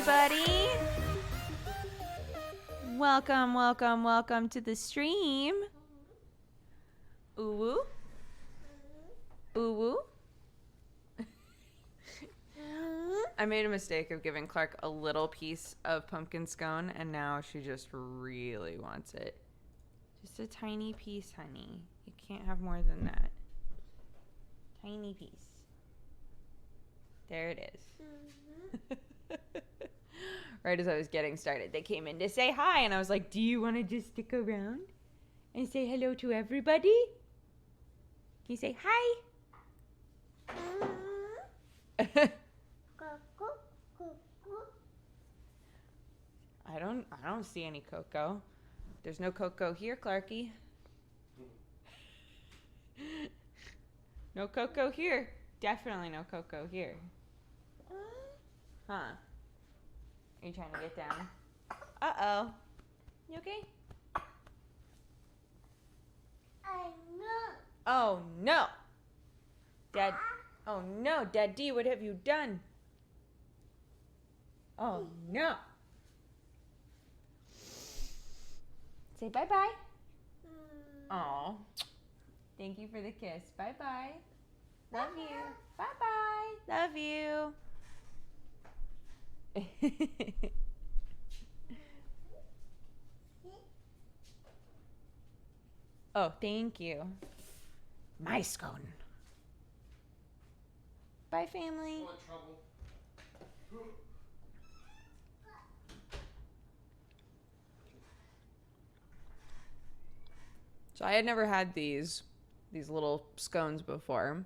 everybody. Welcome to the stream. Ooh woo. I made a mistake of giving Clark a little piece of pumpkin scone, and now she just really wants it. Just a tiny piece, honey. You can't have more than that. Tiny piece. There it is. Right as I was getting started, they came in to say hi, and I was like, do you want to just stick around and say hello to everybody? Can you say hi? I don't see any cocoa. There's no cocoa here, Clarky. No cocoa here. Definitely no cocoa here. Huh? Are you trying to get down? Uh-oh. You okay? Oh, no. Dad. Oh, no. Daddy, what have you done? Oh, no. Say bye-bye. Aw. Thank you for the kiss. Bye-bye. Love you. Bye-bye. Love you. Oh, thank you. My scone. Bye, family. So I had never had these little scones before,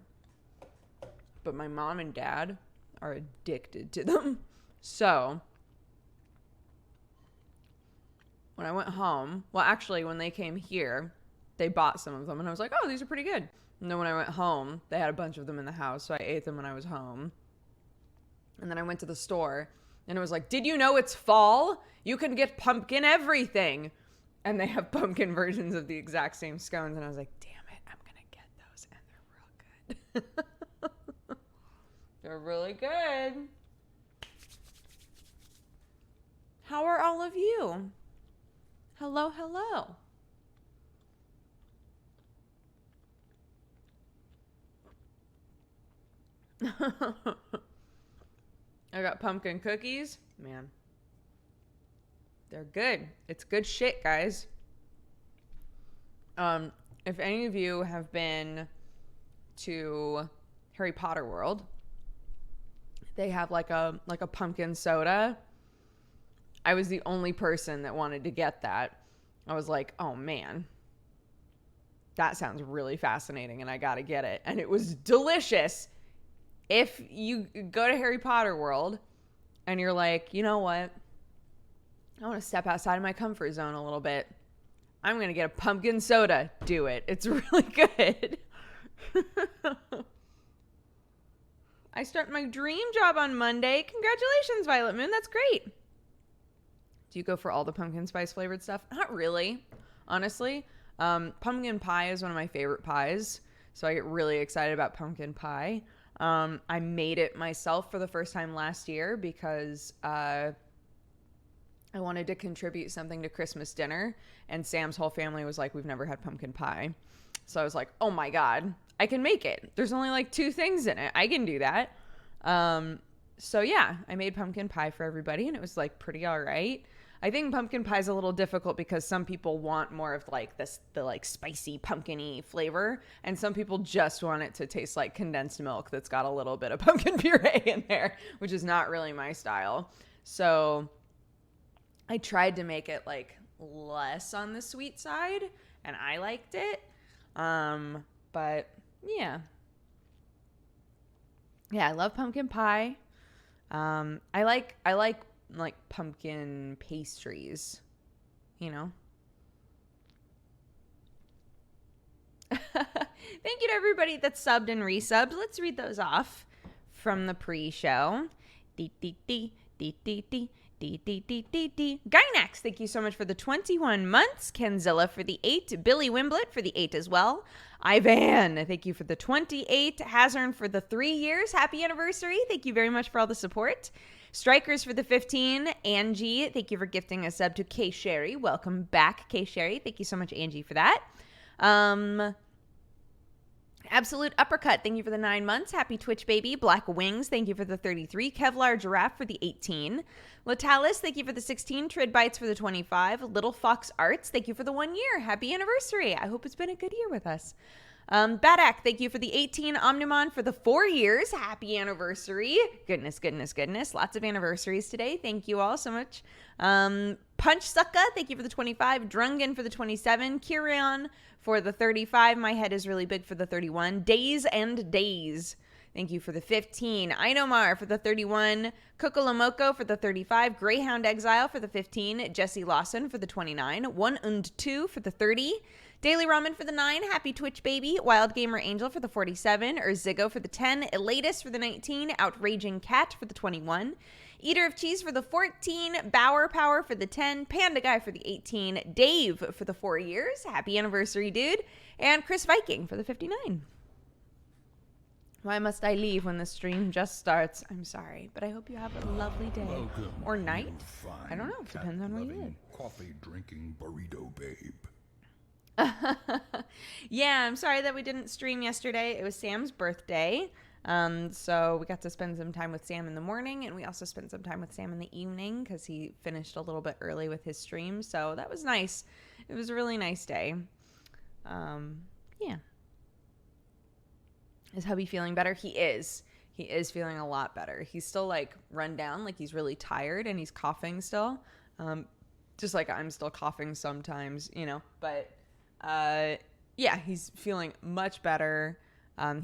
but my mom and dad are addicted to them. So when I went home, well, actually, when they came here, they bought some of them, and I was like, oh, these are pretty good. And then when I went home, they had a bunch of them in the house, so I ate them when I was home. And then I went to the store, and it was like, did you know it's fall? You can get pumpkin everything. And they have pumpkin versions of the exact same scones, and I was like, damn it, I'm going to get those, and they're real good. They're really good. How are all of you? Hello, hello. I got pumpkin cookies. Man, they're good. It's good shit, guys. If any of you have been to Harry Potter World, they have like a pumpkin soda. I was the only person that wanted to get that. I was like, oh man, that sounds really fascinating, and I gotta get it. And it was delicious. If you go to Harry Potter World and you're like, you know what? I want to step outside of my comfort zone a little bit. I'm going to get a pumpkin soda. Do it. It's really good. I start my dream job on Monday. Congratulations, Violet Moon. That's great. Do you go for all the pumpkin spice flavored stuff? Not really, honestly. Pumpkin pie is one of my favorite pies, so I get really excited about pumpkin pie. I made it myself for the first time last year because I wanted to contribute something to Christmas dinner, and Sam's whole family was like, we've never had pumpkin pie. So I was like, oh my God, I can make it. There's only like 2 things in it. I can do that. So yeah, I made pumpkin pie for everybody, and it was like pretty all right. I think pumpkin pie is a little difficult because some people want more of like the like spicy pumpkin-y flavor, and some people just want it to taste like condensed milk that's got a little bit of pumpkin puree in there, which is not really my style. So I tried to make it like less on the sweet side, and I liked it. But yeah, I love pumpkin pie. I like pumpkin pastries, you know. Thank you to everybody that subbed and resubbed. Let's read those off from the pre-show. Gynax, thank you so much for the 21 months. Kenzilla for the 8. Billy Wimblett for the 8 as well. Ivan, thank you for the 28. Hazern for the 3 years. Happy anniversary. Thank you very much for all the support. Strikers for the 15. Angie, thank you for gifting a sub to K Sherry. Welcome back, K Sherry. Thank you so much, Angie, for that. Absolute Uppercut, thank you for the 9 months. Happy Twitch baby. Black Wings, thank you for the 33. Kevlar Giraffe for the 18. Latalis, thank you for the 16. Trid Bites for the 25. Little Fox Arts, thank you for the 1 year. Happy anniversary. I hope it's been a good year with us. Badak, thank you for the 18. Omnimon for the 4 years. Happy anniversary. Goodness, goodness, goodness. Lots of anniversaries today. Thank you all so much. Punch Sucka, thank you for the 25. Drungan for the 27. Kirion for the 35. My head is really big for the 31. Days and Days, thank you for the 15. Inomar for the 31. Kokolomoko for the 35. Greyhound Exile for the 15. Jesse Lawson for the 29. 1 and 2 for the 30. Daily Ramen for the 9. Happy Twitch baby. Wild Gamer Angel for the 47. Urzigo for the 10. Elatus for the 19. Outraging Cat for the 21. Eater of Cheese for the 14. Bower Power for the 10. Panda Guy for the 18. Dave for the 4 years. Happy anniversary, dude. And Chris Viking for the 59. Why must I leave when the stream just starts? I'm sorry, but I hope you have a lovely day. Welcome, or night. fine I don't know. It depends on where you live. Coffee drinking burrito babe. Yeah, I'm sorry that we didn't stream yesterday. It was Sam's birthday. So we got to spend some time with Sam in the morning, and we also spent some time with Sam in the evening because he finished a little bit early with his stream. So that was nice. It was a really nice day. Yeah. Is hubby feeling better? He is. He is feeling a lot better. He's still like run down, like he's really tired and he's coughing still. Just like I'm still coughing sometimes, you know, but yeah, he's feeling much better.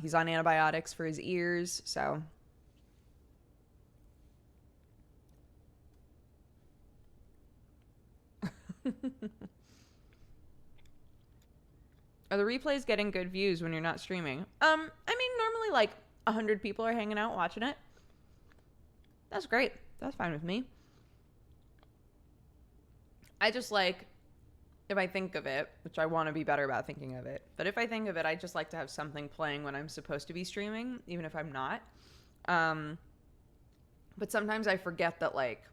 He's on antibiotics for his ears, so. Are the replays getting good views when you're not streaming? I mean, normally like 100 people are hanging out watching it. That's great. That's fine with me. I just like, if I think of it, which I want to be better about thinking of it, but if I think of it, I just like to have something playing when I'm supposed to be streaming, even if I'm not. But sometimes I forget that, like,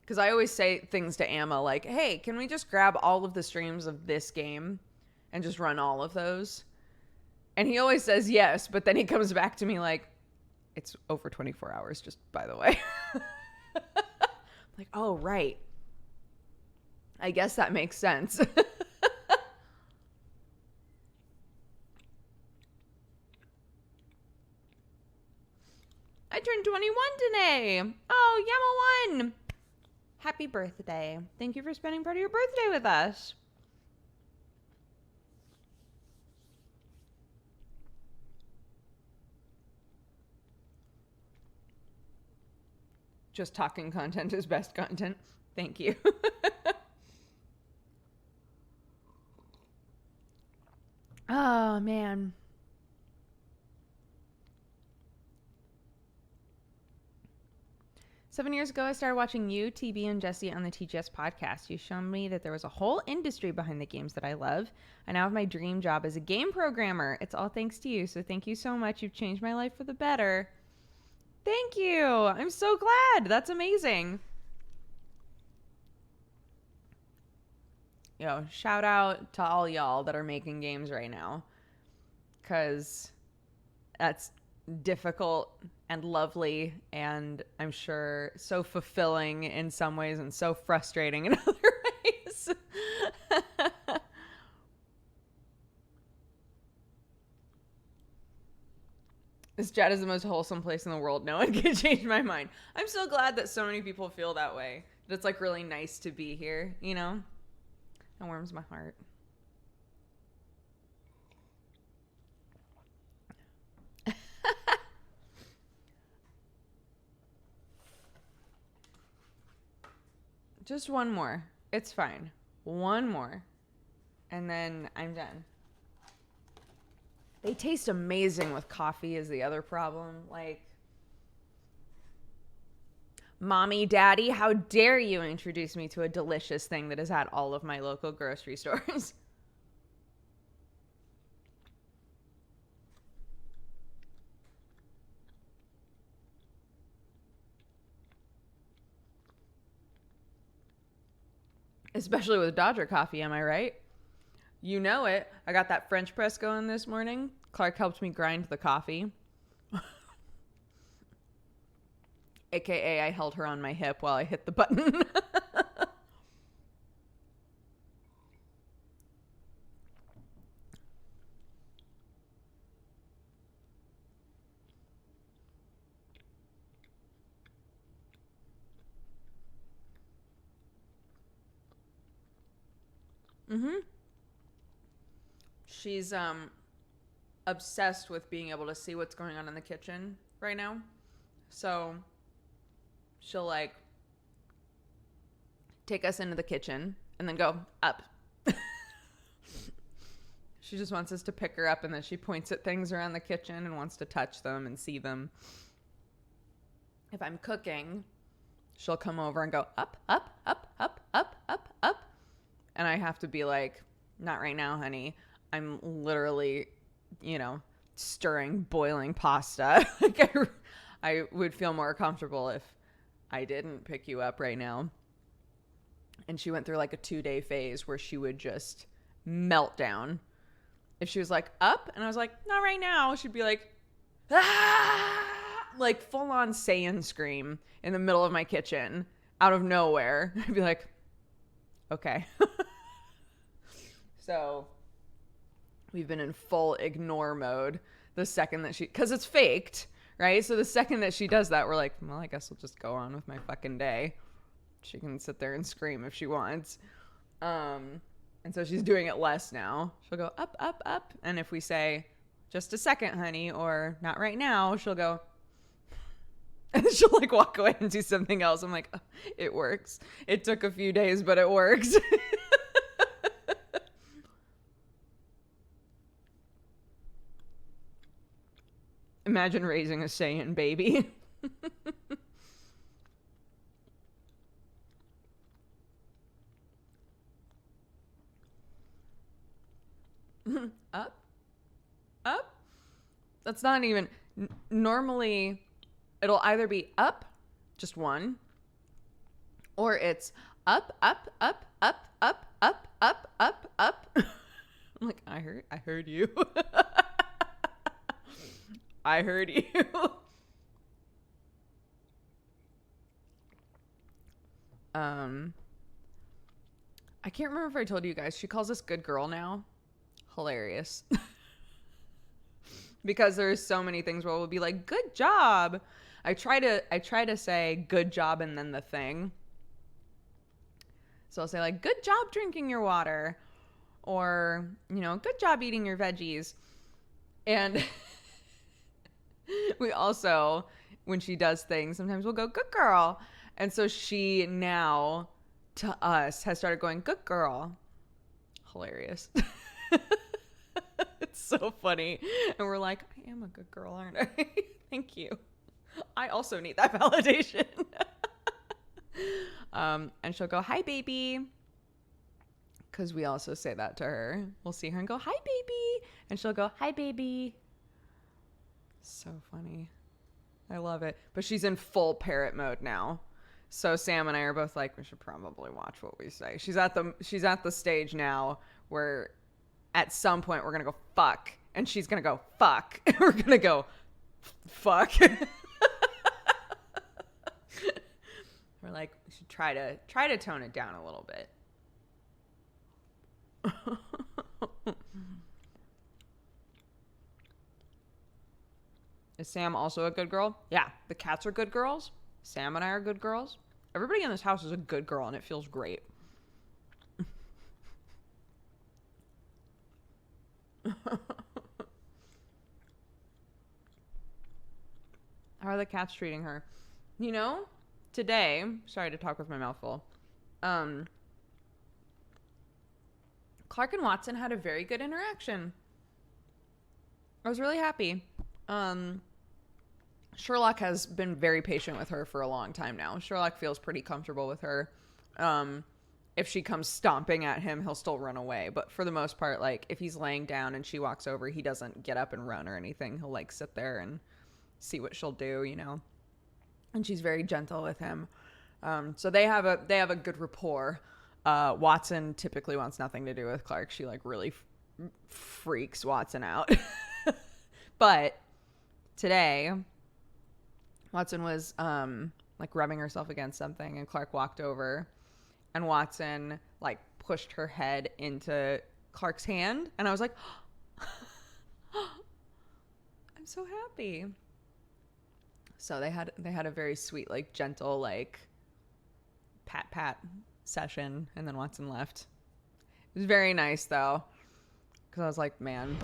because I always say things to Amma like, hey, can we just grab all of the streams of this game and just run all of those? And he always says yes, but then he comes back to me like, it's over 24 hours, just by the way. Like, oh, right. I guess that makes sense. I turned 21 today. Oh, Yama1. Happy birthday. Thank you for spending part of your birthday with us. Just talking content is best content. Thank you. Oh, man. Seven years ago, I started watching you, TB, and Jesse on the TGS podcast. You showed me that there was a whole industry behind the games that I love. I now have my dream job as a game programmer. It's all thanks to you, so thank you so much. You've changed my life for the better. Thank you. I'm so glad. That's amazing. Yo, shout out to all y'all that are making games right now, because that's difficult and lovely, and I'm sure so fulfilling in some ways and so frustrating in other ways. This chat is the most wholesome place in the world. No one can change my mind. I'm so glad that so many people feel that way. That it's like really nice to be here, you know? It warms my heart. Just one more. It's fine. One more. And then I'm done. They taste amazing with coffee is the other problem. Like, Mommy, Daddy, how dare you introduce me to a delicious thing that is at all of my local grocery stores? Especially with Dodger coffee, am I right? You know it. I got that French press going this morning. Clark helped me grind the coffee. AKA, I held her on my hip while I hit the button. Mm-hmm. She's obsessed with being able to see what's going on in the kitchen right now. So she'll like take us into the kitchen and then go up. She just wants us to pick her up, and then she points at things around the kitchen and wants to touch them and see them. If I'm cooking, she'll come over and go up, up, up, up, up, up, up. And I have to be like, not right now, honey. I'm literally, stirring boiling pasta. Like I would feel more comfortable if I didn't pick you up right now. And she went through like a 2-day phase where she would just melt down. If she was like up and I was like, not right now, she'd be like, ah! Like full on Saiyan scream in the middle of my kitchen out of nowhere. I'd be like, okay. So we've been in full ignore mode the second that because it's faked, right? So the second that she does that, we're like, well, I guess I'll just go on with my fucking day. She can sit there and scream if she wants. And so she's doing it less now. She'll go up, up, up. And if we say, just a second, honey, or not right now, she'll go, and she'll like walk away and do something else. I'm like, oh, it works. It took a few days, but it works. Imagine raising a Saiyan baby. Up, up. That's not even normally. It'll either be up, just one, or it's up, up, up, up, up, up, up, up, up. I'm like, I heard you. I heard you. I can't remember if I told you guys, she calls us good girl now. Hilarious. Because there's so many things where we'll be like, good job. I try to say good job and then the thing. So I'll say like, good job drinking your water, or, good job eating your veggies. And we also, when she does things, sometimes we'll go, good girl. And so she now to us has started going, good girl. Hilarious. It's so funny. And we're like, I am a good girl, aren't I? Thank you. I also need that validation. And she'll go, hi, baby. Because we also say that to her. We'll see her and go, hi, baby. And she'll go, hi, baby. So funny. I love it. But she's in full parrot mode now. So Sam and I are both like, we should probably watch what we say. She's at the stage now where at some point we're going to go, fuck. And she's going to go, fuck. And we're going to go, fuck. We're like, we should try to tone it down a little bit. Is Sam also a good girl? Yeah, the cats are good girls. Sam and I are good girls. Everybody in this house is a good girl, and it feels great. How are the cats treating her? Today, sorry to talk with my mouth full. Clark and Watson had a very good interaction. I was really happy. Sherlock has been very patient with her for a long time now. Sherlock feels pretty comfortable with her. If she comes stomping at him, he'll still run away. But for the most part, like, if he's laying down and she walks over, he doesn't get up and run or anything. He'll, like, sit there and see what she'll do, And she's very gentle with him. So they have a good rapport. Watson typically wants nothing to do with Clark. She like really freaks Watson out. But today, Watson was like rubbing herself against something, and Clark walked over, and Watson like pushed her head into Clark's hand, and I was like, I'm so happy. So they had a very sweet, like gentle, like pat session, and then Watson left. It was very nice though, because I was like, man,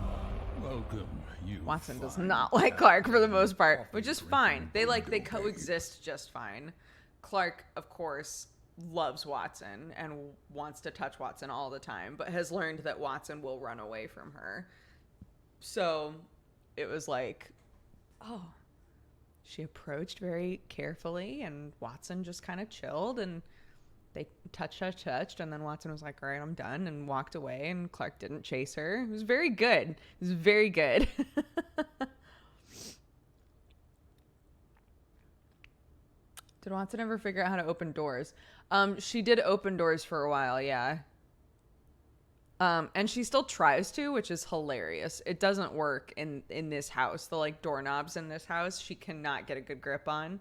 Welcome, you. Watson does not like Clark for the most part, which is fine. They coexist just fine. Clark, of course, loves Watson and wants to touch Watson all the time, but has learned that Watson will run away from her. So it was like, oh, she approached very carefully, and Watson just kind of chilled, and they touched, and then Watson was like, all right, I'm done, and walked away, and Clark didn't chase her. It was very good. It was very good. Did Watson ever figure out how to open doors? She did open doors for a while, yeah. And she still tries to, which is hilarious. It doesn't work in this house. The like doorknobs in this house, she cannot get a good grip on.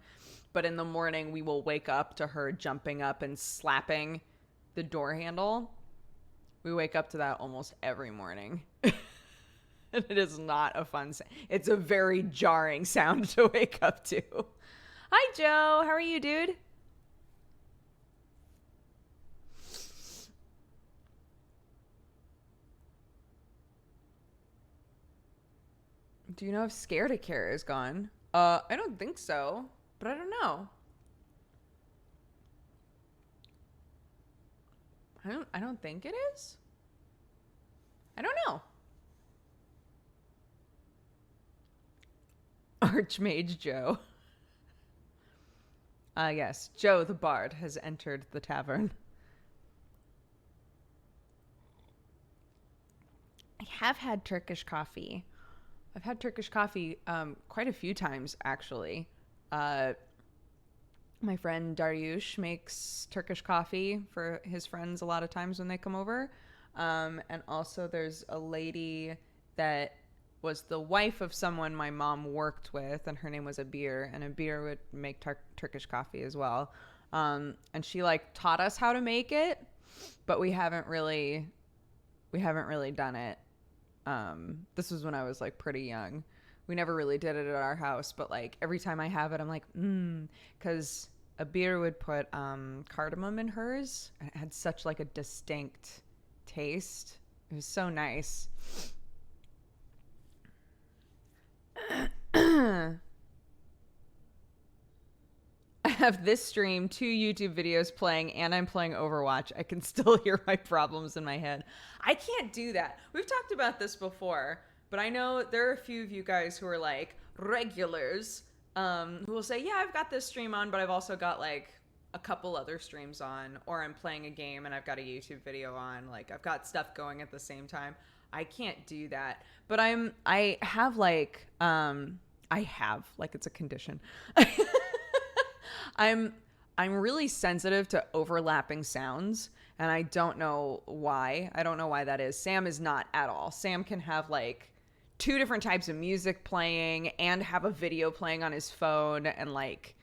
But in the morning, we will wake up to her jumping up and slapping the door handle. We wake up to that almost every morning. And it is not a fun sound. It's a very jarring sound to wake up to. Hi, Joe. How are you, dude? Do you know if Scared-A-Care is gone? I don't think so, but I don't know. I don't think it is. I don't know. Archmage Joe. Yes, Joe the Bard has entered the tavern. I have had Turkish coffee. I've had Turkish coffee quite a few times, actually. My friend Dariush makes Turkish coffee for his friends a lot of times when they come over. And also there's a lady that was the wife of someone my mom worked with, and her name was Abir, and Abir would make Turkish coffee as well. And she like taught us how to make it, but we haven't really done it. This was when I was like pretty young. We never really did it at our house, but like every time I have it, I'm like, because Abir would put cardamom in hers, and it had such like a distinct taste. It was so nice. I have this stream, 2 YouTube videos playing, and I'm playing Overwatch. I can still hear my problems in my head. I can't do that. We've talked about this before, but I know there are a few of you guys who are like regulars, who will say, yeah, I've got this stream on, but I've also got like a couple other streams on, or I'm playing a game and I've got a YouTube video on. Like I've got stuff going at the same time. I can't do that, but I have like it's a condition. I'm really sensitive to overlapping sounds, and I don't know why. I don't know why that is. Sam is not at all. Sam can have like 2 different types of music playing and have a video playing on his phone, and like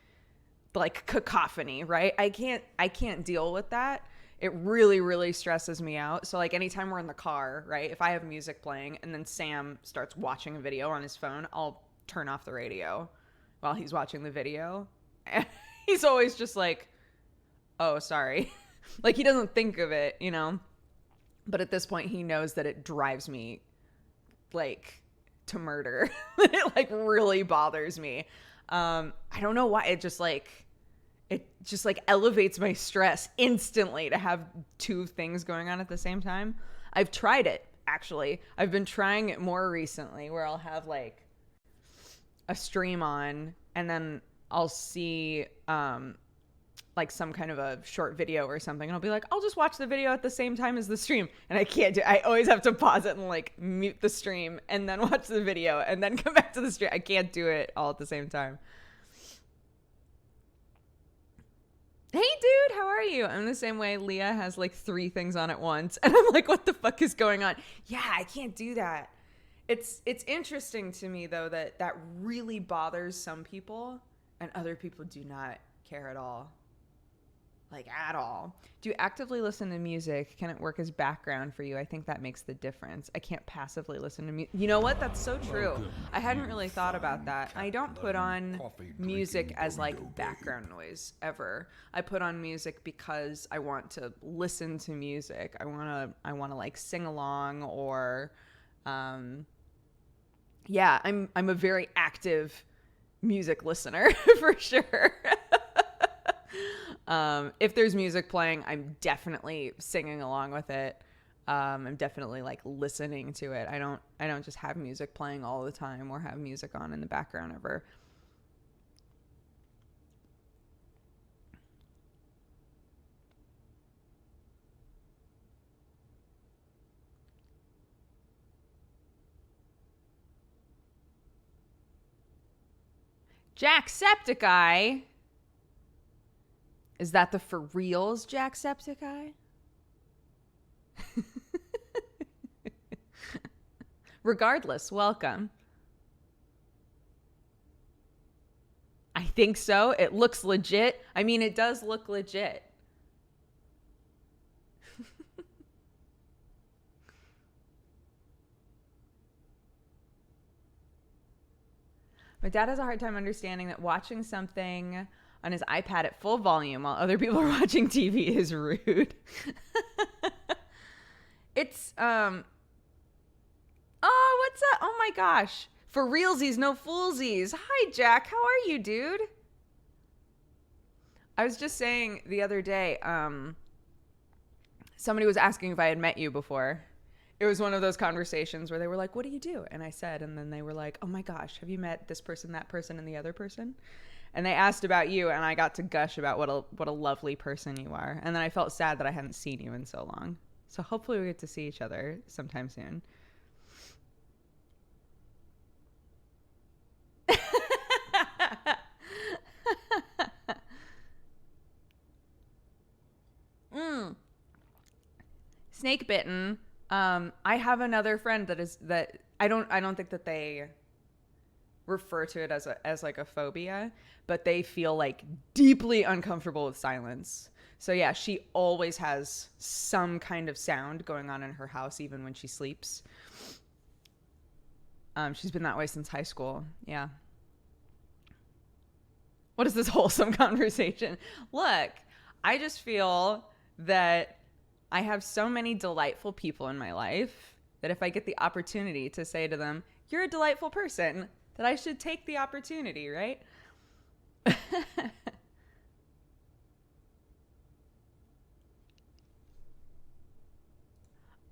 cacophony, right? I can't deal with that. It really, really stresses me out. So like anytime we're in the car, right? If I have music playing and then Sam starts watching a video on his phone, I'll turn off the radio while he's watching the video. And he's always just like, oh, sorry. Like he doesn't think of it, you know? But at this point he knows that it drives me like to murder. It like really bothers me. I don't know why. It just elevates my stress instantly to have 2 things going on at the same time. I've tried it, actually. I've been trying it more recently, where I'll have like a stream on, and then I'll see like some kind of a short video or something, and I'll be like, I'll just watch the video at the same time as the stream. And I can't do it. I always have to pause it and like mute the stream and then watch the video and then come back to the stream. I can't do it all at the same time. Hey dude, how are are you? I'm the same way. Leah has like 3 things on at once. And I'm like, what the fuck is going on? Yeah, I can't do that. It's interesting to me, though, that really bothers some people and other people do not care at all. Like, at all. Do you actively listen to music? Can it work as background for you? I think that makes the difference. I can't passively listen to music. You know what? That's so true. I hadn't really thought about that. I don't put on music as like background noise ever. I put on music because I want to listen to music. I want to like sing along or yeah, I'm a very active music listener for sure. If there's music playing, I'm definitely singing along with it. I'm definitely like listening to it. I don't just have music playing all the time or have music on in the background ever. Jacksepticeye. Is that the for reals Jacksepticeye? Regardless, welcome. I think so. It looks legit. I mean, it does look legit. My dad has a hard time understanding that watching something on his iPad at full volume while other people are watching TV is rude. It's, oh, what's up? Oh my gosh. For realsies, no foolsies. Hi, Jack. How are you, dude? I was just saying the other day, somebody was asking if I had met you before. It was one of those conversations where they were like, what do you do? And I said, and then they were like, oh my gosh, have you met this person, that person, and the other person? And they asked about you, and I got to gush about what a lovely person you are. And then I felt sad that I hadn't seen you in so long. So hopefully we get to see each other sometime soon. Snake bitten. I have another friend that I don't think that they refer to it as like a phobia, but they feel like deeply uncomfortable with silence. So yeah, she always has some kind of sound going on in her house, even when she sleeps. She's been that way since high school. Yeah. What is this wholesome conversation? Look, I just feel that I have so many delightful people in my life that if I get the opportunity to say to them, you're a delightful person, that I should take the opportunity, right?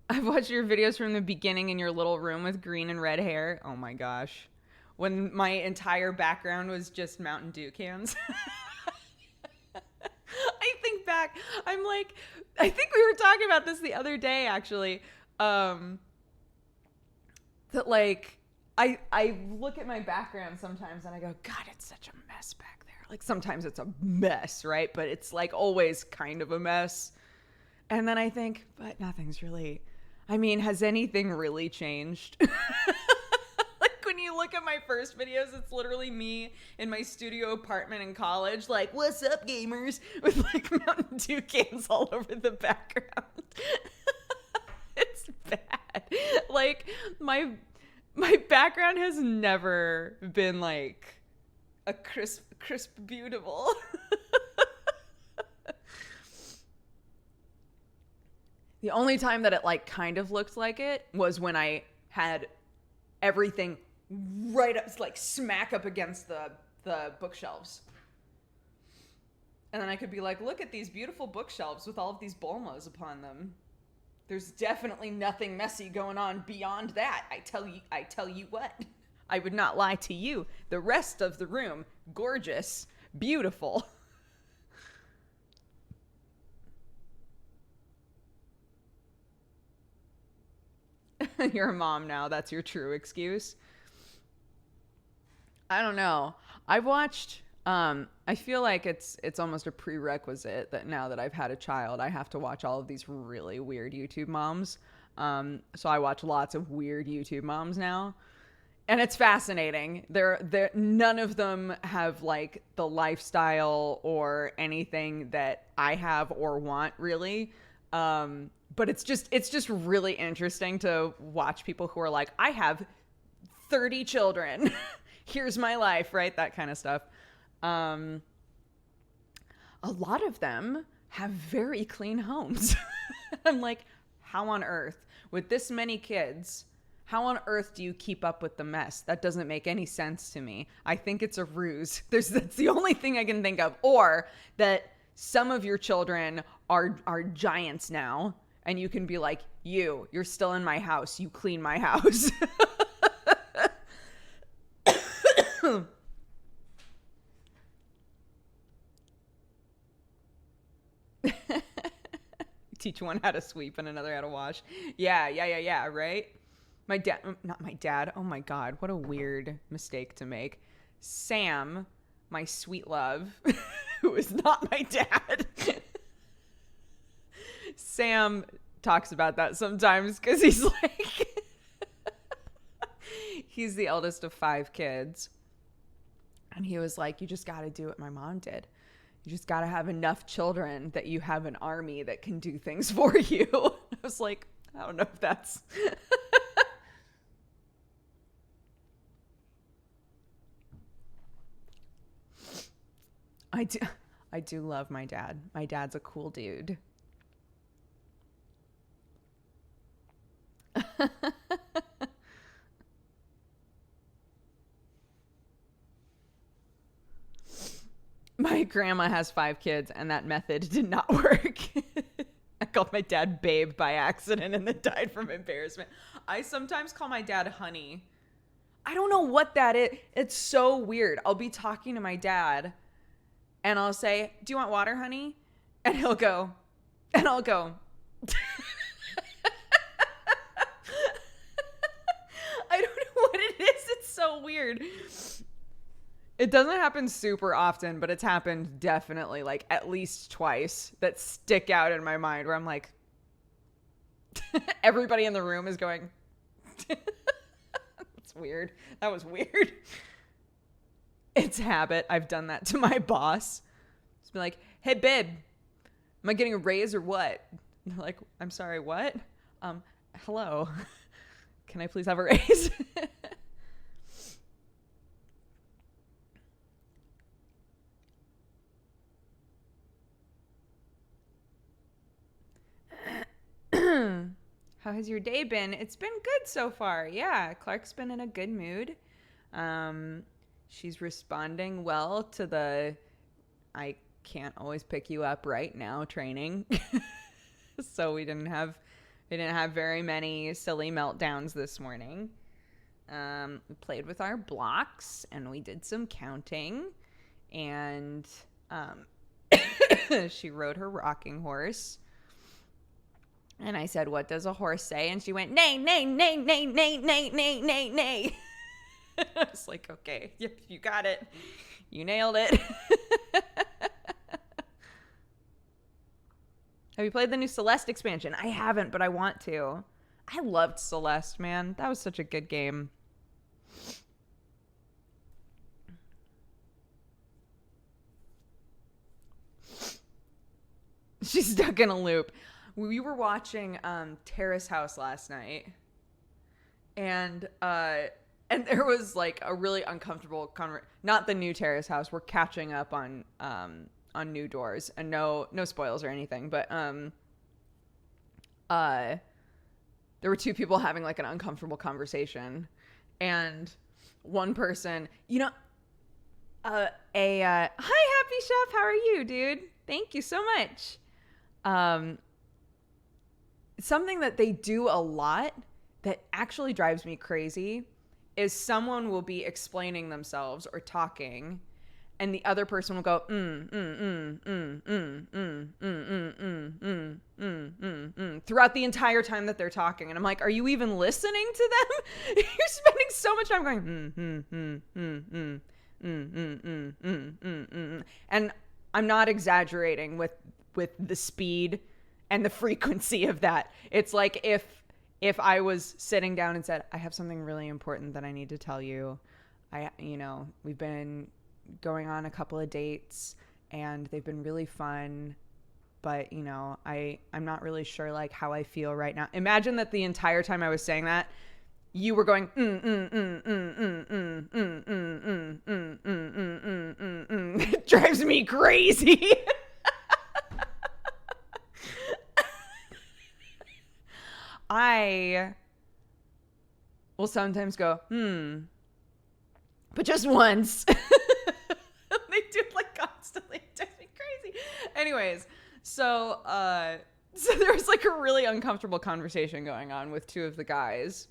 I've watched your videos from the beginning in your little room with green and red hair. Oh my gosh. When my entire background was just Mountain Dew cans. I think back, I'm like, I think we were talking about this the other day, actually. That like, I look at my background sometimes and I go, God, it's such a mess back there. Like sometimes it's a mess, right? But it's like always kind of a mess. And then I think, but nothing's really, I mean, has anything really changed? Like when you look at my first videos, it's literally me in my studio apartment in college, like, what's up, gamers? With like Mountain Dew cans all over the background. It's bad. Like my background has never been like a crisp, beautiful. The only time that it like kind of looked like it was when I had everything right up, like smack up against the bookshelves. And then I could be like, look at these beautiful bookshelves with all of these bolos upon them. There's definitely nothing messy going on beyond that. I tell you what. I would not lie to you. The rest of the room, gorgeous, beautiful. You're a mom now. That's your true excuse. I don't know. I've watched I feel like it's almost a prerequisite that now that I've had a child, I have to watch all of these really weird YouTube moms. So I watch lots of weird YouTube moms now. And it's fascinating. They're none of them have like the lifestyle or anything that I have or want really. But it's just really interesting to watch people who are like, I have 30 children. Here's my life, right? That kind of stuff. A lot of them have very clean homes. I'm like, how on earth, with this many kids, how on earth do you keep up with the mess? That doesn't make any sense to me. I think it's a ruse. That's the only thing I can think of. Or that some of your children are giants now, and you can be like, you're still in my house. You clean my house. Teach one how to sweep and another how to wash. Yeah, right? Not my dad. Oh my God, what a weird mistake to make. Sam, my sweet love, who is not my dad. Sam talks about that sometimes because he's like, he's the eldest of 5 kids. And he was like, you just got to do what my mom did. You just got to have enough children that you have an army that can do things for you. I was like, I don't know if that's... I do love my dad. My dad's a cool dude. My grandma has 5 kids, and that method did not work. I called my dad babe by accident and then died from embarrassment. I sometimes call my dad honey. I don't know what that is. It's so weird. I'll be talking to my dad, and I'll say, do you want water, honey? And he'll go, and I'll go. I don't know what it is. It's so weird. It doesn't happen super often, but it's happened definitely like at least twice that stick out in my mind where I'm like, everybody in the room is going, that's weird. That was weird. It's habit. I've done that to my boss. Just be like, hey, babe, am I getting a raise or what? And they're like, I'm sorry, what? Hello. Can I please have a raise? How has your day been? It's been good so far. Yeah, Clark's been in a good mood. She's responding well to the I can't always pick you up right now training. So we didn't have very many silly meltdowns this morning. We played with our blocks and we did some counting, and she rode her rocking horse. And I said, what does a horse say? And she went, neigh, neigh, neigh, neigh, neigh, neigh, neigh, neigh, neigh. I was like, okay, yep, you got it. You nailed it. Have you played the new Celeste expansion? I haven't, but I want to. I loved Celeste, man. That was such a good game. She's stuck in a loop. We were watching Terrace House last night, and there was like a really uncomfortable not the new Terrace House. We're catching up on New Doors, and no spoils or anything, but there were 2 people having like an uncomfortable conversation, and one person, hi Happy Chef, how are you, dude? Thank you so much. Something that they do a lot that actually drives me crazy is someone will be explaining themselves or talking, and the other person will go throughout the entire time that they're talking, and I'm like, are you even listening to them? You're spending so much time going I'm not exaggerating with the speed and the frequency of that. It's like if I was sitting down and said, I have something really important that I need to tell you. We've been going on a couple of dates and they've been really fun, but I'm not really sure like how I feel right now. Imagine that the entire time I was saying that, you were going It drives me crazy. I will sometimes go, but just once. They do it like constantly. It drives me crazy. Anyways, so there was like a really uncomfortable conversation going on with two of the guys.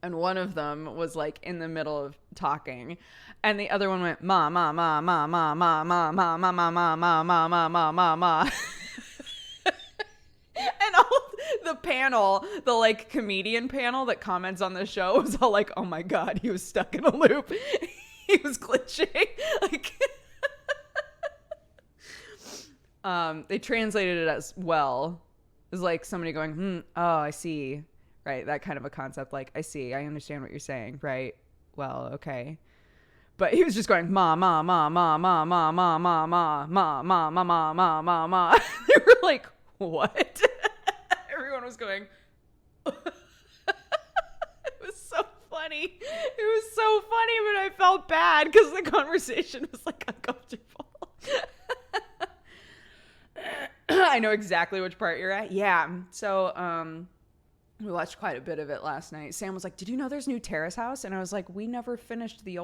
And one of them was like in the middle of talking, and the other one went ma ma ma ma ma ma ma ma ma ma ma ma ma ma ma ma ma. And all the panel, the like comedian panel that comments on the show was all like, "Oh my god, he was stuck in a loop. He was glitching." Like, they translated it as well. It was like somebody going, "Oh, I see." Right, that kind of a concept, like, I see, I understand what you're saying, right? Well, okay. But he was just going, ma, ma, ma, ma, ma, ma, ma, ma, ma, ma, ma, ma, ma, ma, ma, ma. They were like, what? Everyone was going, it was so funny. It was so funny, but I felt bad because the conversation was like uncomfortable. I know exactly which part you're at. Yeah, so, we watched quite a bit of it last night. Sam was like, "Did you know there's new Terrace House?" And I was like, "We never finished the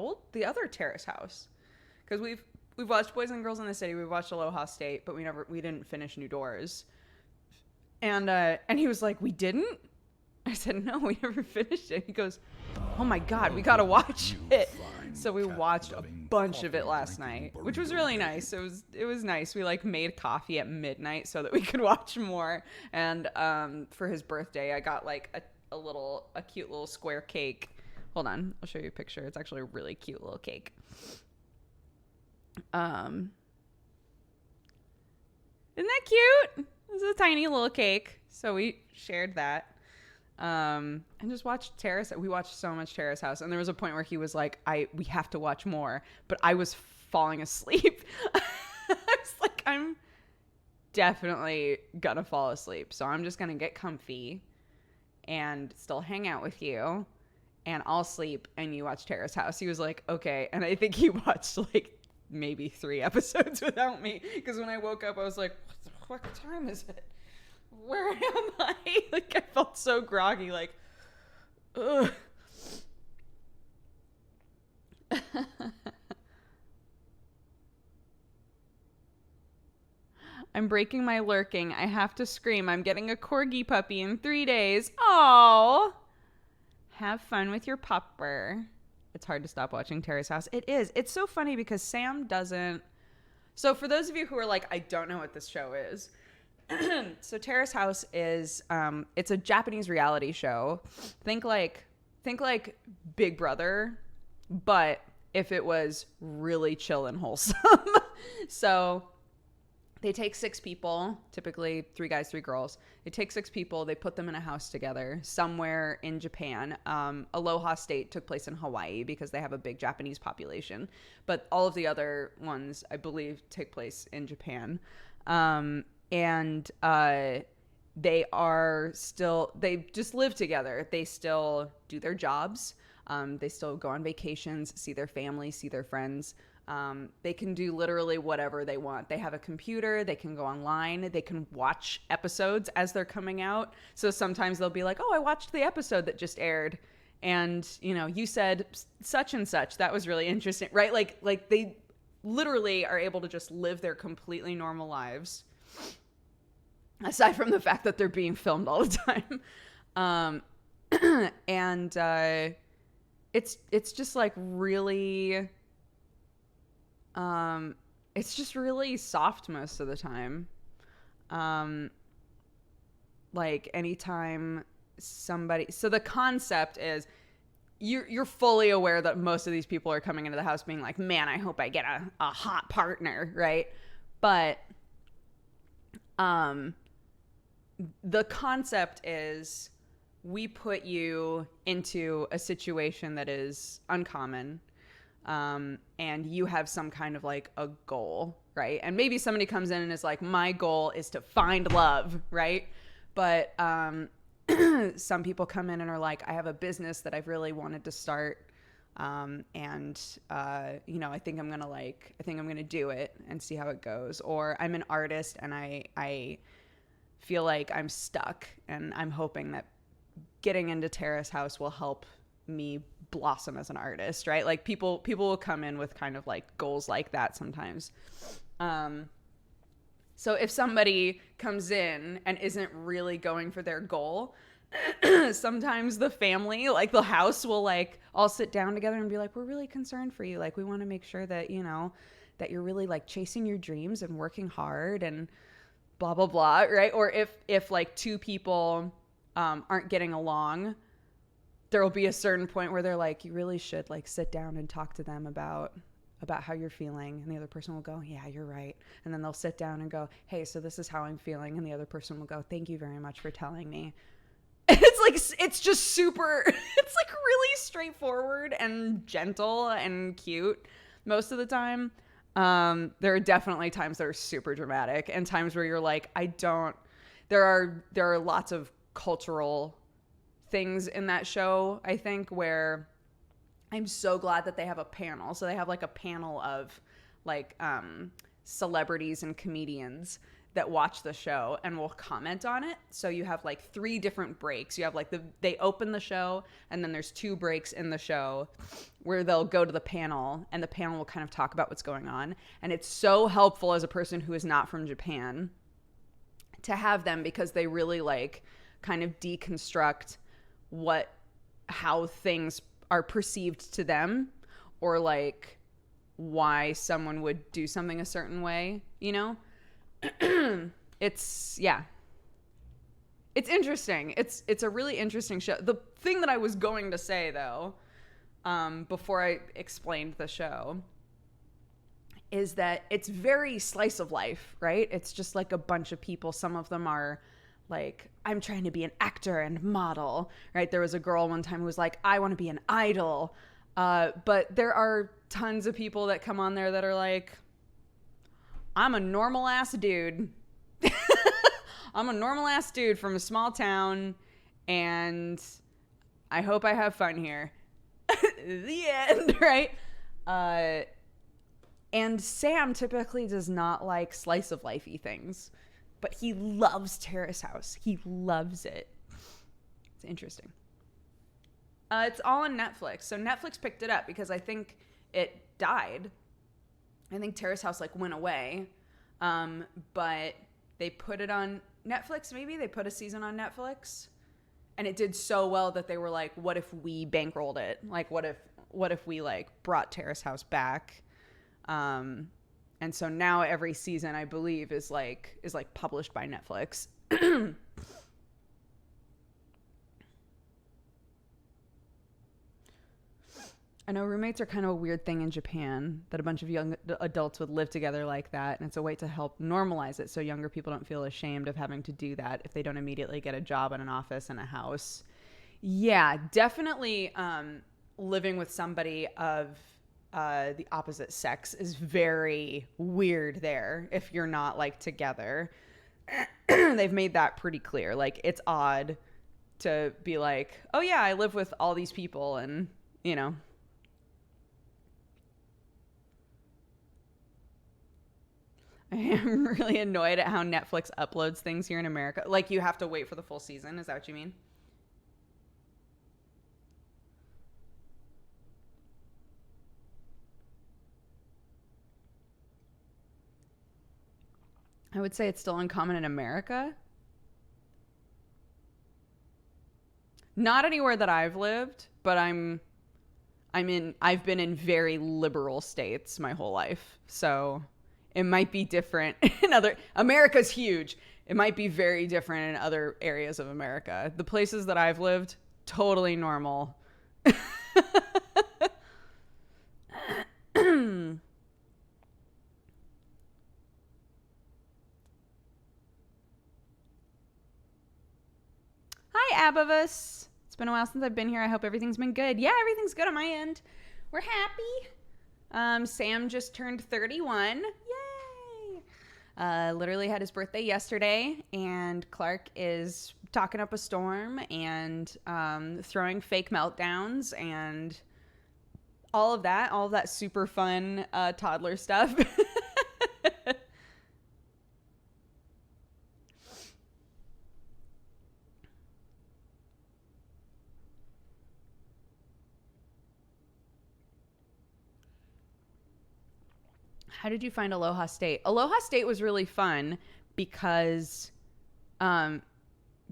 other Terrace House." Cuz we've watched Boys and Girls in the City, we've watched Aloha State, but we didn't finish New Doors. And he was like, "We didn't?" I said, "No, we never finished it." He goes, "Oh my god, we got to watch it." So we watched a bunch of it last night, which was really nice. It was nice. We like made coffee at midnight so that we could watch more. And for his birthday, I got like a cute little square cake. Hold on, I'll show you a picture. It's actually a really cute little cake. Isn't that cute? This is a tiny little cake. So we shared that. And just watched Terrace. We watched so much Terrace House, and there was a point where he was like, we have to watch more, but I was falling asleep. I was like, I'm definitely gonna fall asleep, so I'm just gonna get comfy and still hang out with you, and I'll sleep and you watch Terrace House. He was like, okay. And I think he watched like maybe 3 episodes without me, because when I woke up I was like, what time is it? Where am I? Like, I felt so groggy, like, ugh. I'm breaking my lurking. I have to scream. I'm getting a corgi puppy in 3 days. Oh, have fun with your pupper. It's hard to stop watching Terrace House. It is. It's so funny because Sam doesn't. So for those of you who are like, I don't know what this show is. So Terrace House is it's a Japanese reality show. Think like Big Brother, but if it was really chill and wholesome. So they take 6 people, typically 3 guys, 3 girls. They take 6 people, they put them in a house together somewhere in Japan. Aloha State took place in Hawaii because they have a big Japanese population, but all of the other ones, I believe, take place in Japan. And they just live together. They still do their jobs. They still go on vacations, see their family, see their friends. They can do literally whatever they want. They have a computer. They can go online. They can watch episodes as they're coming out. So sometimes they'll be like, oh, I watched the episode that just aired. And, you said such and such. That was really interesting, right? Like they literally are able to just live their completely normal lives. Aside from the fact that they're being filmed all the time. And it's just like really, it's just really soft most of the time. Like anytime so the concept is you're fully aware that most of these people are coming into the house being like, man, I hope I get a hot partner, right? But the concept is we put you into a situation that is uncommon, and you have some kind of like a goal, right? And maybe somebody comes in and is like, my goal is to find love, right? But some people come in and are like, I have a business that I've really wanted to start, and I think I'm gonna do it and see how it goes. Or I'm an artist and I feel like I'm stuck, and I'm hoping that getting into Terrace House will help me blossom as an artist, right? Like people will come in with kind of like goals like that sometimes. So if somebody comes in and isn't really going for their goal, sometimes the family, like the house, will like all sit down together and be like, we're really concerned for you. Like, we want to make sure that, that you're really like chasing your dreams and working hard and blah, blah, blah. Right. Or if like two people aren't getting along, there will be a certain point where they're like, you really should like sit down and talk to them about how you're feeling. And the other person will go, yeah, you're right. And then they'll sit down and go, hey, so this is how I'm feeling. And the other person will go, thank you very much for telling me. It's just super, it's like really straightforward and gentle and cute most of the time. There are definitely times that are super dramatic and times where you're like, there are lots of cultural things in that show, I think, where I'm so glad that they have a panel. So they have like a panel of like celebrities and comedians that watch the show and will comment on it. So you have like 3 different breaks. You have like they open the show, and then there's 2 breaks in the show where they'll go to the panel, and the panel will kind of talk about what's going on. And it's so helpful as a person who is not from Japan to have them, because they really like kind of deconstruct how things are perceived to them, or like why someone would do something a certain way, It's interesting. It's a really interesting show. The thing that I was going to say though, before I explained the show, is that it's very slice of life, right? It's just like a bunch of people. Some of them are like, I'm trying to be an actor and model, right? There was a girl one time who was like, I want to be an idol. But there are tons of people that come on there that are like, I'm a normal ass dude. I'm a normal ass dude from a small town, and I hope I have fun here. The end, right? And Sam typically does not like slice of life-y things, but he loves Terrace House. He loves it. It's interesting. It's all on Netflix. So Netflix picked it up because I think it died. I think Terrace House like went away. But they put it on Netflix. Maybe they put a season on Netflix, and it did so well that they were like, what if we bankrolled it? Like, what if we like brought Terrace House back? And so now every season, I believe, is like published by Netflix. I know roommates are kind of a weird thing in Japan, that a bunch of young adults would live together like that. And it's a way to help normalize it so younger people don't feel ashamed of having to do that if they don't immediately get a job in an office and a house. Yeah, definitely living with somebody of the opposite sex is very weird there if you're not like together. They've made that pretty clear. Like, it's odd to be like, oh yeah, I live with all these people, and I am really annoyed at how Netflix uploads things here in America. Like, you have to wait for the full season. Is that what you mean? I would say it's still uncommon in America. Not anywhere that I've lived, but I've been in very liberal states my whole life. So it might be different in America's huge. It might be very different in other areas of America. The places that I've lived, totally normal. Hi, Abavus. It's been a while since I've been here. I hope everything's been good. Yeah, everything's good on my end. We're happy. Sam just turned 31. Yay! Literally had his birthday yesterday, and Clark is talking up a storm and throwing fake meltdowns and all of that super fun toddler stuff. How did you find Aloha State? Aloha State was really fun because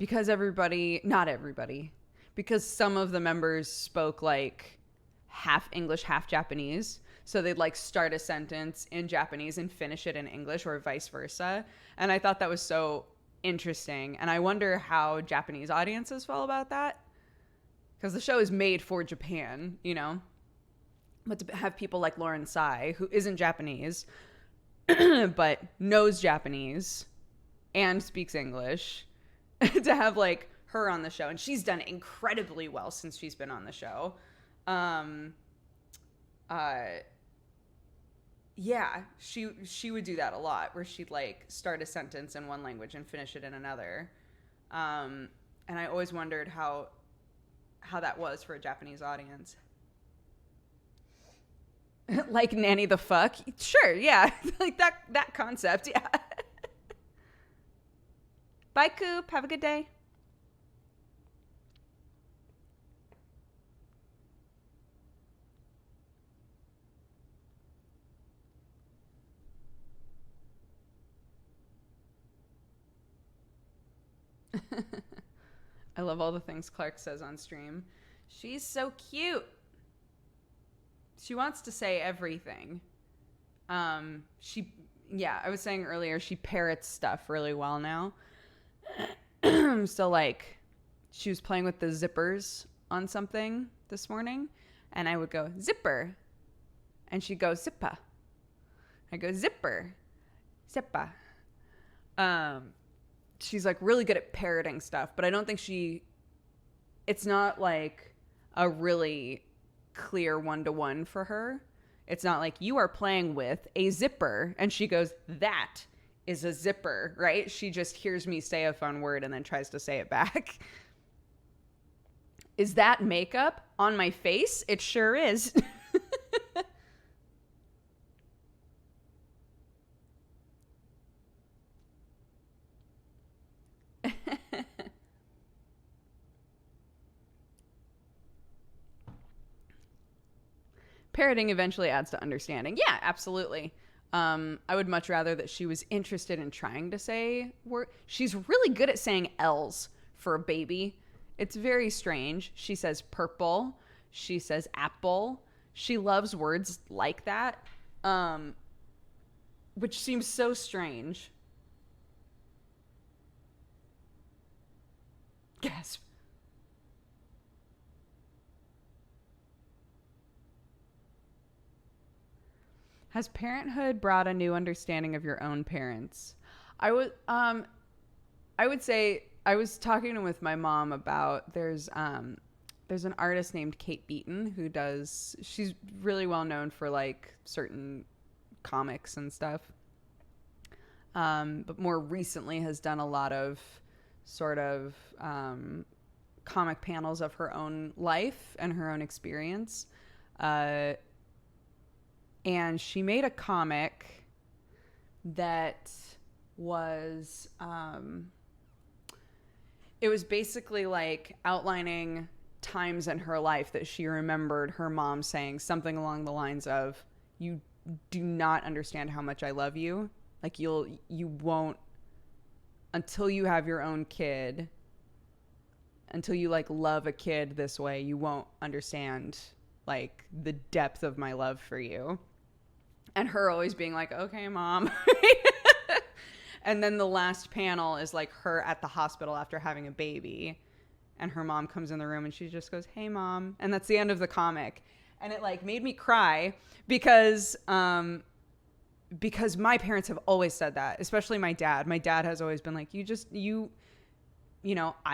everybody, not everybody, because some of the members spoke like half English, half Japanese. So they'd like start a sentence in Japanese and finish it in English or vice versa. And I thought that was so interesting. And I wonder how Japanese audiences feel about that. Because the show is made for Japan, you know? But to have people like Lauren Tsai, who isn't Japanese, but knows Japanese and speaks English, to have like her on the show. And she's done incredibly well since she's been on the show. Yeah, she would do that a lot, where she'd like start a sentence in one language and finish it in another. And I always wondered how that was for a Japanese audience. Like nanny the fuck? Sure, yeah. Like that concept, yeah. Bye, Coop. Have a good day. I love all the things Clark says on stream. She's so cute. She wants to say everything. I was saying earlier, she parrots stuff really well now. So like, she was playing with the zippers on something this morning, and I would go, zipper. And she'd go, zippa. I go, zipper. Zippa. She's like really good at parroting stuff, but I don't think it's not like a really clear one-to-one for her. It's not like you are playing with a zipper and she goes, that is a zipper, right? She just hears me say a fun word and then tries to say it back. Is that makeup on my face? It sure is. Parroting eventually adds to understanding. Yeah, absolutely. I would much rather that she was interested in trying to say words. She's really good at saying L's for a baby. It's very strange. She says purple. She says apple. She loves words like that, which seems so strange. Gasp. Has parenthood brought a new understanding of your own parents? I would say, I was talking with my mom about there's an artist named Kate Beaton she's really well known for like certain comics and stuff. But more recently has done a lot of sort of comic panels of her own life and her own experience. And she made a comic that was, it was basically like outlining times in her life that she remembered her mom saying something along the lines of, you do not understand how much I love you. Like you won't, until you have your own kid, until you like love a kid this way, you won't understand like the depth of my love for you. And her always being like, okay, mom. And then the last panel is like her at the hospital after having a baby. and her mom comes in the room and she just goes, "Hey, Mom." And that's the end of the comic. And it like made me cry because my parents have always said that, especially my dad. My dad has always been like, I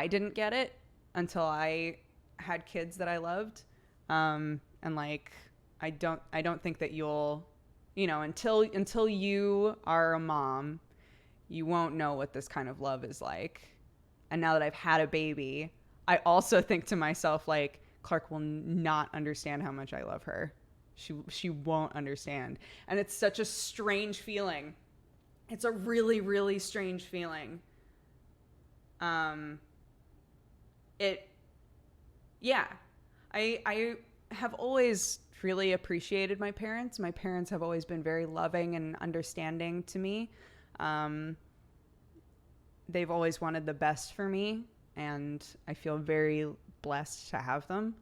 didn't get it until I had kids that I loved. And like, I don't think that you'll, until you are a mom, you won't know what this kind of love is like. And now that I've had a baby, I also think to myself, like, Clark will not understand how much I love her. She won't understand. And it's such a strange feeling. It's a really, really strange feeling. I have always really appreciated my parents. My parents have always been very loving and understanding to me. They've always wanted the best for me, and I feel very blessed to have them.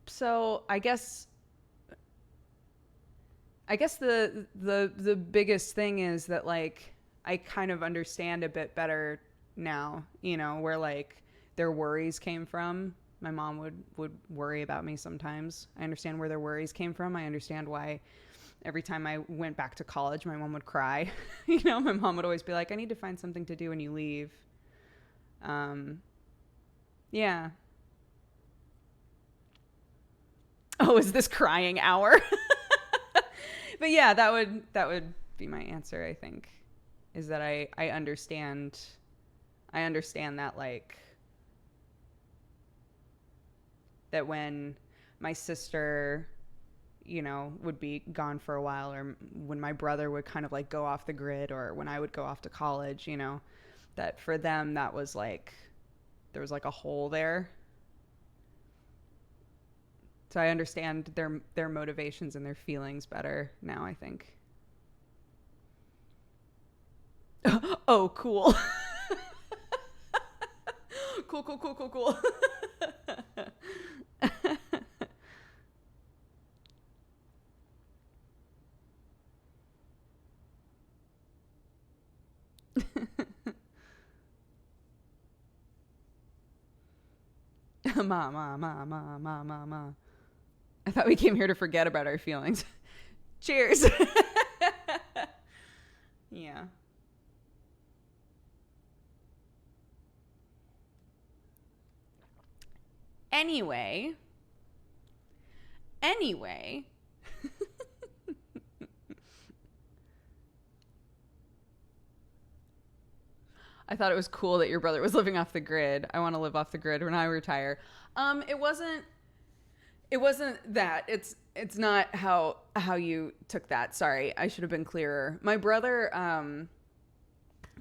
So I guess the biggest thing is that, like, I kind of understand a bit better now, where like their worries came from. My mom would worry about me sometimes. I understand where their worries came from. I understand why every time I went back to college, my mom would cry. My mom would always be like, "I need to find something to do when you leave." Yeah. Oh, is this crying hour? But yeah, that would be my answer, I think, is that I understand that, like, that when my sister, would be gone for a while, or when my brother would kind of like go off the grid, or when I would go off to college, that for them, that was like, there was like a hole there. So I understand their motivations and their feelings better now, I think. Oh, cool. Cool. Ma. I thought we came here to forget about our feelings. Cheers. Yeah. Anyway. I thought it was cool that your brother was living off the grid. I want to live off the grid when I retire. It wasn't that. It's not how you took that. Sorry, I should have been clearer. My brother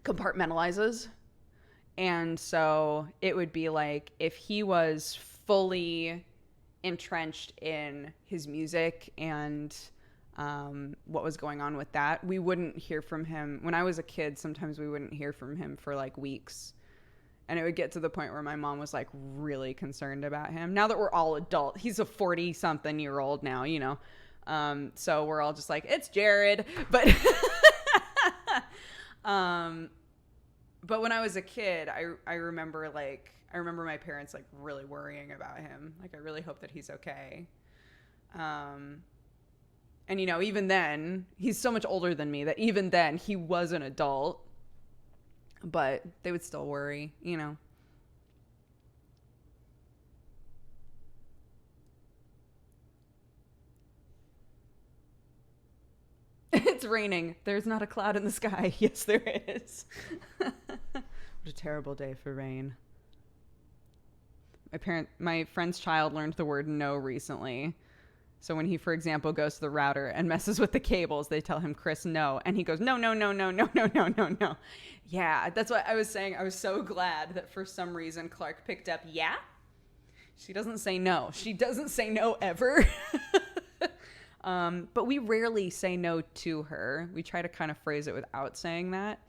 compartmentalizes, and so it would be like if he was fully entrenched in his music and what was going on with that, we wouldn't hear from him. When I was a kid, sometimes we wouldn't hear from him for like weeks. And it would get to the point where my mom was like really concerned about him. Now that we're all adult, he's a 40-something-year-old now, so we're all just like, it's Jared. But but when I was a kid, I remember my parents like really worrying about him. Like, I really hope that he's okay. And even then, he's so much older than me that even then he was an adult. But they would still worry, It's raining. There's not a cloud in the sky. Yes, there is. What a terrible day for rain. My friend's child learned the word no recently. So when he, for example, goes to the router and messes with the cables, they tell him, "Chris, no." And he goes, "No. Yeah, that's what I was saying. I was so glad that for some reason Clark picked up, yeah? She doesn't say no. She doesn't say no ever. But we rarely say no to her. We try to kind of phrase it without saying that.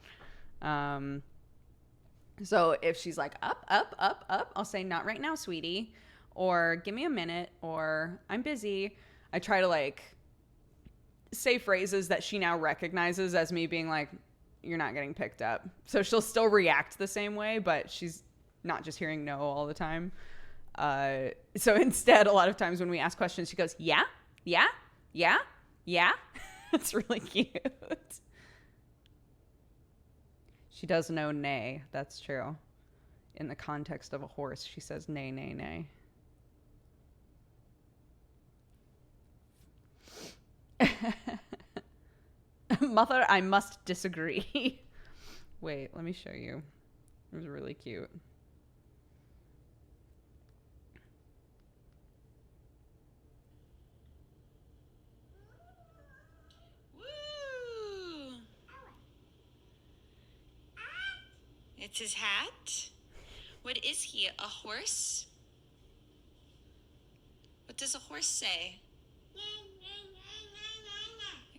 So if she's like, up, I'll say, "Not right now, sweetie." Or "Give me a minute," or "I'm busy." I try to like say phrases that she now recognizes as me being like, you're not getting picked up. So she'll still react the same way, but she's not just hearing no all the time. So instead, a lot of times when we ask questions, she goes, yeah, yeah, yeah, yeah. It's really cute. She does know nay. That's true. In the context of a horse, she says nay, nay, nay. Mother, I must disagree. Wait, let me show you. It was really cute. Woo! It's his hat? What is he, a horse? What does a horse say?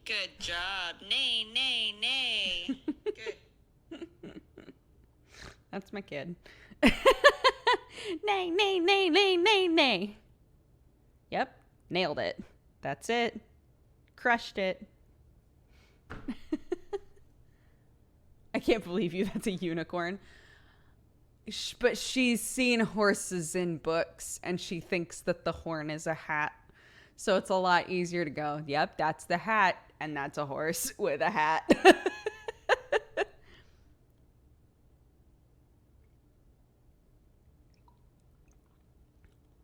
Good job. Nay, nay, nay. Good. That's my kid. Nay, nay, nay, nay, nay, nay. Yep, nailed it. That's it. Crushed it. I can't believe you. That's a unicorn. But she's seen horses in books, and she thinks that the horn is a hat. So it's a lot easier to go, yep, that's the hat, and that's a horse with a hat.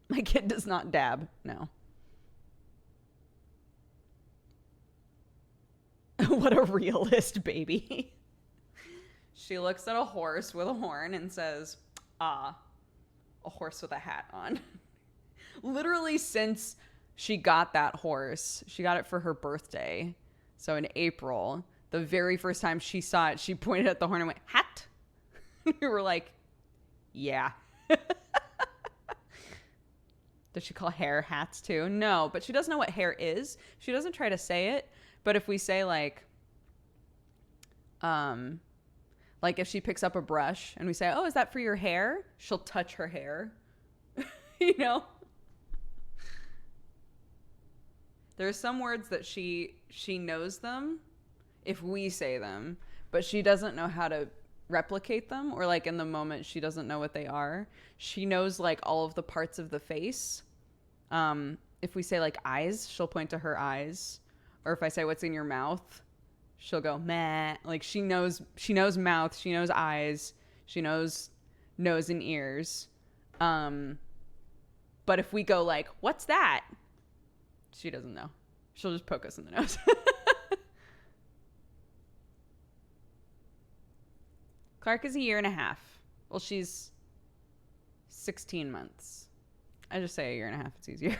My kid does not dab, no. What a realist baby. She looks at a horse with a horn and says, ah, a horse with a hat on. Literally since she got that horse, she got it for her birthday. So in April, the very first time she saw it, she pointed at the horn and went, hat? We were like, yeah. Does she call hair hats too? No, but she doesn't know what hair is. She doesn't try to say it. But if we say like if she picks up a brush and we say, oh, is that for your hair? She'll touch her hair. You know? There are some words that she knows them if we say them, but she doesn't know how to replicate them, or like in the moment she doesn't know what they are. She knows like all of the parts of the face. If we say like eyes, she'll point to her eyes. Or if I say what's in your mouth, she'll go meh. Like she knows mouth, she knows eyes, she knows nose and ears. But if we go like, what's that? She doesn't know. She'll just poke us in the nose. Clark is 1.5 years. Well, she's 16 months. I just say 1.5 years. It's easier.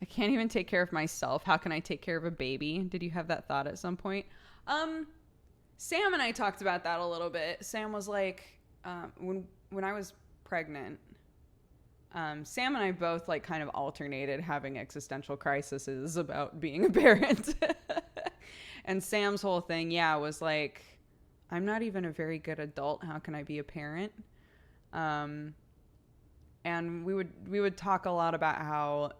I can't even take care of myself. How can I take care of a baby? Did you have that thought at some point? Sam and I talked about that a little bit. Sam was like, when I was pregnant, Sam and I both like kind of alternated having existential crises about being a parent. And Sam's whole thing, was like, I'm not even a very good adult. How can I be a parent? And we would talk a lot about how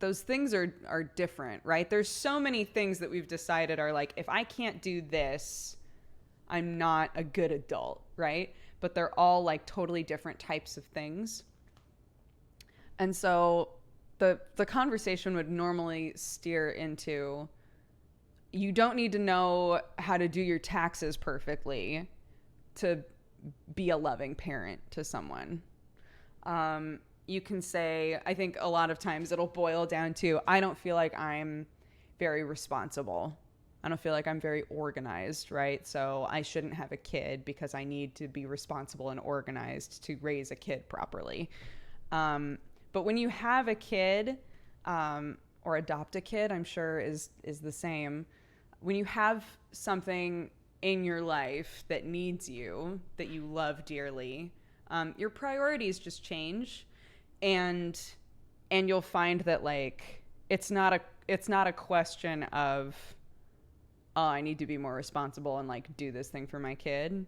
those things are different, right? There's so many things that we've decided are like, if I can't do this, I'm not a good adult, right? But they're all like totally different types of things. And so the conversation would normally steer into, you don't need to know how to do your taxes perfectly to be a loving parent to someone. You can say, I think a lot of times it'll boil down to, I don't feel like I'm very responsible. I don't feel like I'm very organized, right? So I shouldn't have a kid because I need to be responsible and organized to raise a kid properly. But when you have a kid, or adopt a kid, I'm sure is the same. When you have something in your life that needs you, that you love dearly, your priorities just change. And you'll find that like it's not a question of oh, I need to be more responsible and like do this thing for my kid.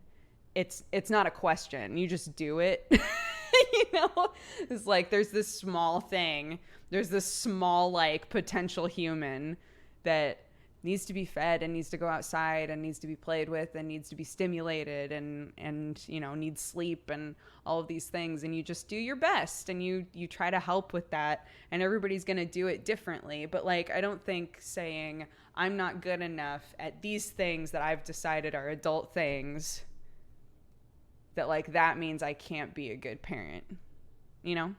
It's not a question. You just do it. You know, it's like there's this small thing. There's this small like potential human that needs to be fed and needs to go outside and needs to be played with and needs to be stimulated and you know, needs sleep and all of these things, and you just do your best and you try to help with that, and everybody's going to do it differently. But like, I don't think saying I'm not good enough at these things that I've decided are adult things, that like that means I can't be a good parent, you know?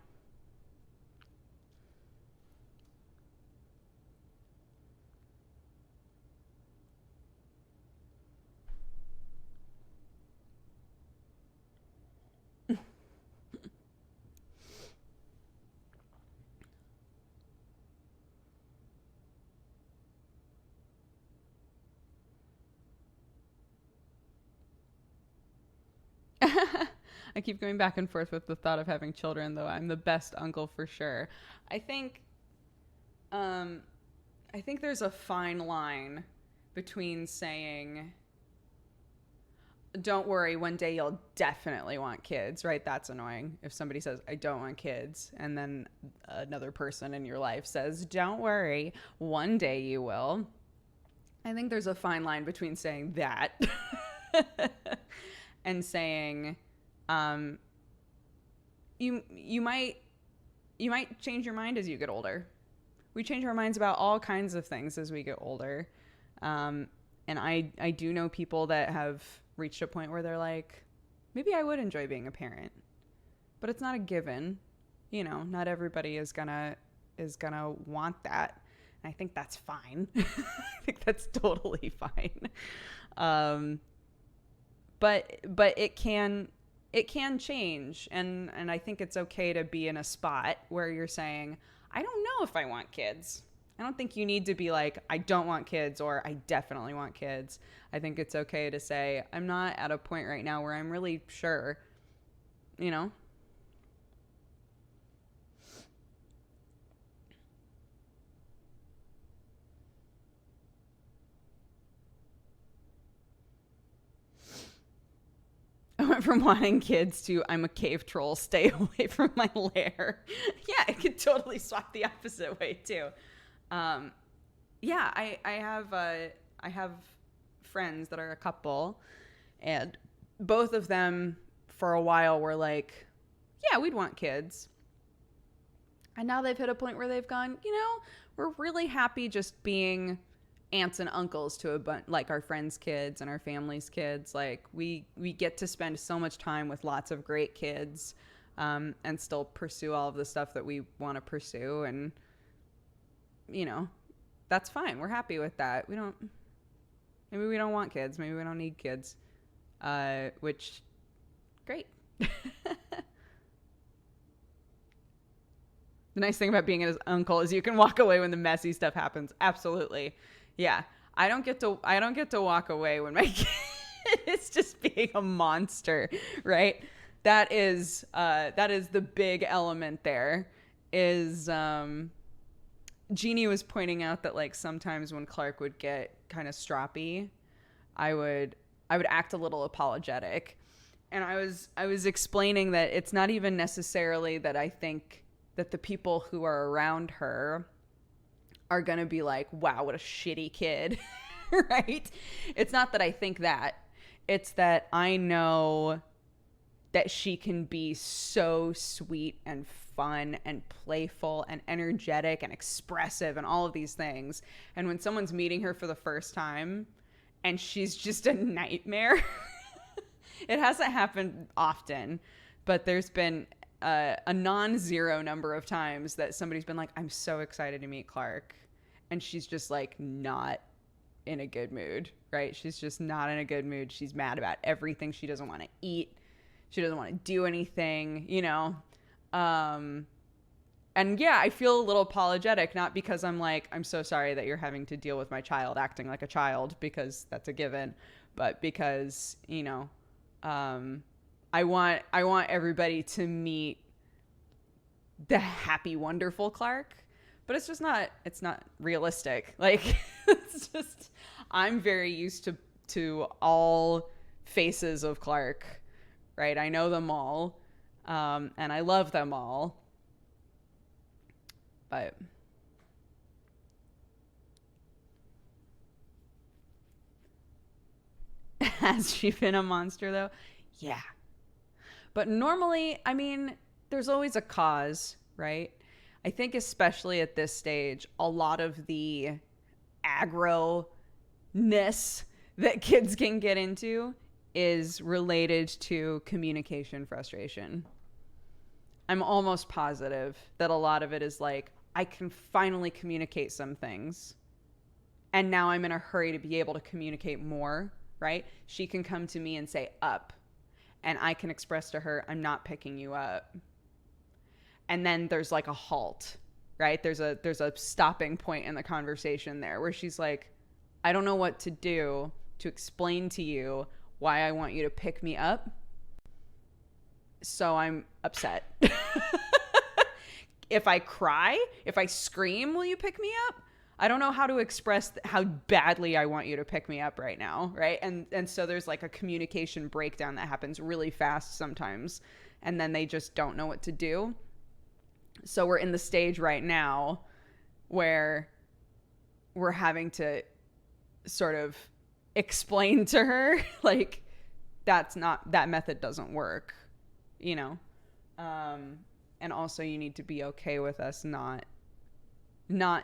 I keep going back and forth with the thought of having children, though. I'm the best uncle for sure. I think there's a fine line between saying, don't worry, one day you'll definitely want kids, right? That's annoying. If somebody says, I don't want kids, and then another person in your life says, don't worry, one day you will. I think there's a fine line between saying that and saying, you might change your mind as you get older. We change our minds about all kinds of things as we get older. And I do know people that have reached a point where they're like, maybe I would enjoy being a parent, but it's not a given. You know, not everybody is gonna want that. And I think that's fine. I think that's totally fine. But it can change, and I think it's okay to be in a spot where you're saying, I don't know if I want kids. I don't think you need to be like, I don't want kids or I definitely want kids. I think it's okay to say, I'm not at a point right now where I'm really sure, you know? I went from wanting kids to I'm a cave troll, stay away from my lair. Yeah, I could totally swap the opposite way too. Yeah, I have friends that are a couple, and both of them for a while were like, yeah, we'd want kids. And now they've hit a point where they've gone, you know, we're really happy just being aunts and uncles to a bunch, like our friends' kids and our family's kids. Like we get to spend so much time with lots of great kids, and still pursue all of the stuff that we want to pursue. And, you know, that's fine. We're happy with that. Maybe we don't want kids. Maybe we don't need kids, which great. The nice thing about being an uncle is you can walk away when the messy stuff happens. Absolutely. Yeah. I don't get to walk away when my kid is just being a monster, right? That is the big element there. Is Jeannie was pointing out that like sometimes when Clark would get kind of stroppy, I would act a little apologetic. And I was explaining that it's not even necessarily that I think that the people who are around her are going to be like, wow, what a shitty kid, right? It's not that I think that. It's that I know that she can be so sweet and fun and playful and energetic and expressive and all of these things. And when someone's meeting her for the first time and she's just a nightmare, it hasn't happened often, but there's been a non-zero number of times that somebody's been like, I'm so excited to meet Clark. And she's just like not in a good mood, right? She's just not in a good mood. She's mad about everything. She doesn't want to eat. She doesn't want to do anything, you know? And yeah, I feel a little apologetic, not because I'm like, I'm so sorry that you're having to deal with my child acting like a child, because that's a given, but because, you know, I want everybody to meet the happy, wonderful Clark, but it's not realistic. Like, It's just, I'm very used to all faces of Clark, right? I know them all, and I love them all. But has she been a monster though? Yeah. But normally, I mean, there's always a cause, right? I think especially at this stage, a lot of the aggro-ness that kids can get into is related to communication frustration. I'm almost positive that a lot of it is like, I can finally communicate some things, and now I'm in a hurry to be able to communicate more, right? She can come to me and say up, and I can express to her, I'm not picking you up. And then there's like a halt, right? There's a stopping point in the conversation there where she's like, I don't know what to do to explain to you why I want you to pick me up. So I'm upset. If I cry, if I scream, will you pick me up? I don't know how to express how badly I want you to pick me up right now, right? And so there's like a communication breakdown that happens really fast sometimes, and then they just don't know what to do. So we're in the stage right now where we're having to sort of explain to her, like, that method doesn't work, you know? And also you need to be okay with us not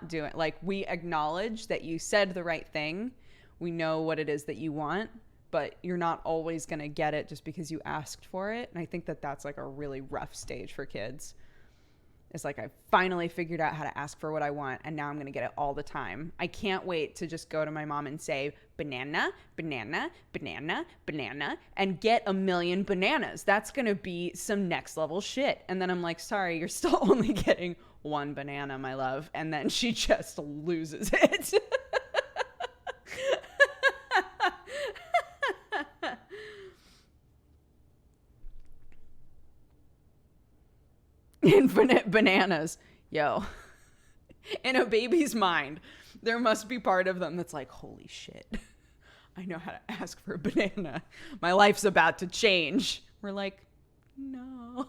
doing, like, we acknowledge that you said the right thing. We know what it is that you want, but you're not always going to get it just because you asked for it. And I think that that's like a really rough stage for kids. It's like, I finally figured out how to ask for what I want, and now I'm going to get it all the time. I can't wait to just go to my mom and say, banana, banana, banana, banana, and get a million bananas. That's going to be some next level shit. And then I'm like, sorry, you're still only getting one banana, my love. And then she just loses it. Infinite bananas. Yo, in a baby's mind, there must be part of them that's like, holy shit, I know how to ask for a banana. My life's about to change. We're like, no.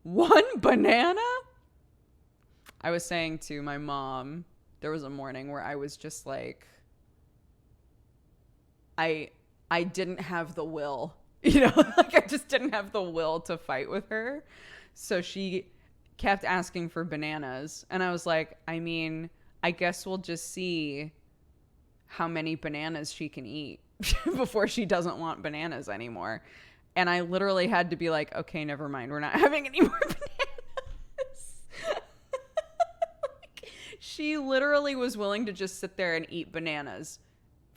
One banana? I was saying to my mom, there was a morning where I was just like, I didn't have the will, you know, like I just didn't have the will to fight with her. So she kept asking for bananas. And I was like, I mean, I guess we'll just see how many bananas she can eat before she doesn't want bananas anymore. And I literally had to be like, okay, never mind. We're not having any more bananas. Like, she literally was willing to just sit there and eat bananas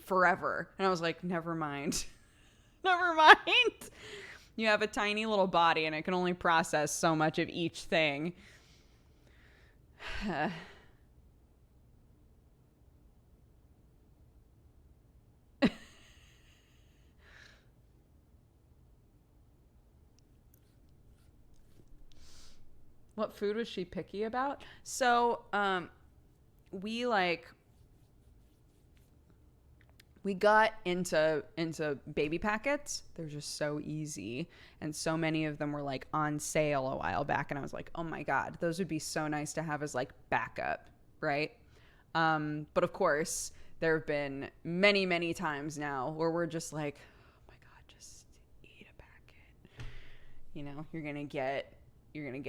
forever. And I was like, never mind. Never mind. You have a tiny little body and it can only process so much of each thing. What food was she picky about? So, we got into baby packets. They're just so easy. And so many of them were like on sale a while back. And I was like, oh my God, those would be so nice to have as like backup, right? But of course, there have been many, many times now where we're just like, oh my God, just eat a packet. You know, you're going to get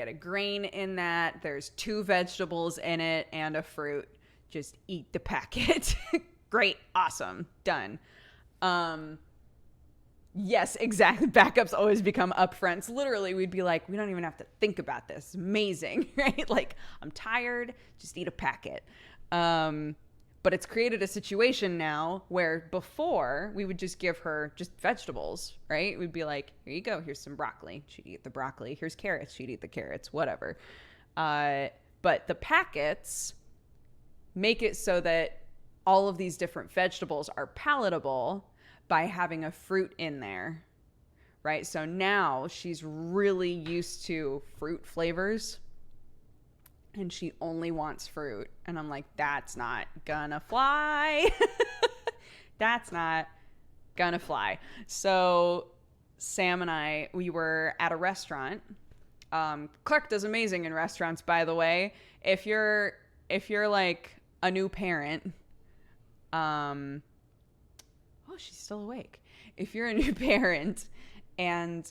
a grain in that. There's 2 vegetables in it and a fruit. Just eat the packet. Great. Awesome. Done. Yes, exactly. Backups always become upfronts. Literally, we'd be like, we don't even have to think about this. It's amazing, right? Like, I'm tired. Just eat a packet. But it's created a situation now where before we would just give her just vegetables, right? We'd be like, here you go. Here's some broccoli. She'd eat the broccoli. Here's carrots. She'd eat the carrots, whatever. But the packets make it so that all of these different vegetables are palatable by having a fruit in there, right? So now she's really used to fruit flavors. and she only wants fruit. And I'm like, that's not gonna fly. That's not gonna fly. So Sam and I, we were at a restaurant. Clark does amazing in restaurants, by the way. If you're like a new parent, oh, she's still awake. If you're a new parent and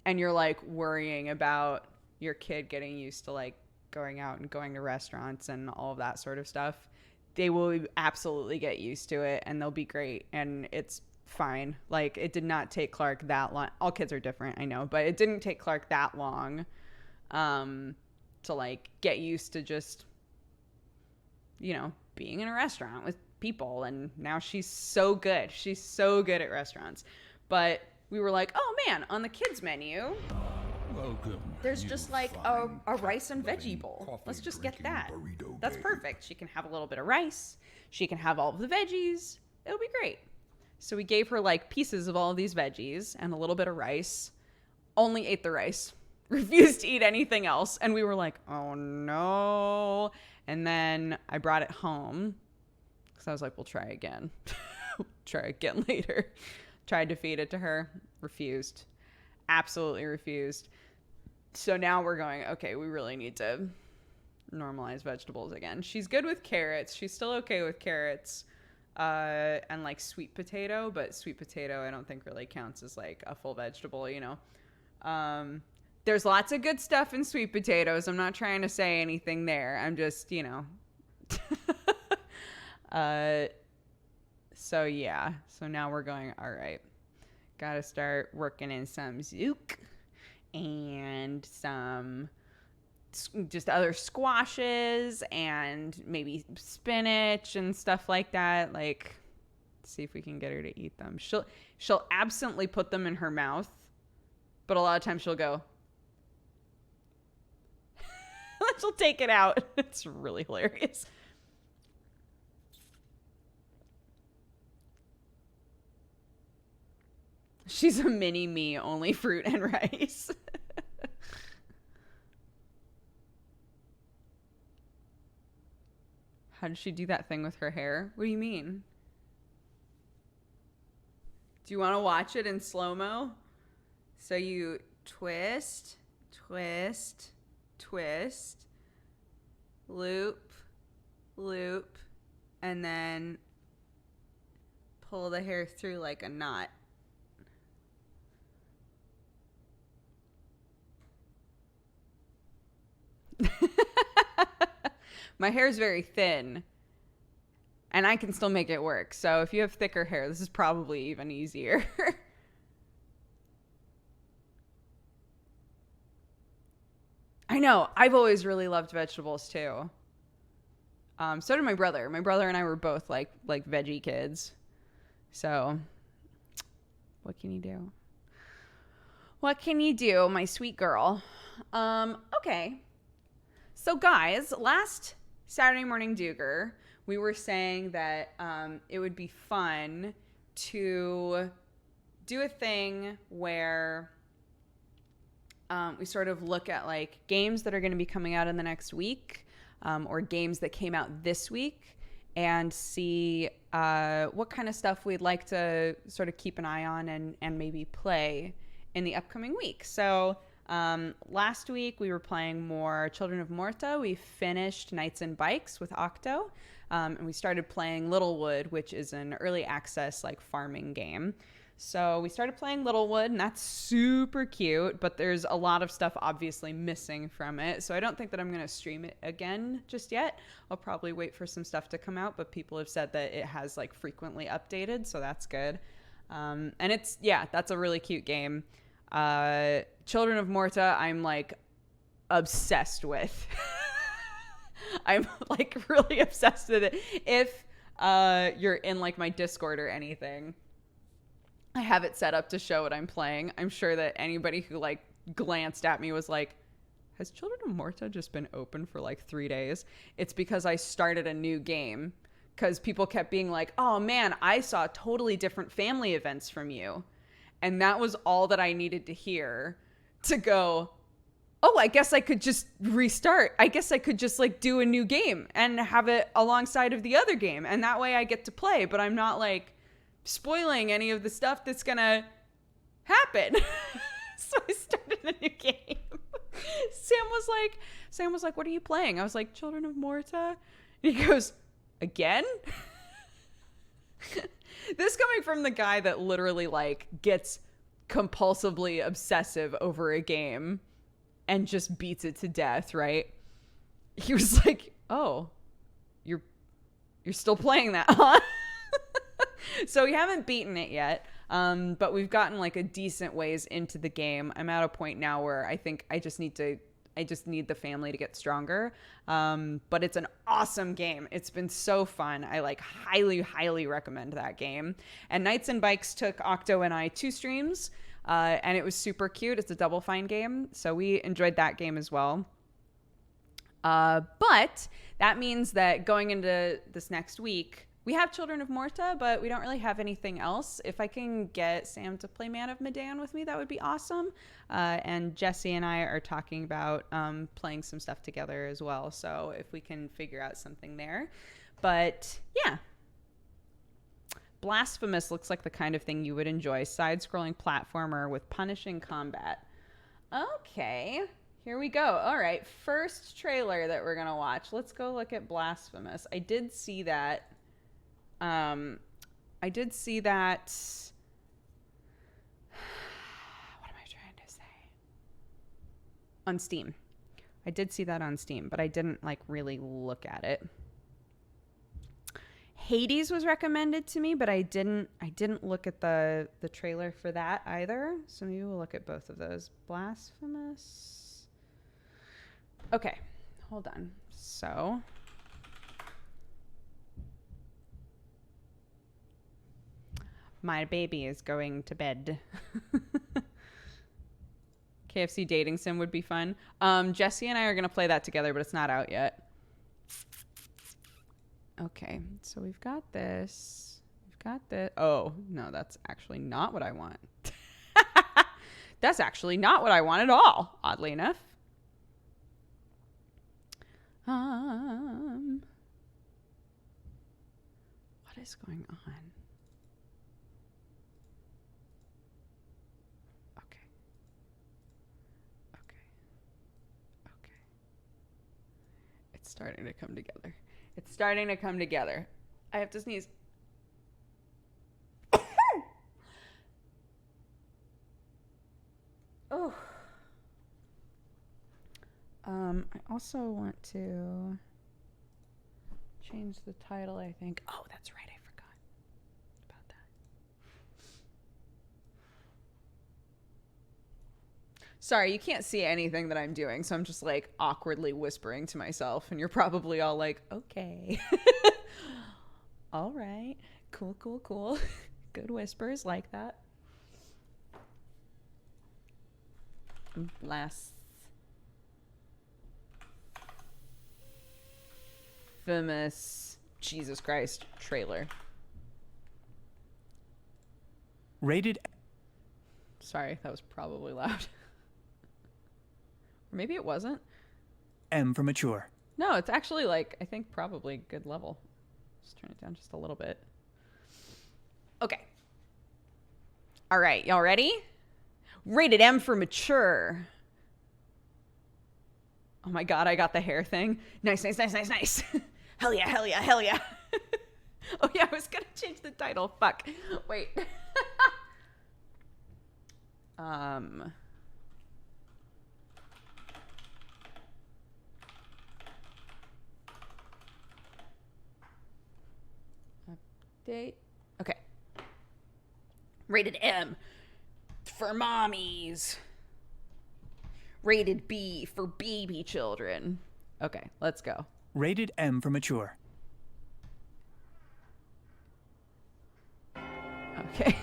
you're like worrying about your kid getting used to like going out and going to restaurants and all of that sort of stuff, they will absolutely get used to it and they'll be great. And it's fine. Like, it did not take Clark that long. All kids are different, I know, but it didn't take Clark that long to like get used to just, you know, being in a restaurant with people. And now she's so good. She's so good at restaurants. But we were like, oh man, on the kids menu, Welcome. there's just like a rice and veggie bowl. Let's just get that. That's perfect. She can have a little bit of rice. She can have all of the veggies. It'll be great. So we gave her like pieces of all of these veggies and a little bit of rice. Only ate the rice. Refused to eat anything else. And we were like, oh no. And then I brought it home because I was like, we'll try again. Try again later. Tried to feed it to her. Refused. Absolutely refused. So now we're going, okay, we really need to normalize vegetables again. She's good with carrots. She's still okay with carrots and like sweet potato, but sweet potato I don't think really counts as like a full vegetable, you know. There's lots of good stuff in sweet potatoes. I'm not trying to say anything there. I'm just, you know. So yeah. So now we're going, all right. Got to start working in some zook and some just other squashes and maybe spinach and stuff like that. Like, see if we can get her to eat them. She'll absently put them in her mouth, but a lot of times she'll go. She'll take it out. It's really hilarious. She's a mini me, only fruit and rice. How did she do that thing with her hair? What do you mean? Do you want to watch it in slow-mo? So you twist, twist, twist, loop, loop, and then pull the hair through like a knot. My hair is very thin and I can still make it work. So if you have thicker hair, this is probably even easier. I know. I've always really loved vegetables too. So did my brother. My brother and I were both like veggie kids. So what can you do? What can you do, my sweet girl? Okay. So guys, last Saturday morning Dooger, we were saying that it would be fun to do a thing where we sort of look at like games that are going to be coming out in the next week or games that came out this week and see what kind of stuff we'd like to sort of keep an eye on and maybe play in the upcoming week. So last week we were playing more Children of Morta. We finished Knights and Bikes with Octo, and we started playing Littlewood, which is an early access like farming game. So we started playing Littlewood, and that's super cute, but there's a lot of stuff obviously missing from it. So I don't think that I'm going to stream it again just yet. I'll probably wait for some stuff to come out, but people have said that it has like frequently updated, so that's good. And it's, yeah, that's a really cute game. Children of Morta, I'm like obsessed with. I'm like really obsessed with it. If you're in like my Discord or anything, I have it set up to show what I'm playing. I'm sure that anybody who like glanced at me was like, has Children of Morta just been open for like 3 days? It's because I started a new game because people kept being like, oh man, I saw totally different family events from you. And that was all that I needed to hear to go, oh, I guess I could just restart. I guess I could just like do a new game and have it alongside of the other game. And that way I get to play, but I'm not like spoiling any of the stuff that's going to happen. So I started a new game. Sam was like, what are you playing? I was like, Children of Morta. And he goes, again? This coming from the guy that literally like gets compulsively obsessive over a game and just beats it to death, right? He was like, oh, you're still playing that, huh? So we haven't beaten it yet, but we've gotten like a decent ways into the game. I'm at a point now where I think I just need the family to get stronger. But it's an awesome game. It's been so fun. I like highly recommend that game. And Knights and Bikes took Octo and I 2 streams, and it was super cute. It's a Double Fine game, so we enjoyed that game as well. But that means that going into this next week, we have Children of Morta, but we don't really have anything else. If I can get Sam to play Man of Medan with me, that would be awesome. And Jesse and I are talking about playing some stuff together as well. So if we can figure out something there. But yeah. Blasphemous looks like the kind of thing you would enjoy. Side-scrolling platformer with punishing combat. Okay. Here we go. All right. First trailer that we're going to watch. Let's go look at Blasphemous. I did see that. What am I trying to say? On Steam. I did see that on Steam, but I didn't like really look at it. Hades was recommended to me, but I didn't look at the trailer for that either. So maybe we'll look at both of those. Blasphemous. Okay, hold on. So my baby is going to bed. KFC dating sim would be fun. Jesse and I are going to play that together, but it's not out yet. Okay, so we've got this. We've got this. Oh, no, that's actually not what I want. That's actually not what I want at all, oddly enough. What is going on? It's starting to come together. It's starting to come together. I have to sneeze. Oh. I also want to change the title, I think. Oh, that's right. I forgot about that. Sorry, you can't see anything that I'm doing, so I'm just like awkwardly whispering to myself, and you're probably all like, okay. All right. Cool. Good whispers like that. Blasphemous, Jesus Christ, trailer. Rated. Sorry, that was probably loud. Or maybe it wasn't. M for mature. No, it's actually like, I think probably good level. Just turn it down just a little bit. Okay. All right, y'all ready? Rated M for mature. Oh my God, I got the hair thing. Nice. Hell yeah. Oh yeah, I was gonna change the title. Fuck. Wait. Update. Okay. Rated M for mommies. Rated B for baby children. Okay, let's go. Rated M for mature. Okay.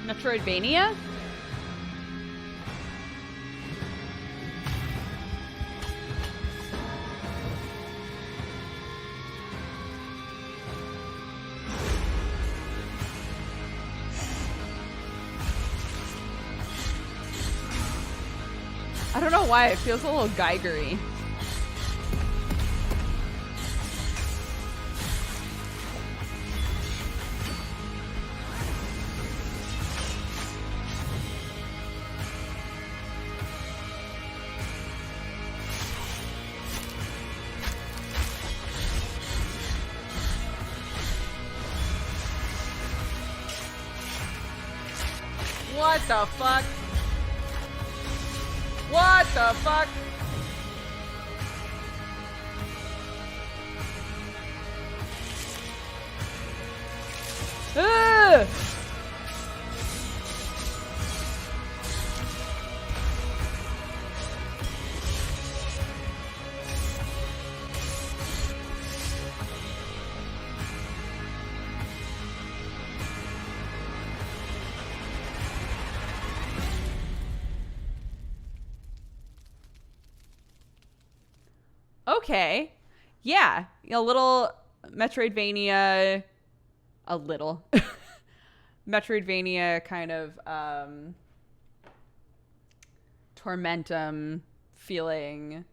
Metroidvania? I don't know why, it feels a little Geigery. What the fuck? What the fuck? Ugh! Okay. Yeah. A little Metroidvania. A little. Metroidvania kind of Tormentum feeling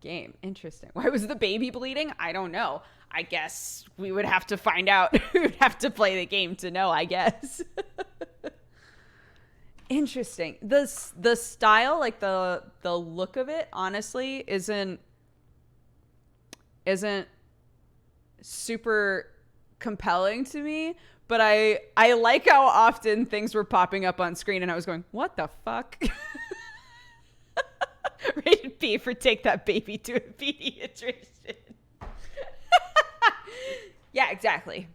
game. Interesting. Why was the baby bleeding? I don't know. I guess we would have to find out. We would have to play the game to know, I guess. Interesting. The style, like the look of it, honestly, isn't super compelling to me, but I like how often things were popping up on screen and I was going, what the fuck? Rated P for take that baby to a pediatrician. Yeah, exactly.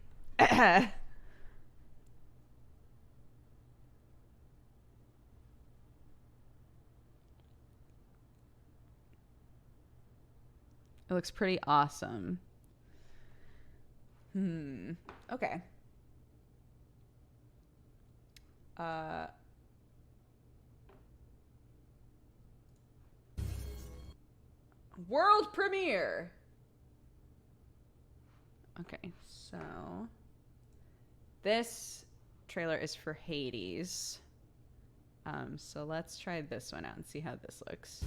It looks pretty awesome. Okay. World premiere. Okay, so this trailer is for Hades. So let's try this one out and see how this looks.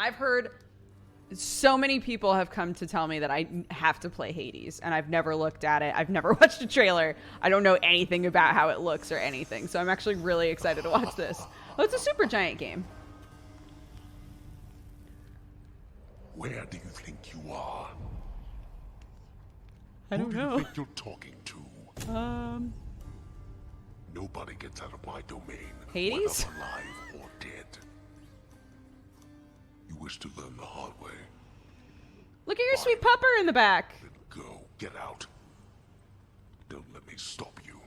I've heard so many people have come to tell me that I have to play Hades, and I've never looked at it. I've never watched a trailer. I don't know anything about how it looks or anything, so I'm actually really excited to watch this. Oh, it's a Super Giant game. Where do you think you are? I don't know. Who do you think you're talking to? Nobody gets out of my domain. Hades? Whether alive or dead. You wish to learn the hard way. Look at your sweet pupper in the back. Then go. Get out. Don't let me stop you.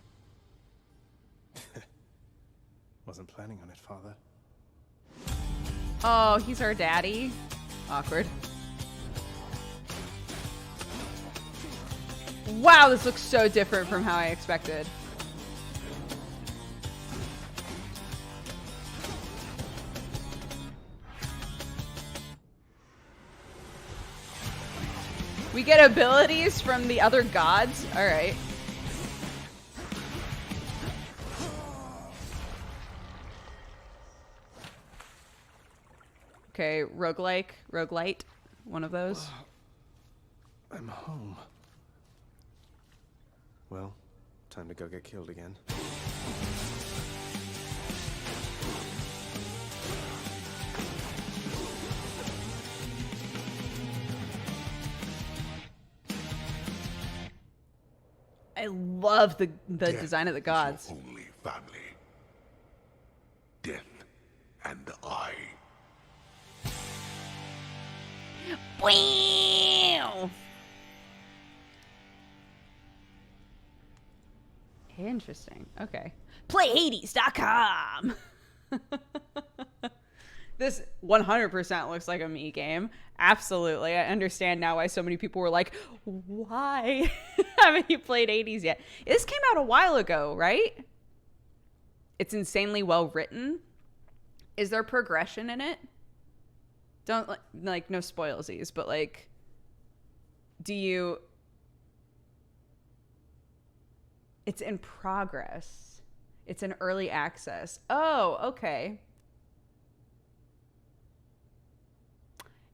Wasn't planning on it, Father. Oh, he's our daddy. Awkward. Wow, this looks so different from how I expected. We get abilities from the other gods? Alright. Okay, roguelite, one of those. I'm home. Well, time to go get killed again. I love the Death design of the is gods. your only family. Death and I. Wow. Interesting. Okay. PlayHades.com. This 100% looks like a me game. Absolutely. I understand now why so many people were like, why haven't you played Hades yet? This came out a while ago, right? It's insanely well written. Is there progression in it? Don't like no spoilsies, but like, do you It's in progress. It's in early access. Oh, okay.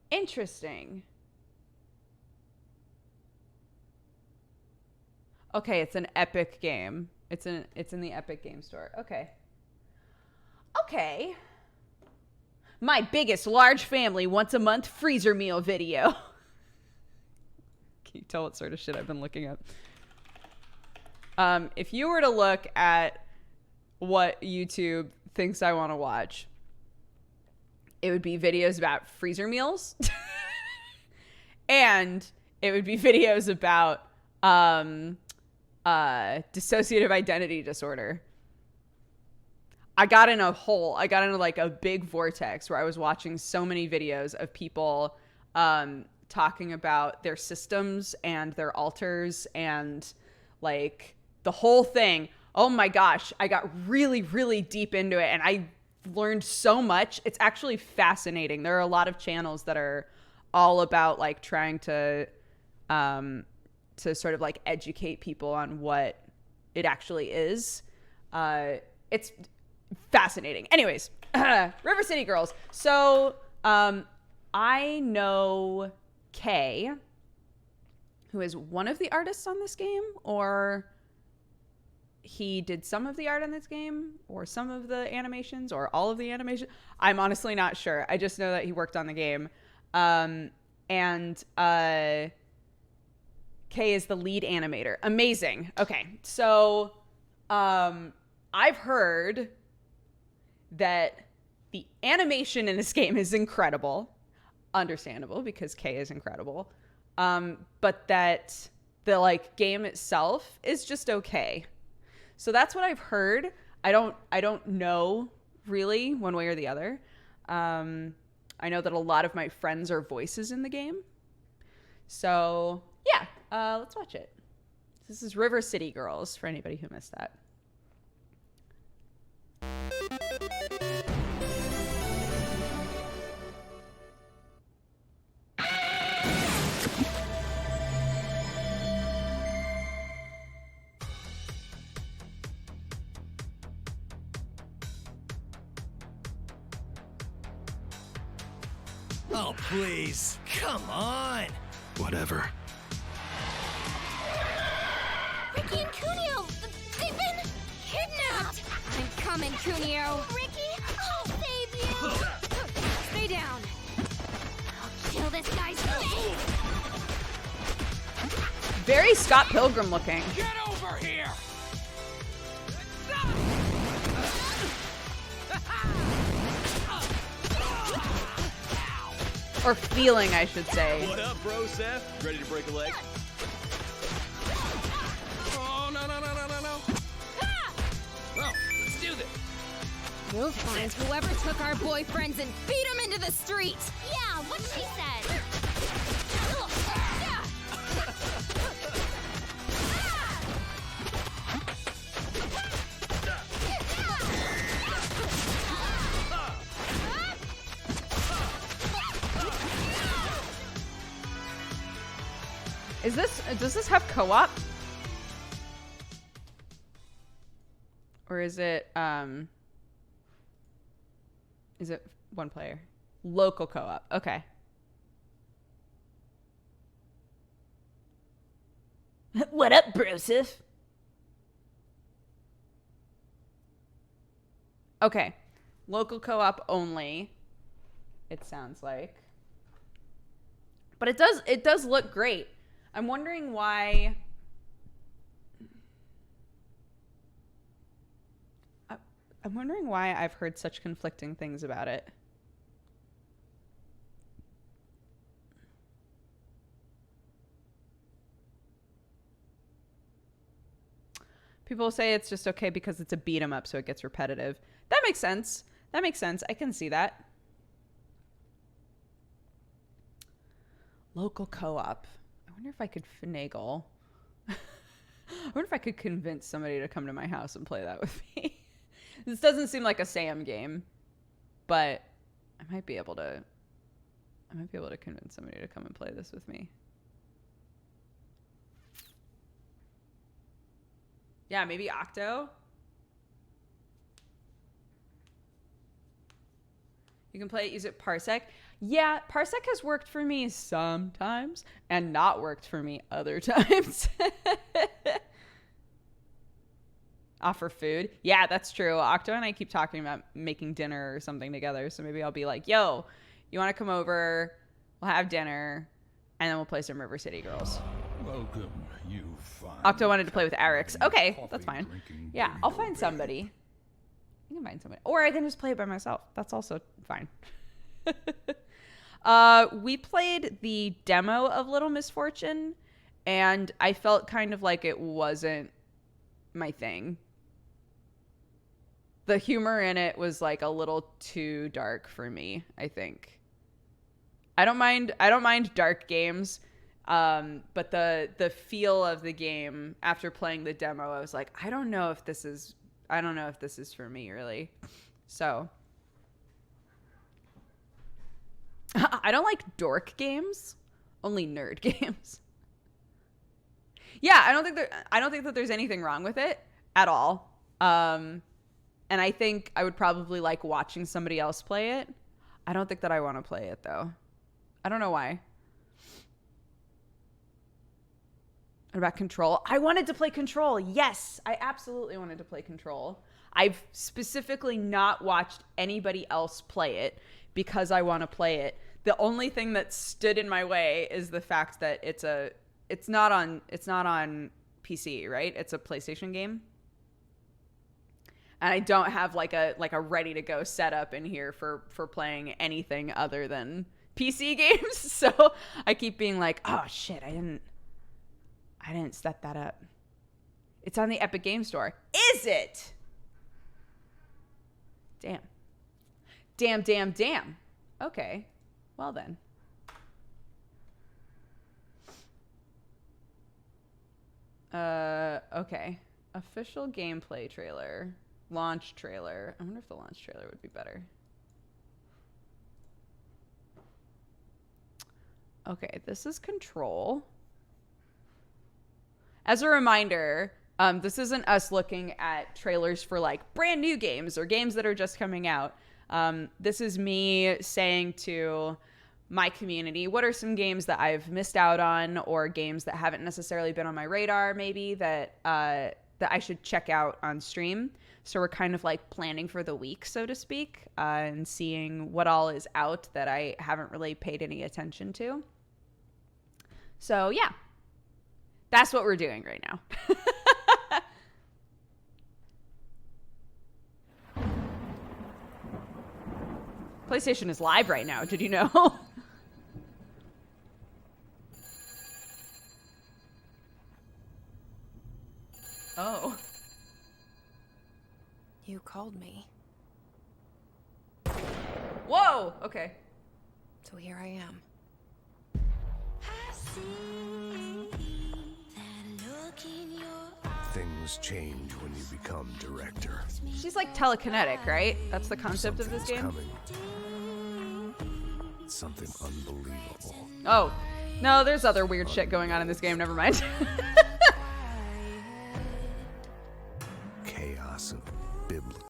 Interesting. Okay, it's an Epic game. It's in the Epic Game Store. Okay. Okay. My biggest large family once a month freezer meal video. Can you tell what sort of shit I've been looking up? If you were to look at what YouTube thinks I want to watch, it would be videos about freezer meals. And it would be videos about dissociative identity disorder. I got in a hole. I got into like a big vortex where I was watching so many videos of people talking about their systems and their alters and like the whole thing. Oh my gosh. I got really, really deep into it and I learned so much. It's actually fascinating. There are a lot of channels that are all about like trying to sort of like educate people on what it actually is. It's fascinating. Anyways, River City Girls. So I know Kay, who is one of the artists on this game, or he did some of the art on this game, or some of the animations, or all of the animations. I'm honestly not sure. I just know that he worked on the game. Kay is the lead animator. Amazing. Okay. So, I've heard that the animation in this game is incredible. Understandable because Kay is incredible. But that the like game itself is just okay. So that's what I've heard. I don't know really one way or the other. I know that a lot of my friends are voices in the game. So yeah, let's watch it. This is River City Girls for anybody who missed that. Oh, please. Come on. Whatever. Ricky and Cuneo! They've been kidnapped! I'm coming, Cuneo! Ricky, I'll save you! Stay down! I'll kill this guy's face! Very Scott Pilgrim looking. Get over here! Or feeling, I should say. What up, bro, Seth? Ready to break a leg? Oh, no. Well, let's do this. We'll find whoever took our boyfriends and beat them into the street! Yeah, what she said! Does this have co-op? Or is it one player? Local co-op. Okay. What up, Broseph? Okay. Local co-op only. It sounds like. But it does look great. I'm wondering why I've heard such conflicting things about it. People say it's just okay because it's a beat 'em up, so it gets repetitive. That makes sense. I can see that. Local co-op. I wonder if I could finagle. I wonder if I could convince somebody to come to my house and play that with me. This doesn't seem like a Sam game, but I might be able to convince somebody to come and play this with me. Yeah, maybe Octo. You can play it, use it Parsec. Yeah, Parsec has worked for me sometimes and not worked for me other times. Offer food. Yeah, that's true. Octo and I keep talking about making dinner or something together. So maybe I'll be like, yo, you want to come over? We'll have dinner and then we'll play some River City Girls. Welcome, you fine. Octo wanted to play with Eric's. Okay, that's fine. Coffee-drinking Yeah, I'll burrito find babe. somebody. You can find somebody. Or I can just play it by myself. That's also fine. We played the demo of Little Misfortune, and I felt kind of like it wasn't my thing. The humor in it was like a little too dark for me, I think. I don't mind dark games. But the feel of the game after playing the demo, I was like, I don't know if this is for me, really. So I don't like dork games, only nerd games. Yeah, I don't think that there's anything wrong with it at all. And I think I would probably like watching somebody else play it. I don't think that I want to play it though. I don't know why. What about Control? I wanted to play Control. Yes, I absolutely wanted to play Control. I've specifically not watched anybody else play it because I want to play it. The only thing that stood in my way is the fact that it's not on PC, right? It's a PlayStation game. And I don't have like a ready to go setup in here for playing anything other than PC games. So I keep being like, "Oh shit, I didn't set that up." It's on the Epic Game Store. Is it? Damn. Okay. Well then. Okay. Official gameplay trailer. Launch trailer. I wonder if the launch trailer would be better. Okay, this is Control. As a reminder, this isn't us looking at trailers for like brand new games or games that are just coming out. This is me saying to my community, what are some games that I've missed out on or games that haven't necessarily been on my radar maybe that I should check out on stream. So we're kind of like planning for the week, so to speak, and seeing what all is out that I haven't really paid any attention to. So yeah, that's what we're doing right now. PlayStation is live right now. Did you know? Oh. You called me. Whoa. Okay. So here I am. Things change when you become director. She's like telekinetic, right? That's the concept of this Something's game. coming. Something unbelievable. Oh. No, there's other weird shit going on in this game. Never mind. Chaos and biblical.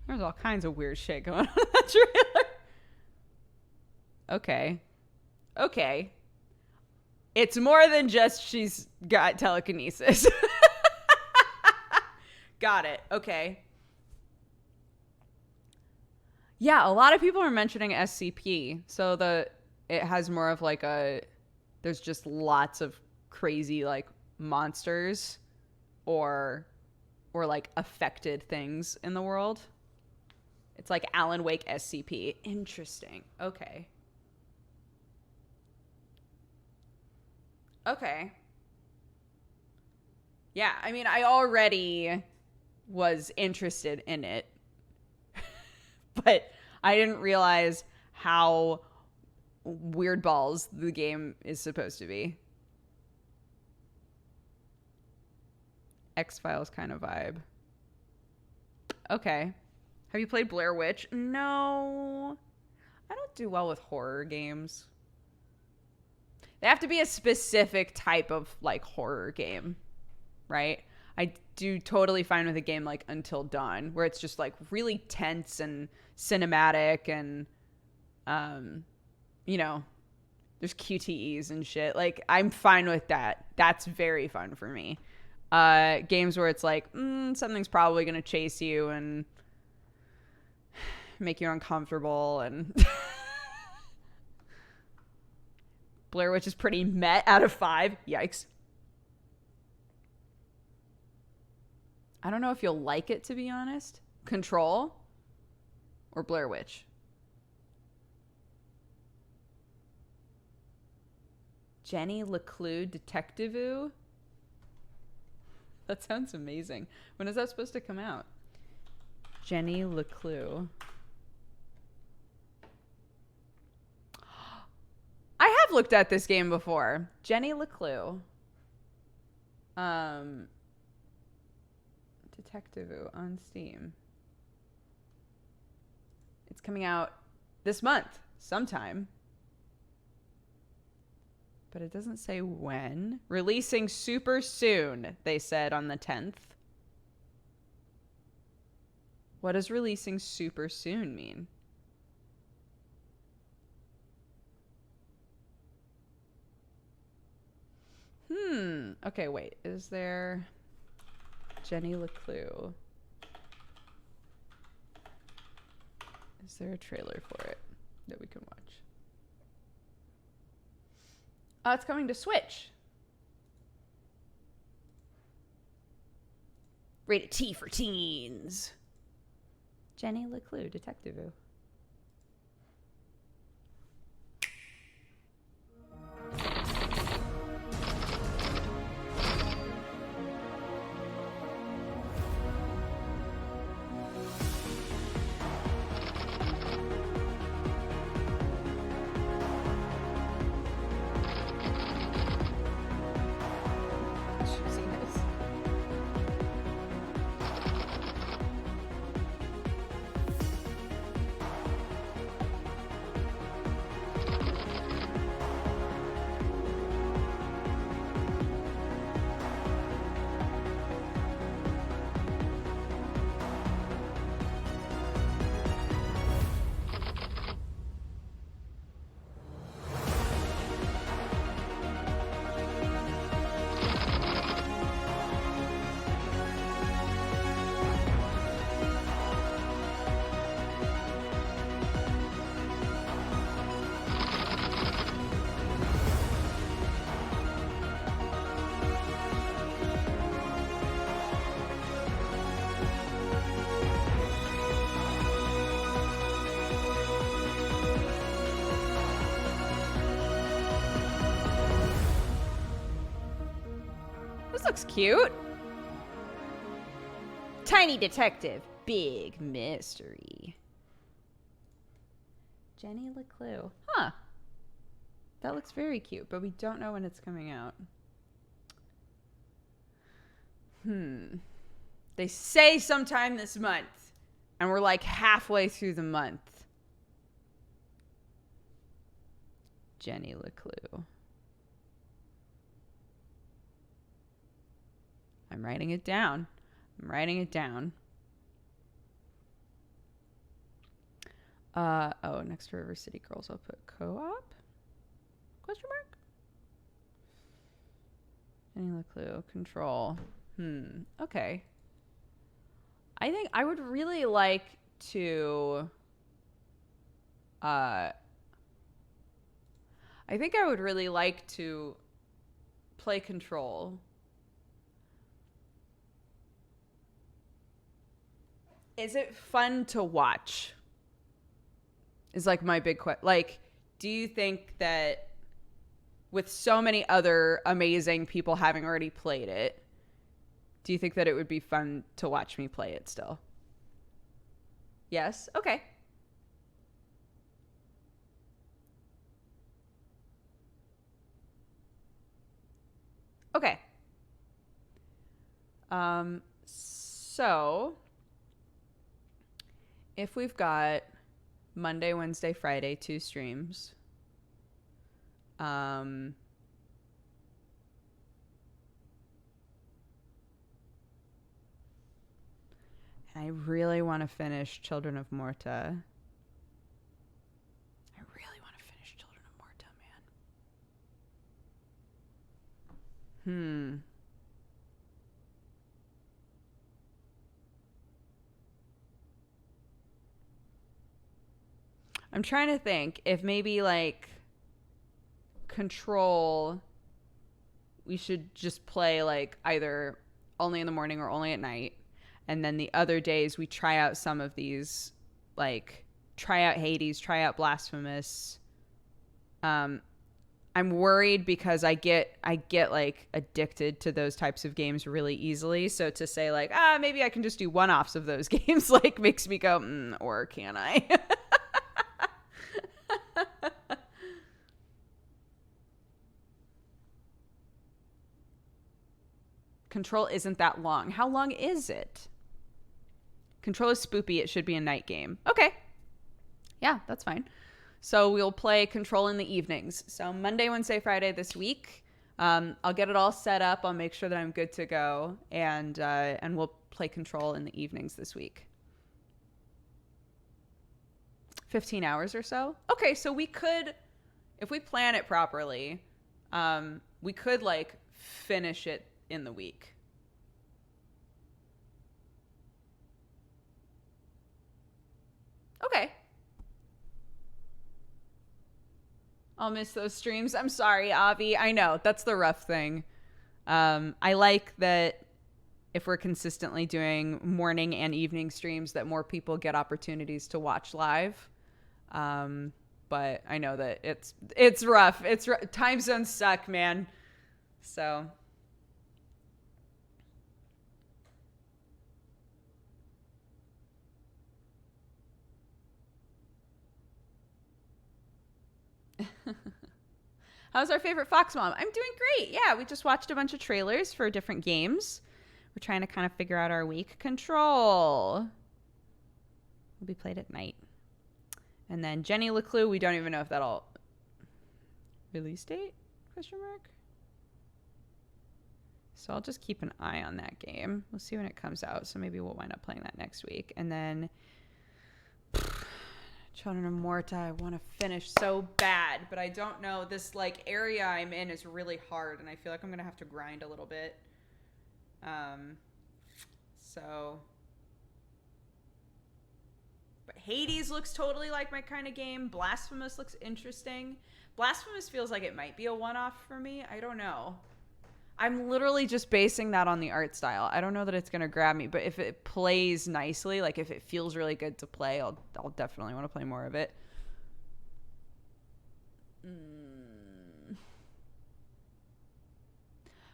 There's all kinds of weird shit going on in that trailer. Okay. It's more than just she's got telekinesis. Got it. Okay. Yeah, a lot of people are mentioning SCP. So it has more of like there's just lots of crazy like monsters or like affected things in the world. It's like Alan Wake SCP. Interesting. Okay. Okay. Yeah, I mean, I already was interested in it, but I didn't realize how weird balls the game is supposed to be. X-Files kind of vibe. Okay. Have you played Blair Witch? No. I don't do well with horror games. They have to be a specific type of like horror game, right? I do totally fine with a game like Until Dawn, where it's just like really tense and cinematic and you know, there's QTEs and shit. Like I'm fine with that. That's very fun for me. Games where it's like something's probably gonna chase you and make you uncomfortable and Blair Witch is pretty met out of 5. Yikes. I don't know if you'll like it, to be honest. Control or Blair Witch? Jenny LeClue Detective-oo? That sounds amazing. When is that supposed to come out? Jenny LeClue. I have looked at this game before. Jenny LeClue. Detective-oo on Steam. It's coming out this month, sometime. But it doesn't say when. Releasing super soon, they said on the 10th. What does releasing super soon mean? Okay, wait. Is there Jenny LeClue? Is there a trailer for it that we can watch? Oh, it's coming to Switch. Rated T for teens. Jenny LeClue, Detective-oo. This looks cute. Tiny detective, big mystery. Jenny LeClue. Huh. That looks very cute, but we don't know when it's coming out. They say sometime this month, and we're like halfway through the month. Jenny LeClue. I'm writing it down. I'm writing it down. Oh, next to River City Girls, I'll put co-op? Question mark? Jenny LeClue. Control. Okay. I think I would really like to I think I would really like to play Control. Is it fun to watch? Is like my big question. Like, do you think that with so many other amazing people having already played it, do you think that it would be fun to watch me play it still? Yes? Okay. Okay. So if we've got Monday, Wednesday, Friday, 2 streams, and I really want to finish Children of Morta. I'm trying to think if maybe like Control, we should just play like either only in the morning or only at night. And then the other days we try out some of these, like try out Hades, try out Blasphemous. I'm worried because I get like addicted to those types of games really easily. So to say like, maybe I can just do one-offs of those games like makes me go, or can I? Control isn't that long. How long is it? Control is spoopy. It should be a night game. Okay. Yeah, that's fine. So we'll play Control in the evenings. So Monday, Wednesday, Friday this week. I'll get it all set up. I'll make sure that I'm good to go. And we'll play Control in the evenings this week. 15 hours or so. Okay, so we could, if we plan it properly, we could like finish it in the week. Okay. I'll miss those streams. I'm sorry, Avi. I know. That's the rough thing. I like that if we're consistently doing morning and evening streams that more people get opportunities to watch live. But I know that it's rough. Time zones suck, man. So how's our favorite Fox Mom? I'm doing great. Yeah, we just watched a bunch of trailers for different games. We're trying to kind of figure out our week. Control will be played at night. And then Jenny LeClue, we don't even know if that'll release date? Question mark. So I'll just keep an eye on that game. We'll see when it comes out. So maybe we'll wind up playing that next week. And then Children of Morta, I want to finish so bad, but I don't know. This like area I'm in is really hard, and I feel like I'm gonna have to grind a little bit. So, but Hades looks totally like my kind of game. Blasphemous looks interesting. Blasphemous feels like it might be a one-off for me. I don't know. I'm literally just basing that on the art style. I don't know that it's going to grab me, but if it plays nicely, like if it feels really good to play, I'll definitely want to play more of it.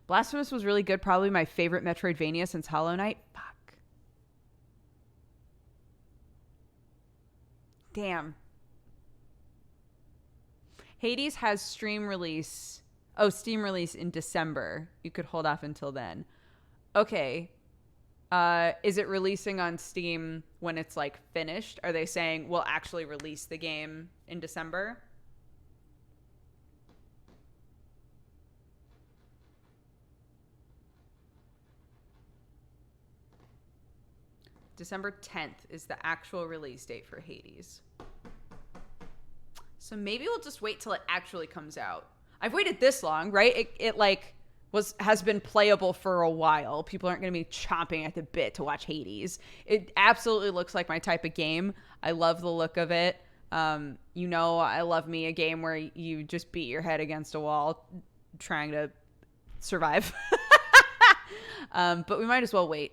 Blasphemous was really good. Probably my favorite Metroidvania since Hollow Knight. Fuck. Damn. Hades has Steam release in December. You could hold off until then. Okay. Is it releasing on Steam when it's like finished? Are they saying we'll actually release the game in December? December 10th is the actual release date for Hades. So maybe we'll just wait till it actually comes out. I've waited this long, right? It has been playable for a while. People aren't going to be chomping at the bit to watch Hades. It absolutely looks like my type of game. I love the look of it. You know, I love me a game where you just beat your head against a wall trying to survive. But we might as well wait,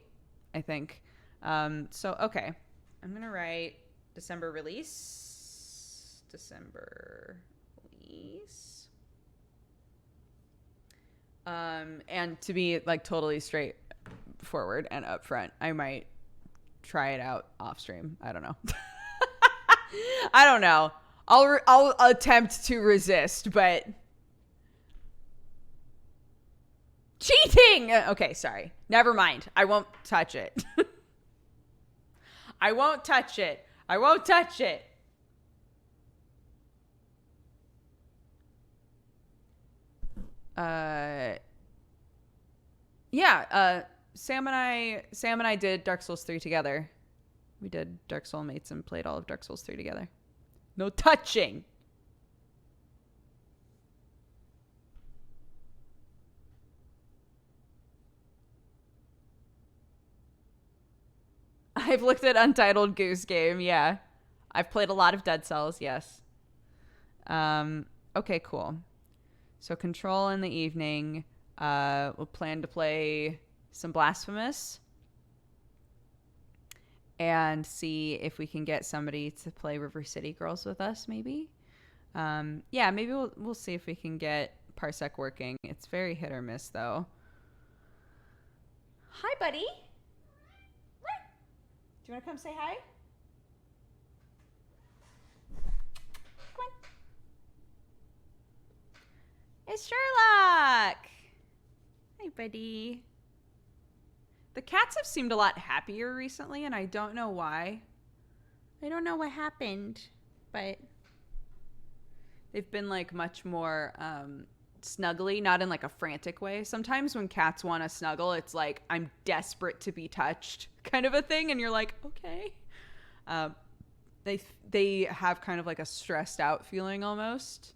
I think. So, okay. I'm going to write December release. And to be like totally straightforward and upfront, I might try it out off stream. I don't know. I don't know. I'll attempt to resist, but cheating. Okay, sorry. Never mind. I won't touch it. I won't touch it. I won't touch it. Sam and I did Dark Souls 3 together. We did Dark Soul Mates and played all of Dark Souls 3 together. No touching. I've looked at Untitled Goose Game, yeah. I've played a lot of Dead Cells, yes. Okay, cool. So Control in the evening. We'll plan to play some Blasphemous. And see if we can get somebody to play River City Girls with us, maybe. Yeah, maybe we'll see if we can get Parsec working. It's very hit or miss, though. Hi, buddy. Do you want to come say hi? Come on. It's Sherlock. Hi, buddy. The cats have seemed a lot happier recently, and I don't know why. I don't know what happened, but they've been like much more snuggly, not in like a frantic way. Sometimes when cats want to snuggle, it's like I'm desperate to be touched kind of a thing, and you're like, okay. They have kind of like a stressed out feeling almost.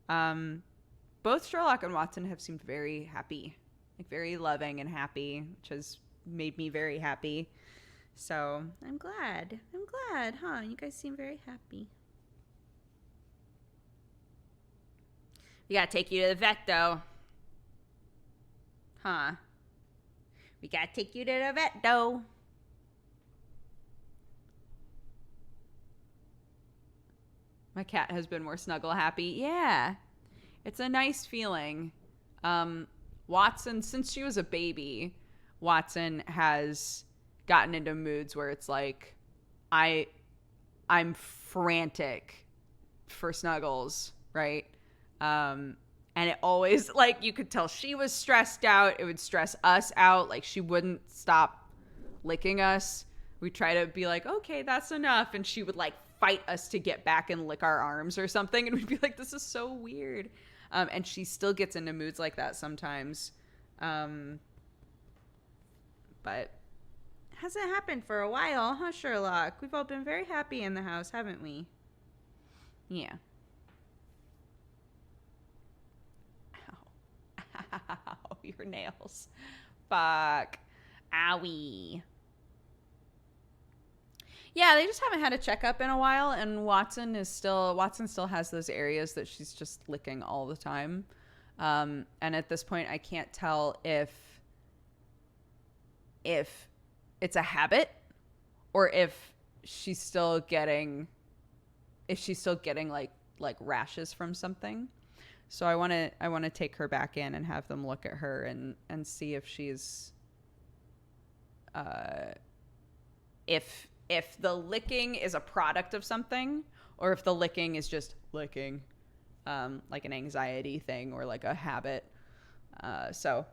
Both Sherlock and Watson have seemed very happy, like very loving and happy, which has made me very happy. So I'm glad, huh? You guys seem very happy. We gotta take you to the vet, though. Huh? We gotta take you to the vet, though. My cat has been more snuggle happy. Yeah. It's a nice feeling. Watson, since she was a baby, Watson has gotten into moods where it's like I'm frantic for snuggles, right? And it always, like, you could tell she was stressed out. It would stress us out. Like, she wouldn't stop licking us. We try to be like, okay, that's enough. And she would like fight us to get back and lick our arms or something. And we'd be like, this is so weird. And she still gets into moods like that sometimes. But hasn't happened for a while, huh, Sherlock? We've all been very happy in the house, haven't we? Yeah. Ow, your nails. Fuck. Owie. Yeah, they just haven't had a checkup in a while, and Watson still has those areas that she's just licking all the time. And at this point, I can't tell if it's a habit or if she's still getting like rashes from something. So I want to take her back in and have them look at her and see if she's if the licking is a product of something or if the licking is just licking, like an anxiety thing or like a habit. So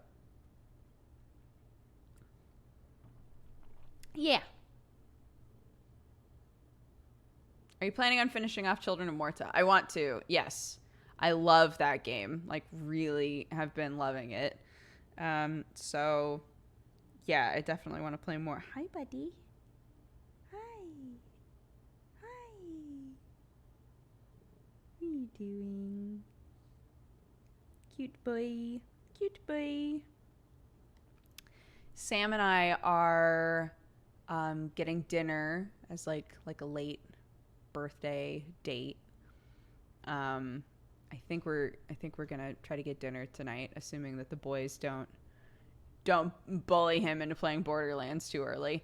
yeah. Are you planning on finishing off Children of Morta? I want to. Yes. I love that game. Like, really have been loving it. So, yeah, I definitely want to play more. Hi, buddy. Hi. Hi. What are you doing? Cute boy. Cute boy. Sam and I are getting dinner as like a late birthday date. I think we're gonna try to get dinner tonight, assuming that the boys don't bully him into playing Borderlands too early.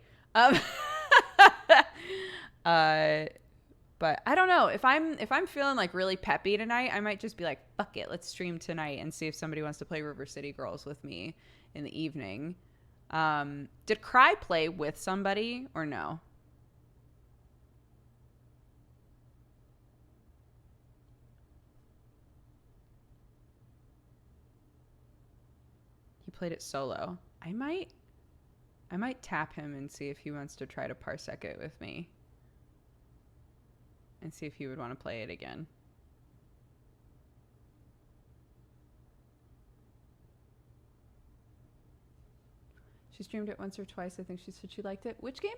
But I don't know, if I'm feeling like really peppy tonight, I might just be like, fuck it, let's stream tonight and see if somebody wants to play River City Girls with me in the evening. Did Cry play with somebody or no? He played it solo. I might tap him and see if he wants to try to parsec it with me. And see if he would want to play it again. She streamed it once or twice. I think she said she liked it. Which game?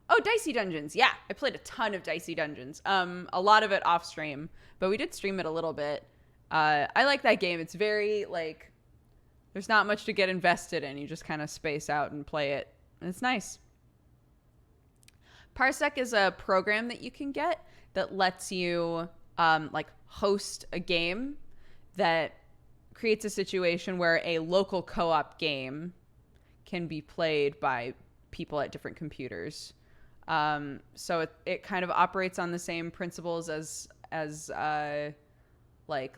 Oh, Dicey Dungeons. Yeah, I played a ton of Dicey Dungeons. A lot of it off stream, but we did stream it a little bit. I like that game. It's very, like, there's not much to get invested in. You just kind of space out and play it. And it's nice. Parsec is a program that you can get that lets you like host a game that creates a situation where a local co-op game can be played by people at different computers. So it kind of operates on the same principles as like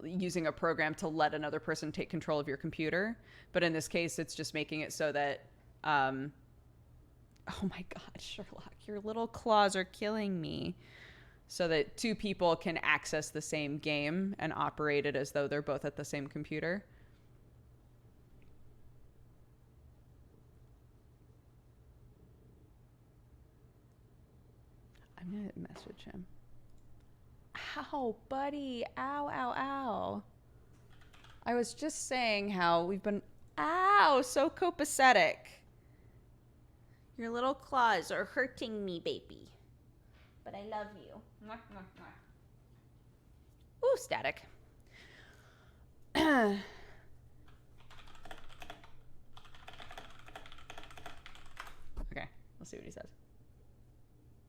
using a program to let another person take control of your computer. But in this case, it's just making it so that, oh my God, Sherlock, your little claws are killing me. So that two people can access the same game and operate it as though they're both at the same computer. I'm going to message him. Ow, buddy. Ow, ow, ow. I was just saying how we've been, ow, so copacetic. Your little claws are hurting me, baby. But I love you. Mwah, mwah, mwah. Ooh, static. Okay, let's see what he says.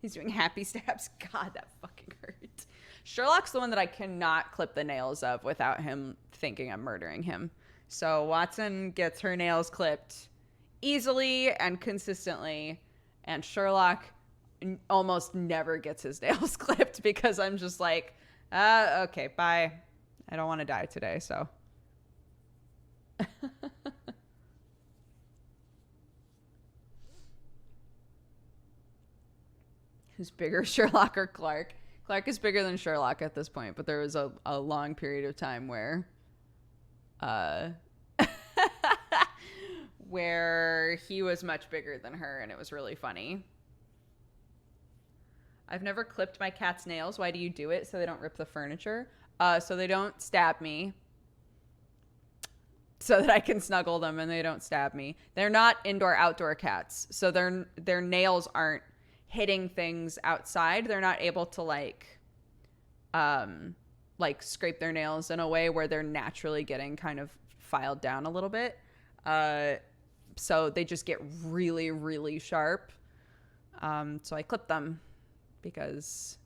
He's doing happy stabs. God, that fucking hurt. Sherlock's the one that I cannot clip the nails of without him thinking I'm murdering him. So Watson gets her nails clipped easily and consistently, and Sherlock almost never gets his nails clipped because I'm just like, okay, bye. I don't want to die today, so. Who's bigger, Sherlock or Clark? Clark is bigger than Sherlock at this point, but there was a long period of time where where he was much bigger than her, and it was really funny. I've never clipped my cat's nails. Why do you do it? So they don't rip the furniture. So they don't stab me. So that I can snuggle them and they don't stab me. They're not indoor-outdoor cats. So their nails aren't hitting things outside. They're not able to like scrape their nails in a way where they're naturally getting kind of filed down a little bit. So they just get really, really sharp. So I clip them because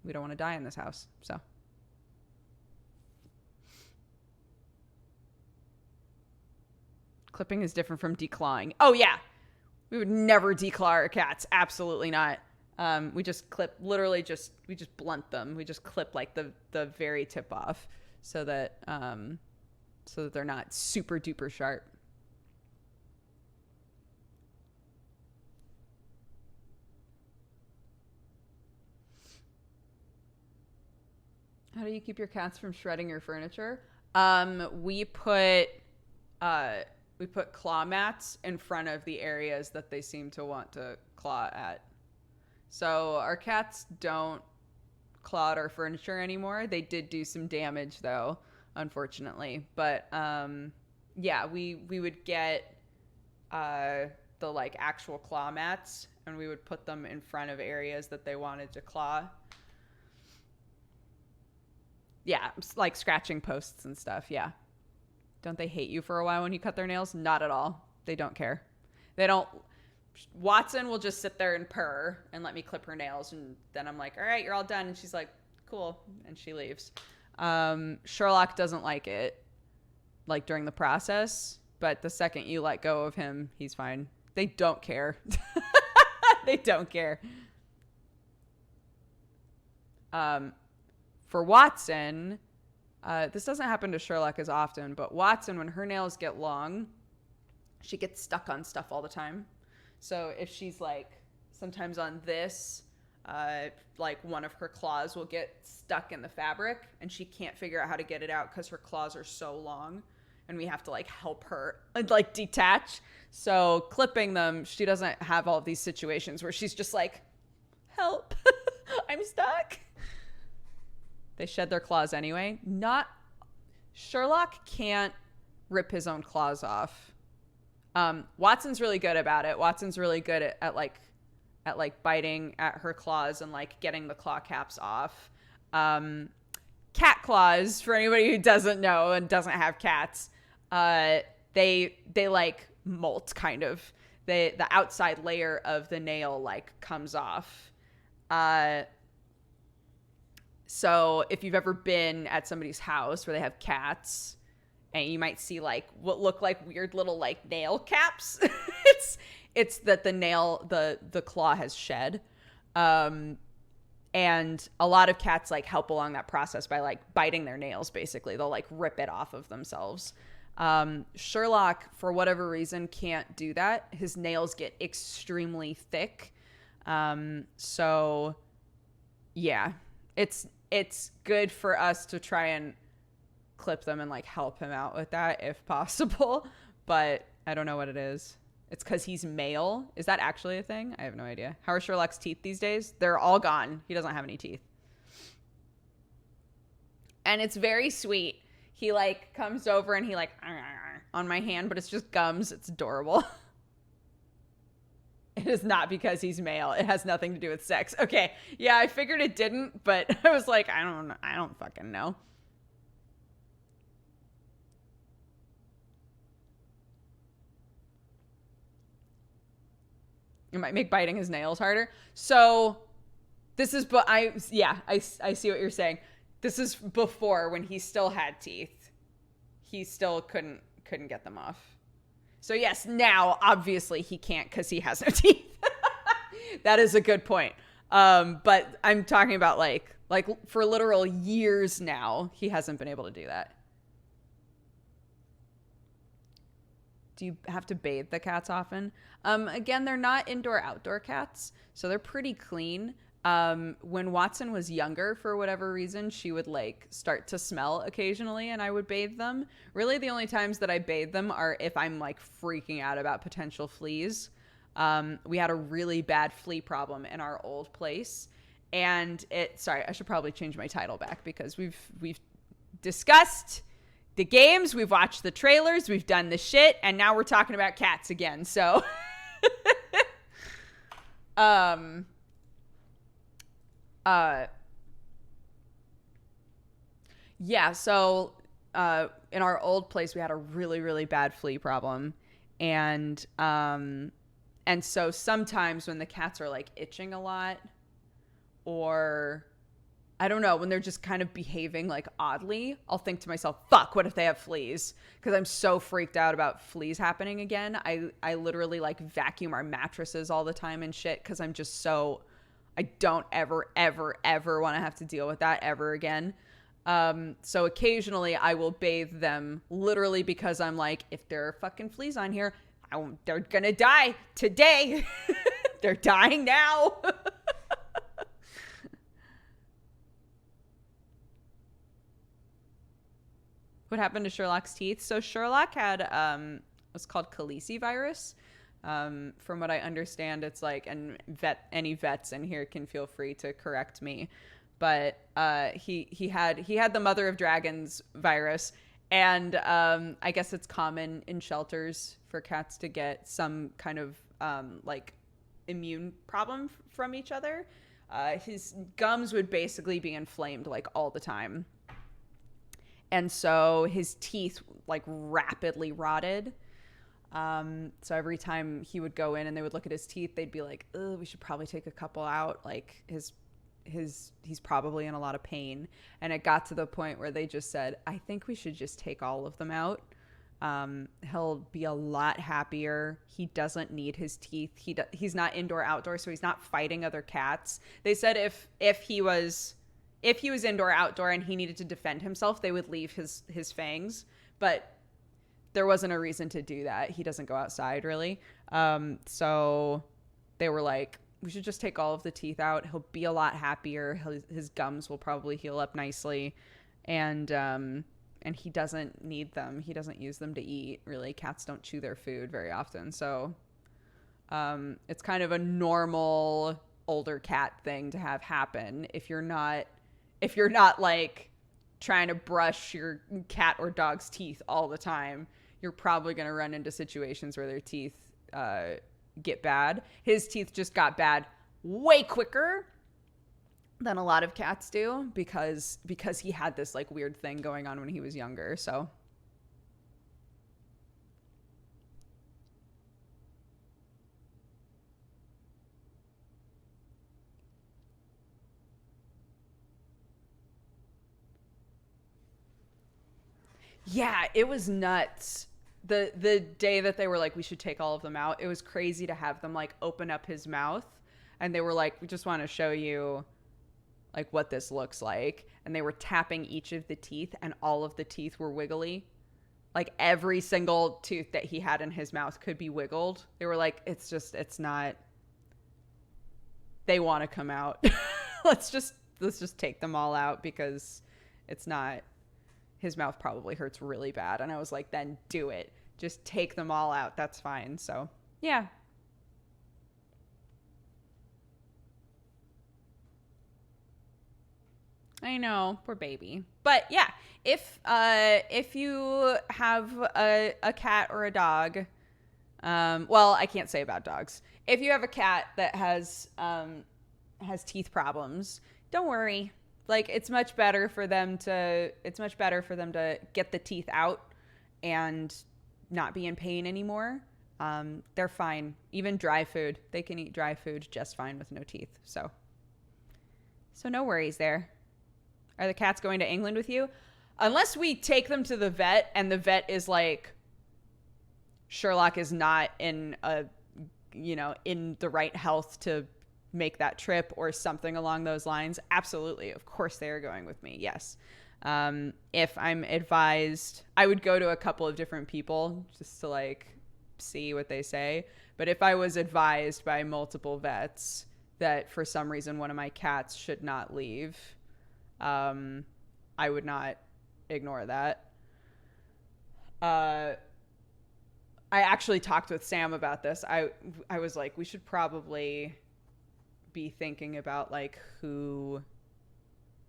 we don't want to die in this house. So. Clipping is different from declawing. Oh yeah. We would never declaw our cats. Absolutely not. We just clip, literally we just blunt them. We just clip like the very tip off so that they're not super duper sharp. How do you keep your cats from shredding your furniture? We put claw mats in front of the areas that they seem to want to claw at. So our cats don't claw at our furniture anymore. They did do some damage though, unfortunately. But yeah, we would get the like actual claw mats and we would put them in front of areas that they wanted to claw. Yeah, like scratching posts and stuff, yeah. Don't they hate you for a while when you cut their nails? Not at all. They don't care. They don't Watson will just sit there and purr and let me clip her nails, and then I'm like, all right, you're all done, and she's like, cool, and she leaves. Sherlock doesn't like it, like during the process, but the second you let go of him, he's fine. They don't care. They don't care. For Watson, this doesn't happen to Sherlock as often, but Watson, when her nails get long, she gets stuck on stuff all the time. So if she's like sometimes on this, like one of her claws will get stuck in the fabric and she can't figure out how to get it out because her claws are so long, and we have to like help her like detach. So clipping them, she doesn't have all of these situations where she's just like, help, I'm stuck. They shed their claws anyway. Sherlock can't rip his own claws off. Watson's really good about it. Watson's really good at biting at her claws and like getting the claw caps off. Cat claws, for anybody who doesn't know and doesn't have cats, they like molt kind of. The outside layer of the nail like comes off. So if you've ever been at somebody's house where they have cats, and you might see like what look like weird little like nail caps, it's that the claw has shed. And a lot of cats like help along that process by like biting their nails. Basically, they'll like rip it off of themselves. Sherlock, for whatever reason, can't do that. His nails get extremely thick. So yeah, it's good for us to try and clip them and like help him out with that if possible, but I don't know what it is. It's because he's male. Is that actually a thing? I have no idea. How are Sherlock's teeth these days? They're all gone. He doesn't have any teeth. And it's very sweet. He like comes over and he like on my hand, but it's just gums. It's adorable. It is not because he's male. It has nothing to do with sex. Okay. Yeah, I figured it didn't, but I was like, I don't fucking know. It might make biting his nails harder. So this is, but I see what you're saying. This is before, when he still had teeth. He still couldn't get them off. So yes, now obviously he can't because he has no teeth. That is a good point. But I'm talking about like for literal years now, he hasn't been able to do that. Do you have to bathe the cats often? Again, they're not indoor-outdoor cats, so they're pretty clean. When Watson was younger, for whatever reason, she would like start to smell occasionally, and I would bathe them. Really, the only times that I bathe them are if I'm like freaking out about potential fleas. We had a really bad flea problem in our old place, and sorry, I should probably change my title back because we've discussed the games, we've watched the trailers, we've done the shit, and now we're talking about cats again. So yeah, so in our old place we had a really, really bad flea problem, and so sometimes when the cats are like itching a lot, or I don't know, when they're just kind of behaving like oddly, I'll think to myself, fuck, what if they have fleas? Because I'm so freaked out about fleas happening again. I literally like vacuum our mattresses all the time and shit because I'm just so, I don't ever want to have to deal with that ever again. So occasionally I will bathe them literally because I'm like, if there are fucking fleas on here, they're gonna die today. They're dying now. What happened to Sherlock's teeth? So Sherlock had what's called Khaleesi virus. From what I understand, it's like, and any vets in here can feel free to correct me, but he had the Mother of Dragons virus, and I guess it's common in shelters for cats to get some kind of like immune problem from each other. His gums would basically be inflamed like all the time. And so his teeth like rapidly rotted. So every time he would go in and they would look at his teeth, they'd be like, "Ugh, we should probably take a couple out. Like he's probably in a lot of pain." And it got to the point where they just said, "I think we should just take all of them out. He'll be a lot happier. He doesn't need his teeth. He's not indoor outdoor, so he's not fighting other cats." They said if he was indoor outdoor and he needed to defend himself, they would leave his fangs, but there wasn't a reason to do that. He doesn't go outside really. So they were like, we should just take all of the teeth out. He'll be a lot happier. His gums will probably heal up nicely. And he doesn't need them. He doesn't use them to eat. Really, cats don't chew their food very often. So it's kind of a normal older cat thing to have happen if you're not like trying to brush your cat or dog's teeth all the time. You're probably going to run into situations where their teeth get bad. His teeth just got bad way quicker than a lot of cats do because he had this like weird thing going on when he was younger. So yeah, it was nuts. The day that they were like, we should take all of them out, it was crazy to have them like open up his mouth, and they were like, we just want to show you like what this looks like. And they were tapping each of the teeth, and all of the teeth were wiggly. Like every single tooth that he had in his mouth could be wiggled. They were like, it's not, they want to come out. let's just take them all out because it's not, his mouth probably hurts really bad. And I was like, then do it. Just take them all out. That's fine. So, yeah. I know, poor baby. But yeah, if you have a cat or a dog, well, I can't say about dogs. If you have a cat that has teeth problems, don't worry. Like it's much better for them to get the teeth out and not be in pain anymore. They're fine. Even dry food, they can eat dry food just fine with no teeth. So no worries there. Are the cats going to England with you? Unless we take them to the vet and the vet is like, Sherlock is not in the right health to make that trip or something along those lines. Absolutely. Of course they are going with me. Yes. If I'm advised, I would go to a couple of different people just to like see what they say. But if I was advised by multiple vets that for some reason one of my cats should not leave, I would not ignore that. I actually talked with Sam about this. I was like, we should probably be thinking about like who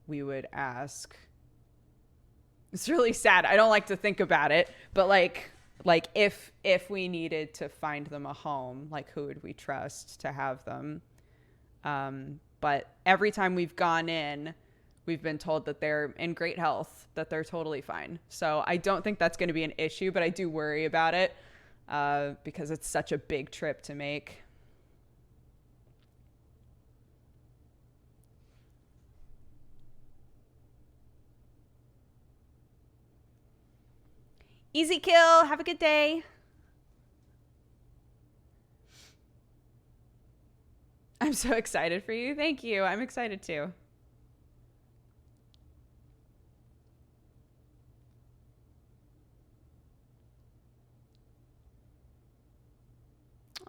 we would ask. It's really sad. I don't like to think about it, but like if we needed to find them a home, like who would we trust to have them? But every time we've gone in, we've been told that they're in great health, that they're totally fine. So I don't think that's going to be an issue, but I do worry about it because it's such a big trip to make. Easy kill. Have a good day. I'm so excited for you. Thank you. I'm excited too.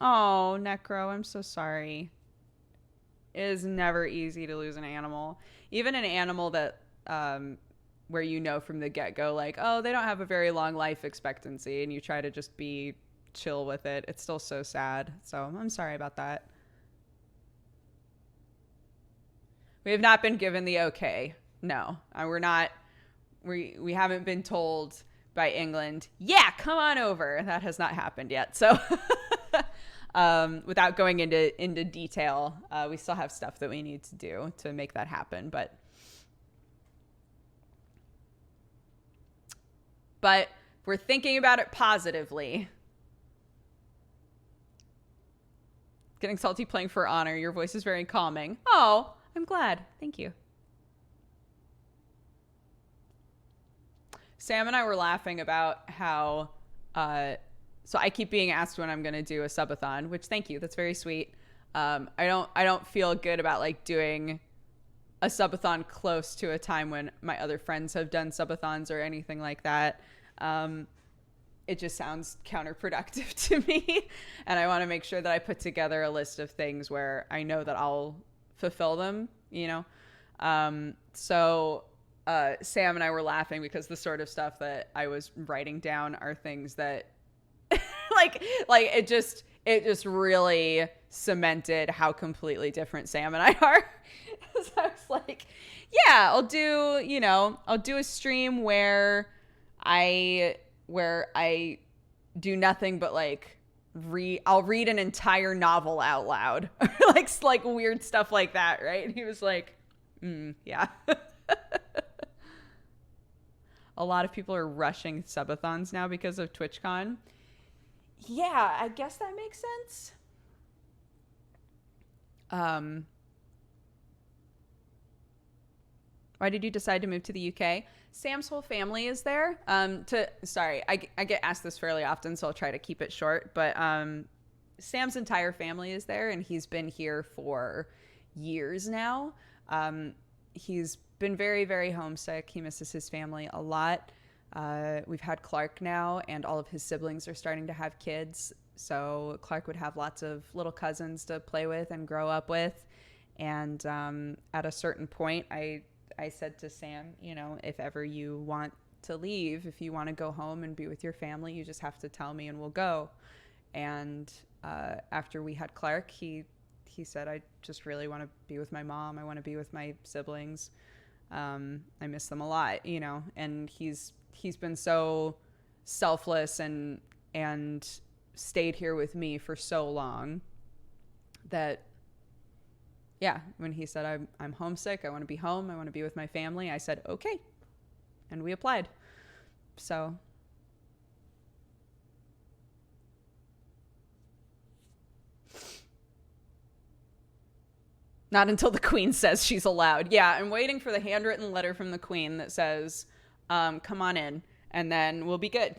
Oh, Necro, I'm so sorry. It is never easy to lose an animal. Even an animal that, where you know from the get-go, like, oh, they don't have a very long life expectancy, and you try to just be chill with it. It's still so sad. So I'm sorry about that. We have not been given the okay. No, we're not. We haven't been told by England, yeah, come on over. That has not happened yet. So without going into detail, we still have stuff that we need to do to make that happen. But we're thinking about it positively. Getting salty playing for honor. Your voice is very calming. Oh, I'm glad. Thank you. Sam and I were laughing about how, so I keep being asked when I'm going to do a subathon, which thank you. That's very sweet. I don't feel good about like doing a subathon close to a time when my other friends have done subathons or anything like that. It just sounds counterproductive to me. And I want to make sure that I put together a list of things where I know that I'll fulfill them, you know? So Sam and I were laughing because the sort of stuff that I was writing down are things that like it just really cemented how completely different Sam and I are. So I was like, yeah, I'll do a stream where I do nothing but like I'll read an entire novel out loud. like weird stuff like that, right? And he was like, yeah. A lot of people are rushing subathons now because of TwitchCon. Yeah, I guess that makes sense. Why did you decide to move to the UK? Sam's whole family is there. I get asked this fairly often, so I'll try to keep it short. But Sam's entire family is there, and he's been here for years now. He's been very, very homesick. He misses his family a lot. We've had Clark now, and all of his siblings are starting to have kids. So Clark would have lots of little cousins to play with and grow up with. And at a certain point, I said to Sam, you know, if ever you want to leave, if you want to go home and be with your family, you just have to tell me and we'll go. And after we had Clark, he said, I just really want to be with my mom. I want to be with my siblings. I miss them a lot, you know, and he's been so selfless and stayed here with me for so long that, yeah, when he said, I'm homesick, I want to be home, I want to be with my family, I said, okay. And we applied. So. Not until the Queen says she's allowed. Yeah, I'm waiting for the handwritten letter from the Queen that says, come on in, and then we'll be good.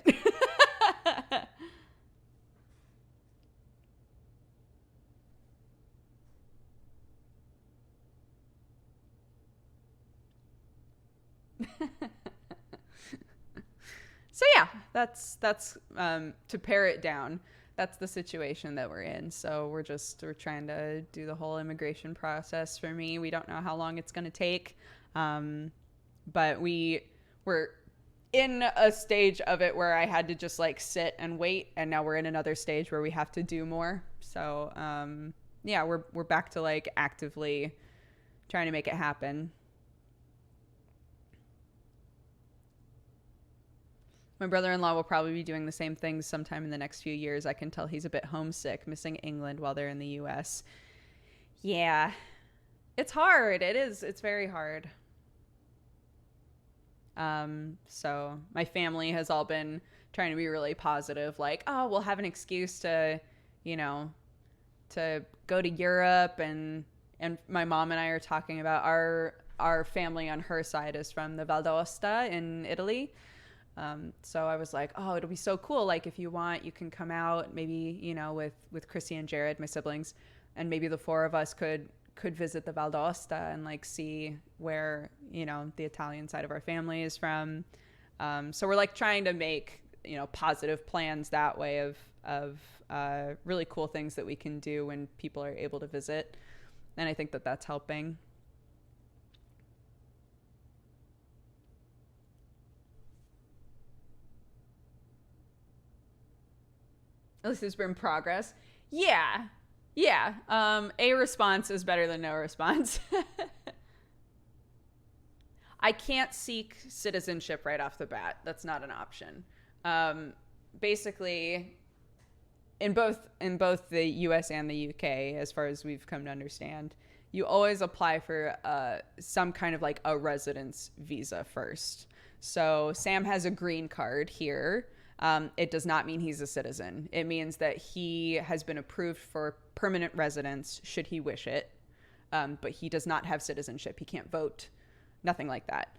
So yeah, that's to pare it down. That's the situation that we're in. So we're trying to do the whole immigration process for me. We don't know how long it's going to take. But we're in a stage of it where I had to just like sit and wait. And now we're in another stage where we have to do more. So, yeah, we're back to like actively trying to make it happen. My brother-in-law will probably be doing the same things sometime in the next few years. I can tell he's a bit homesick, missing England while they're in the U.S. Yeah, it's hard. It is. It's very hard. So my family has all been trying to be really positive, like, oh, we'll have an excuse to, you know, to go to Europe. And my mom and I are talking about our family on her side is from the Val d'Aosta in Italy. So I was like, oh, it'll be so cool. Like, if you want, you can come out maybe, you know, with Chrissy and Jared, my siblings, and maybe the four of us could visit the Val d'Aosta and like see where, you know, the Italian side of our family is from. So we're like trying to make, you know, positive plans that way of really cool things that we can do when people are able to visit. And I think that that's helping. At least there's been progress. Yeah. A response is better than no response. I can't seek citizenship right off the bat. That's not an option. Basically, in both the US and the UK, as far as we've come to understand, you always apply for some kind of like a residence visa first. So Sam has a green card here. It does not mean he's a citizen. It means that he has been approved for permanent residence should he wish it. But he does not have citizenship. He can't vote, nothing like that.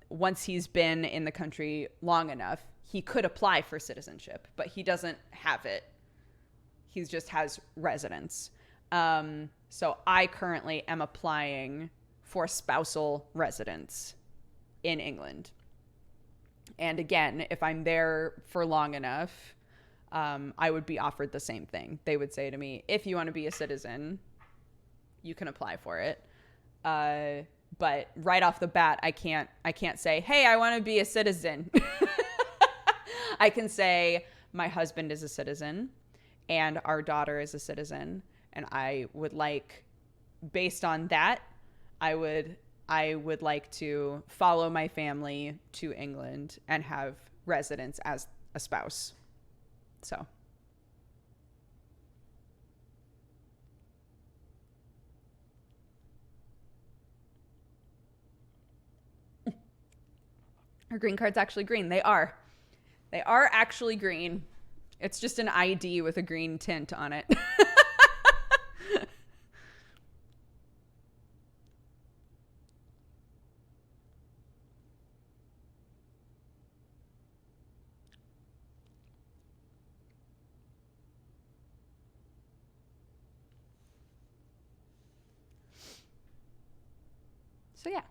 Once he's been in the country long enough, he could apply for citizenship, but he doesn't have it. He just has residence. So I currently am applying for spousal residence in England. And again, if I'm there for long enough, I would be offered the same thing. They would say to me, if you want to be a citizen, you can apply for it. But right off the bat, I can't say, hey, I want to be a citizen. I can say my husband is a citizen and our daughter is a citizen. And I would like, based on that, I would like to follow my family to England and have residence as a spouse. So. Our green card's actually green. They are. They are actually green. It's just an ID with a green tint on it. So yeah.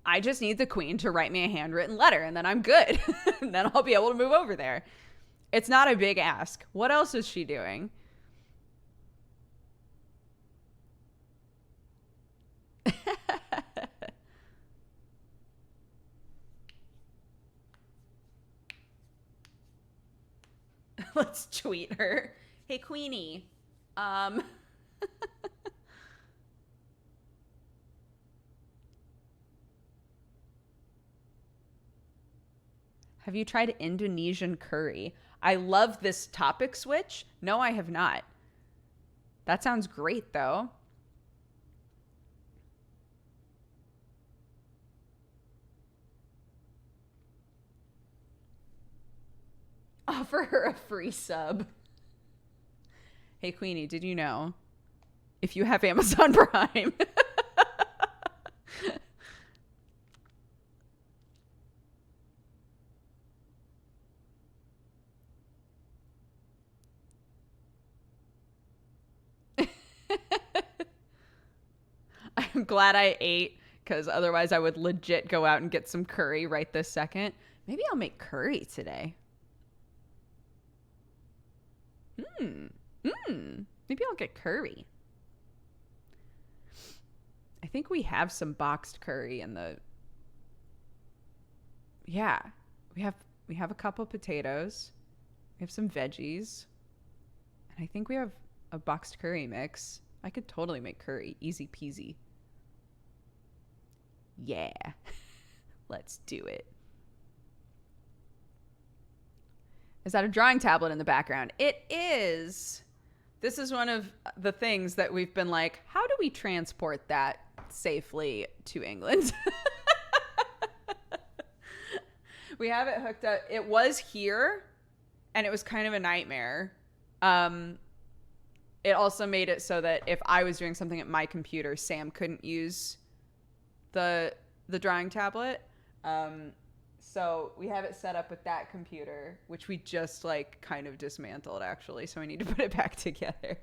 I just need the queen to write me a handwritten letter and then I'm good. And then I'll be able to move over there. It's not a big ask. What else is she doing? Let's tweet her. Hey, Queenie. Have you tried Indonesian curry? I love this topic switch. No, I have not. That sounds great, though. Offer her a free sub. Hey, Queenie, did you know? If you have Amazon Prime... I'm glad I ate, because otherwise I would legit go out and get some curry right this second. Maybe I'll make curry today. Maybe I'll get curry. I think we have some boxed curry in the... Yeah. We have a couple potatoes. We have some veggies. And I think we have a boxed curry mix. I could totally make curry. Easy peasy. Yeah. Let's do it. Is that a drawing tablet in the background? It is. This is one of the things that we've been like, how do we transport that safely to England? We have it hooked up. It was here, and it was kind of a nightmare. It also made it so that if I was doing something at my computer, Sam couldn't use the drawing tablet. So we have it set up with that computer, which we just like kind of dismantled actually. So we need to put it back together.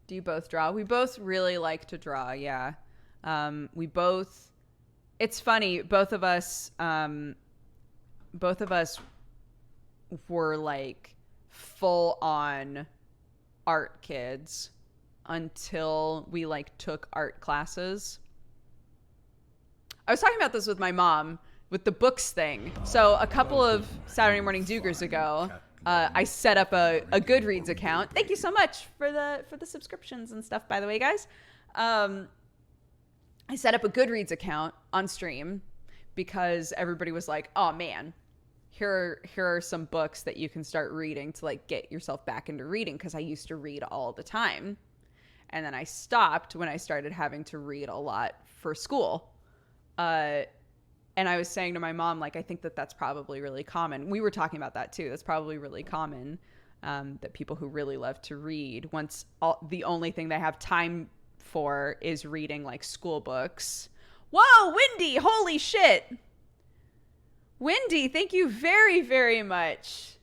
Do you both draw? We both really like to draw. Yeah. It's funny. Both of us were like full on art kids until we like took art classes. I was talking about this with my mom with the books thing. So a couple of Saturday Morning Doogers ago, I set up a Goodreads account. Thank you so much for the subscriptions and stuff, by the way, guys. I set up a Goodreads account on stream because everybody was like, oh man, here are some books that you can start reading to like get yourself back into reading, because I used to read all the time. And then I stopped when I started having to read a lot for school. And I was saying to my mom, like, I think that that's probably really common. We were talking about that too. That's probably really common, that people who really love to read, once the only thing they have time for is reading like school books. Whoa, Wendy, holy shit. Wendy, thank you very, very much.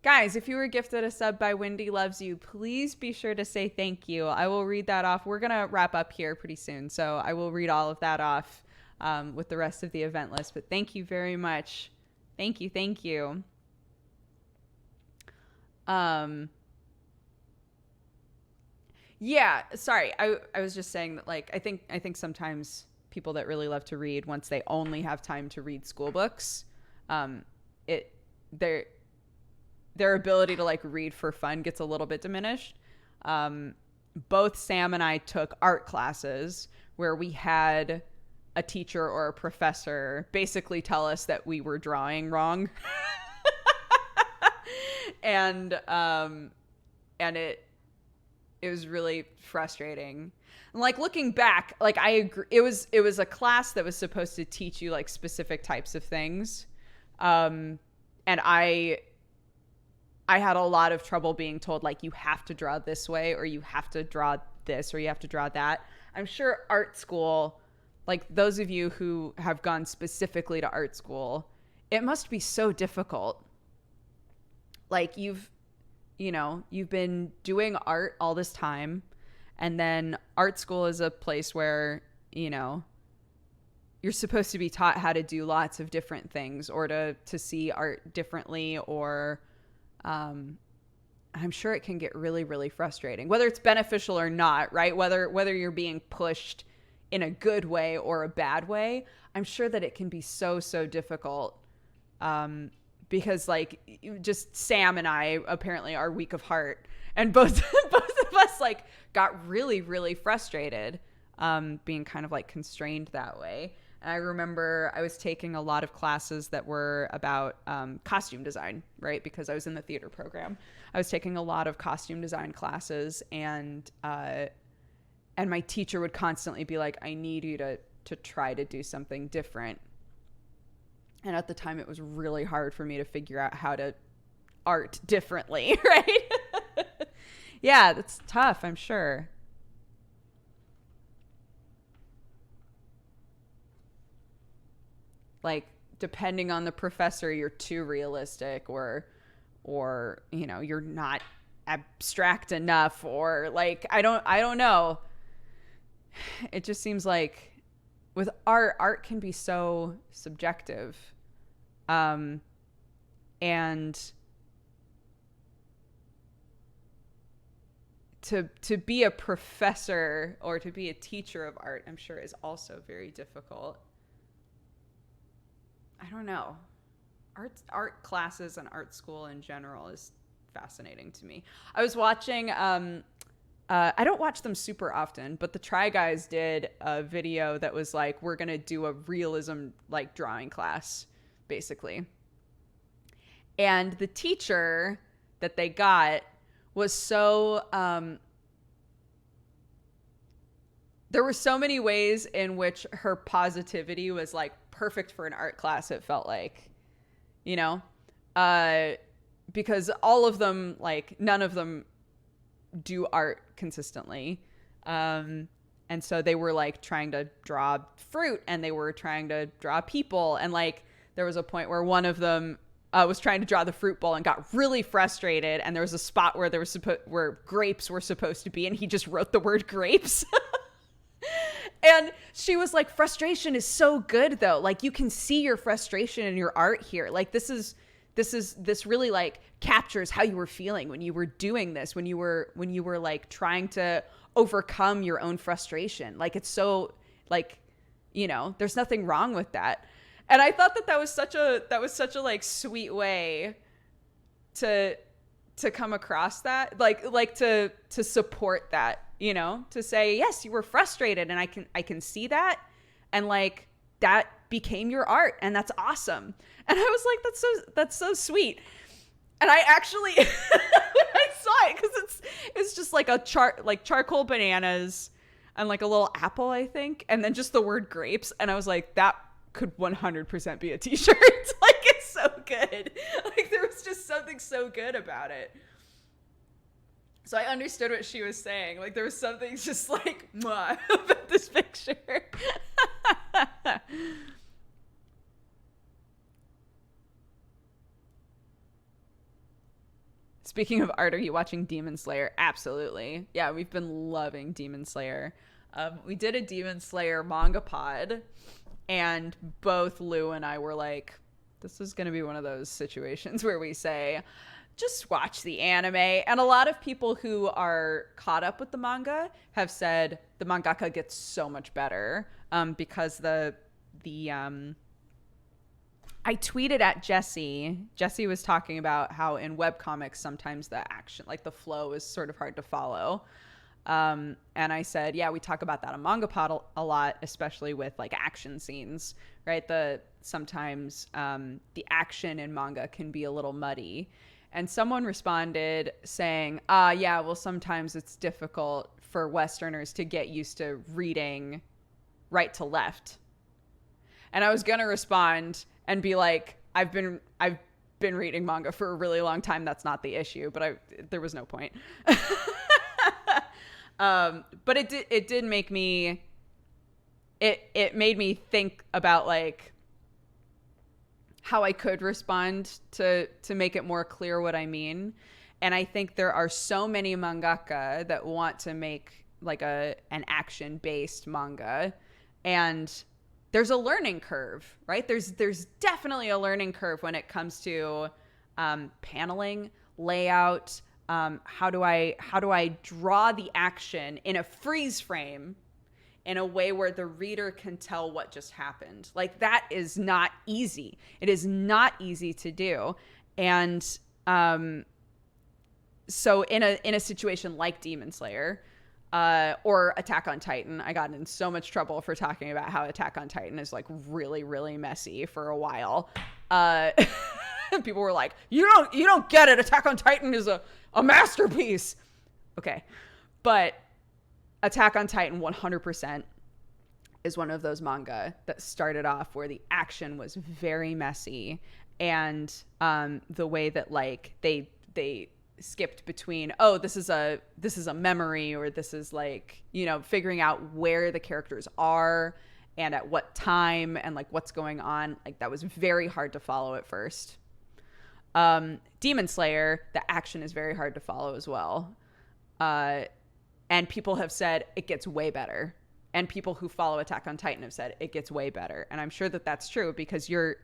Guys, if you were gifted a sub by Wendy Loves You, please be sure to say thank you. I will read that off. We're going to wrap up here pretty soon, so I will read all of that off with the rest of the event list. But thank you very much. Thank you. Thank you. Yeah, sorry. I was just saying that, like, I think sometimes people that really love to read, once they only have time to read school books, their ability to like read for fun gets a little bit diminished. Both Sam and I took art classes where we had a teacher or a professor basically tell us that we were drawing wrong. and it was really frustrating. And like looking back, like I agree, it was a class that was supposed to teach you like specific types of things. And I had a lot of trouble being told like, you have to draw this way, or you have to draw this, or you have to draw that. I'm sure art school, like those of you who have gone specifically to art school, it must be so difficult. Like you've been doing art all this time, and then art school is a place where, you're supposed to be taught how to do lots of different things, or to see art differently, or I'm sure it can get really, really frustrating, whether it's beneficial or not, right? Whether you're being pushed in a good way or a bad way, I'm sure that it can be so, so difficult. Because like just Sam and I apparently are weak of heart, and both of us like got really, really frustrated, being kind of like constrained that way. And I remember I was taking a lot of classes that were about costume design, right? Because I was in the theater program. I was taking a lot of costume design classes, and my teacher would constantly be like, I need you to try to do something different. And at the time, it was really hard for me to figure out how to art differently, right? Yeah, that's tough, I'm sure. Like, depending on the professor, you're too realistic, or you're not abstract enough, or like, I don't know. It just seems like with art can be so subjective. And to be a professor or to be a teacher of art, I'm sure is also very difficult. I don't know. Art classes and art school in general is fascinating to me. I was watching, I don't watch them super often, but the Try Guys did a video that was like, we're going to do a realism like drawing class, basically. And the teacher that they got was so, there were so many ways in which her positivity was like perfect for an art class, it felt like, because all of them, like none of them do art consistently. And so they were like trying to draw fruit, and they were trying to draw people. And like, there was a point where one of them was trying to draw the fruit bowl and got really frustrated. And there was a spot where where grapes were supposed to be, and he just wrote the word grapes. And she was like, frustration is so good though. Like, you can see your frustration in your art here. Like, this really like captures how you were feeling when you were doing this, when you were like trying to overcome your own frustration. Like, it's so like, there's nothing wrong with that. And I thought that was such a like sweet way to come across that, like to support that, to say, yes, you were frustrated, and I can see that, and like that became your art, and that's awesome. And I was like, that's so sweet. And I actually, when I saw it, because it's just like charcoal bananas and like a little apple, I think, and then just the word grapes. And I was like, that could 100% be a t-shirt. Like, it's so good. Like, there was just something so good about it. So I understood what she was saying. Like, there was something just like, mwah, about this picture. Speaking of art, are you watching Demon Slayer? Absolutely. Yeah, we've been loving Demon Slayer. We did a Demon Slayer manga pod, and both Lou and I were like, this is going to be one of those situations where we say, just watch the anime. And a lot of people who are caught up with the manga have said the mangaka gets so much better, because I tweeted at Jessie. Jessie was talking about how in webcomics, sometimes the action, like the flow, is sort of hard to follow. And I said, yeah, we talk about that on Manga Pod a lot, especially with like action scenes, right? Sometimes the action in manga can be a little muddy. And someone responded saying, yeah, well, sometimes it's difficult for Westerners to get used to reading right to left. And I was going to respond and be like, I've been reading manga for a really long time. That's not the issue, but there was no point. But it did make me, it made me think about like how I could respond to make it more clear what I mean. And I think there are so many mangaka that want to make like an action based manga, and there's a learning curve, right? There's definitely a learning curve when it comes to paneling, layout. How do I draw the action in a freeze frame in a way where the reader can tell what just happened? Like, that is not easy. It is not easy to do. And so in a situation like Demon Slayer, or Attack on Titan, I got in so much trouble for talking about how Attack on Titan is like really, really messy for a while. People were like, you don't get it. Attack on Titan is a masterpiece. Okay. But Attack on Titan 100% is one of those manga that started off where the action was very messy, and the way that like they skipped between, oh, this is a memory, or this is like, you know, figuring out where the characters are and at what time and like what's going on. Like, that was very hard to follow at first. Demon Slayer, the action is very hard to follow as well. And people have said it gets way better. And people who follow Attack on Titan have said it gets way better. And I'm sure that that's true, because you're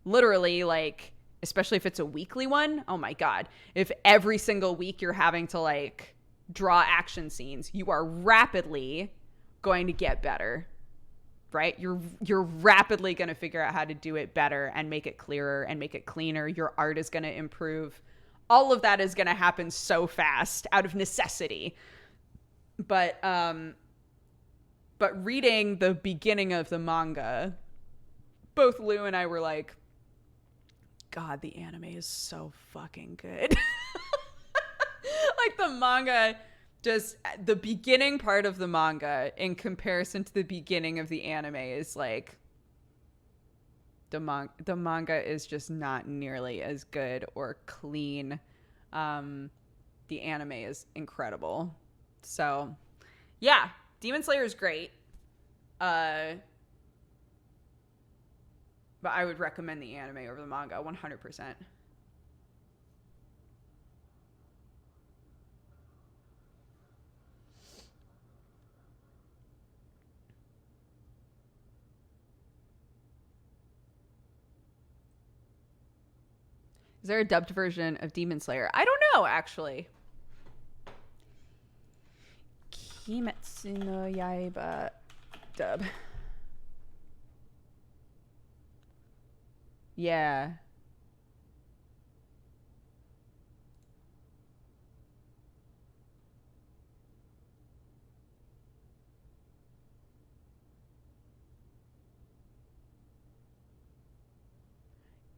literally like, especially if it's a weekly one, oh my God. If every single week you're having to like draw action scenes, you are rapidly going to get better, right? You're rapidly going to figure out how to do it better and make it clearer and make it cleaner. Your art is going to improve. All of that is going to happen so fast out of necessity. But reading the beginning of the manga, both Lou and I were like, God, the anime is so fucking good. Like, the manga, just the beginning part of the manga in comparison to the beginning of the anime is like, the manga is just not nearly as good or clean. The anime is incredible. So yeah, Demon Slayer is great. But I would recommend the anime over the manga 100%. Is there a dubbed version of Demon Slayer? I don't know, actually. Kimetsu no Yaiba dub. Yeah.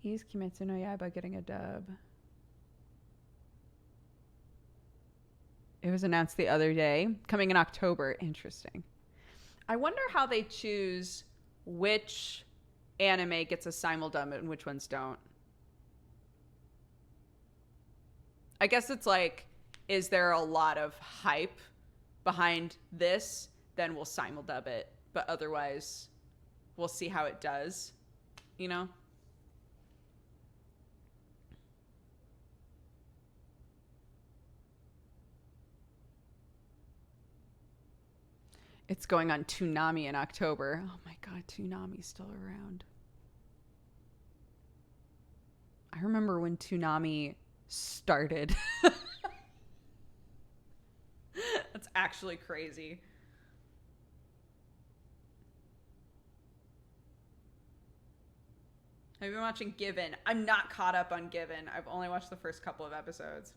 Is Kimetsu no Yaiba getting a dub? It was announced the other day, coming in October. Interesting. I wonder how they choose which anime gets a simuldub and which ones don't. I guess it's like, is there a lot of hype behind this? Then we'll simuldub it. But otherwise, we'll see how it does. You know? It's going on Toonami in October. Oh my god, Toonami's still around. I remember when Toonami started. That's actually crazy. Have you been watching Given? I'm not caught up on Given. I've only watched the first couple of episodes.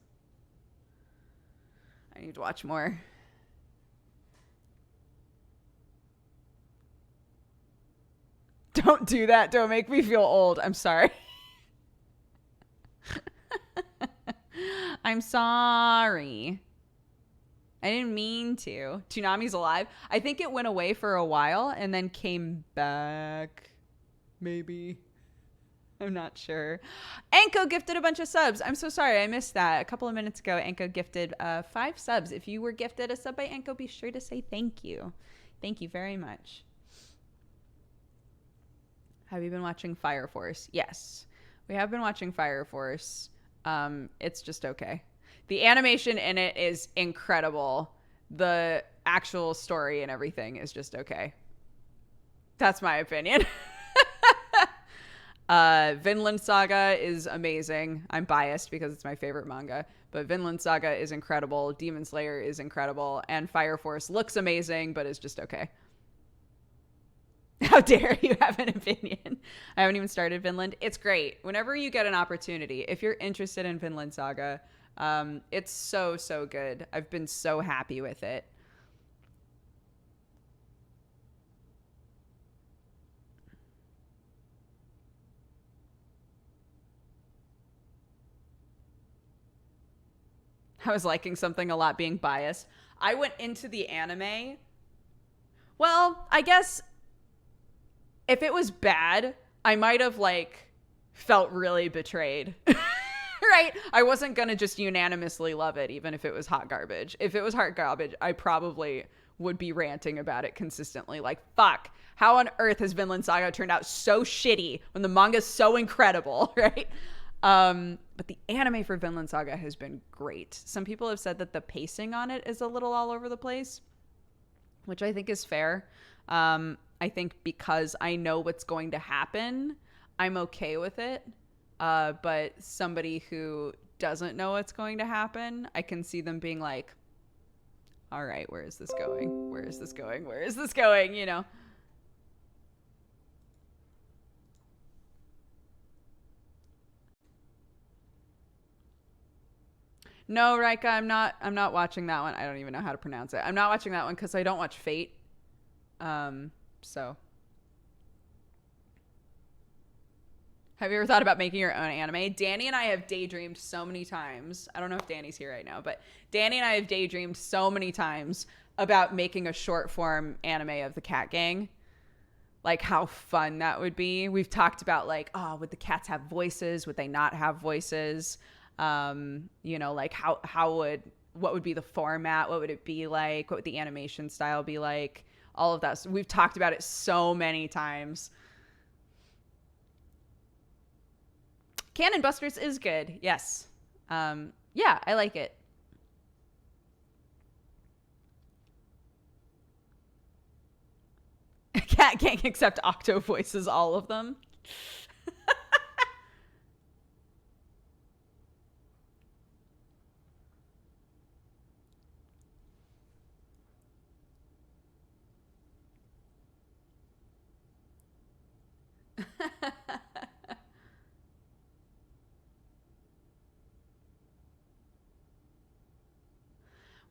I need to watch more. Don't do that. Don't make me feel old. I'm sorry. I'm sorry. I didn't mean to. Toonami's alive. I think it went away for a while and then came back. Maybe. I'm not sure. Anko gifted a bunch of subs. I'm so sorry. I missed that. A couple of minutes ago, Anko gifted 5 subs. If you were gifted a sub by Anko, be sure to say thank you. Thank you very much. Have you been watching Fire Force? Yes, we have been watching Fire Force. It's just okay. The animation in it is incredible. The actual story and everything is just okay. That's my opinion. Vinland Saga is amazing. I'm biased because it's my favorite manga, but Vinland Saga is incredible. Demon Slayer is incredible. And Fire Force looks amazing, but is just okay. How dare you have an opinion? I haven't even started Vinland. It's great. Whenever you get an opportunity, if you're interested in Vinland Saga, it's so, so good. I've been so happy with it. I was liking something a lot, being biased. I went into the anime. Well, I guess if it was bad, I might have felt really betrayed. Right? I wasn't going to just unanimously love it, even if it was hot garbage. If it was hot garbage, I probably would be ranting about it consistently. Like, fuck, how on earth has Vinland Saga turned out so shitty when the manga's so incredible, right? But the anime for Vinland Saga has been great. Some people have said that the pacing on it is a little all over the place, which I think is fair. I think because I know what's going to happen, I'm okay with it. But somebody who doesn't know what's going to happen, I can see them being like, all right, where is this going? Where is this going? Where is this going? You know? No, Rika, I'm not watching that one. I don't even know how to pronounce it. I'm not watching that one because I don't watch Fate. So. Have you ever thought about making your own anime? Danny and I have daydreamed so many times. I don't know if Danny's here right now, but Danny and I have daydreamed so many times about making a short form anime of the Cat Gang. Like how fun that would be. We've talked about would the cats have voices? Would they not have voices? What would be the format? What would it be like? What would the animation style be like? All of that. So we've talked about it so many times. Cannon Busters is good. Yes. Yeah, I like it. Cat can't accept Octo voices, all of them.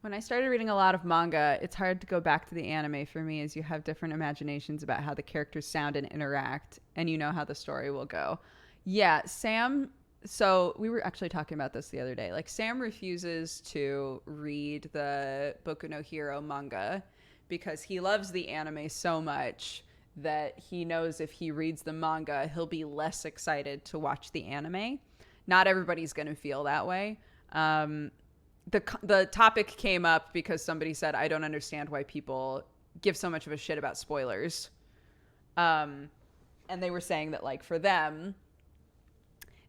When I started reading a lot of manga, it's hard to go back to the anime for me, as you have different imaginations about how the characters sound and interact, and you know how the story will go. Yeah, Sam. So we were actually talking about this the other day. Like, Sam refuses to read the Boku no Hero manga because he loves the anime so much that he knows if he reads the manga, he'll be less excited to watch the anime. Not everybody's going to feel that way. The topic came up because somebody said, I don't understand why people give so much of a shit about spoilers. And they were saying that, like, for them,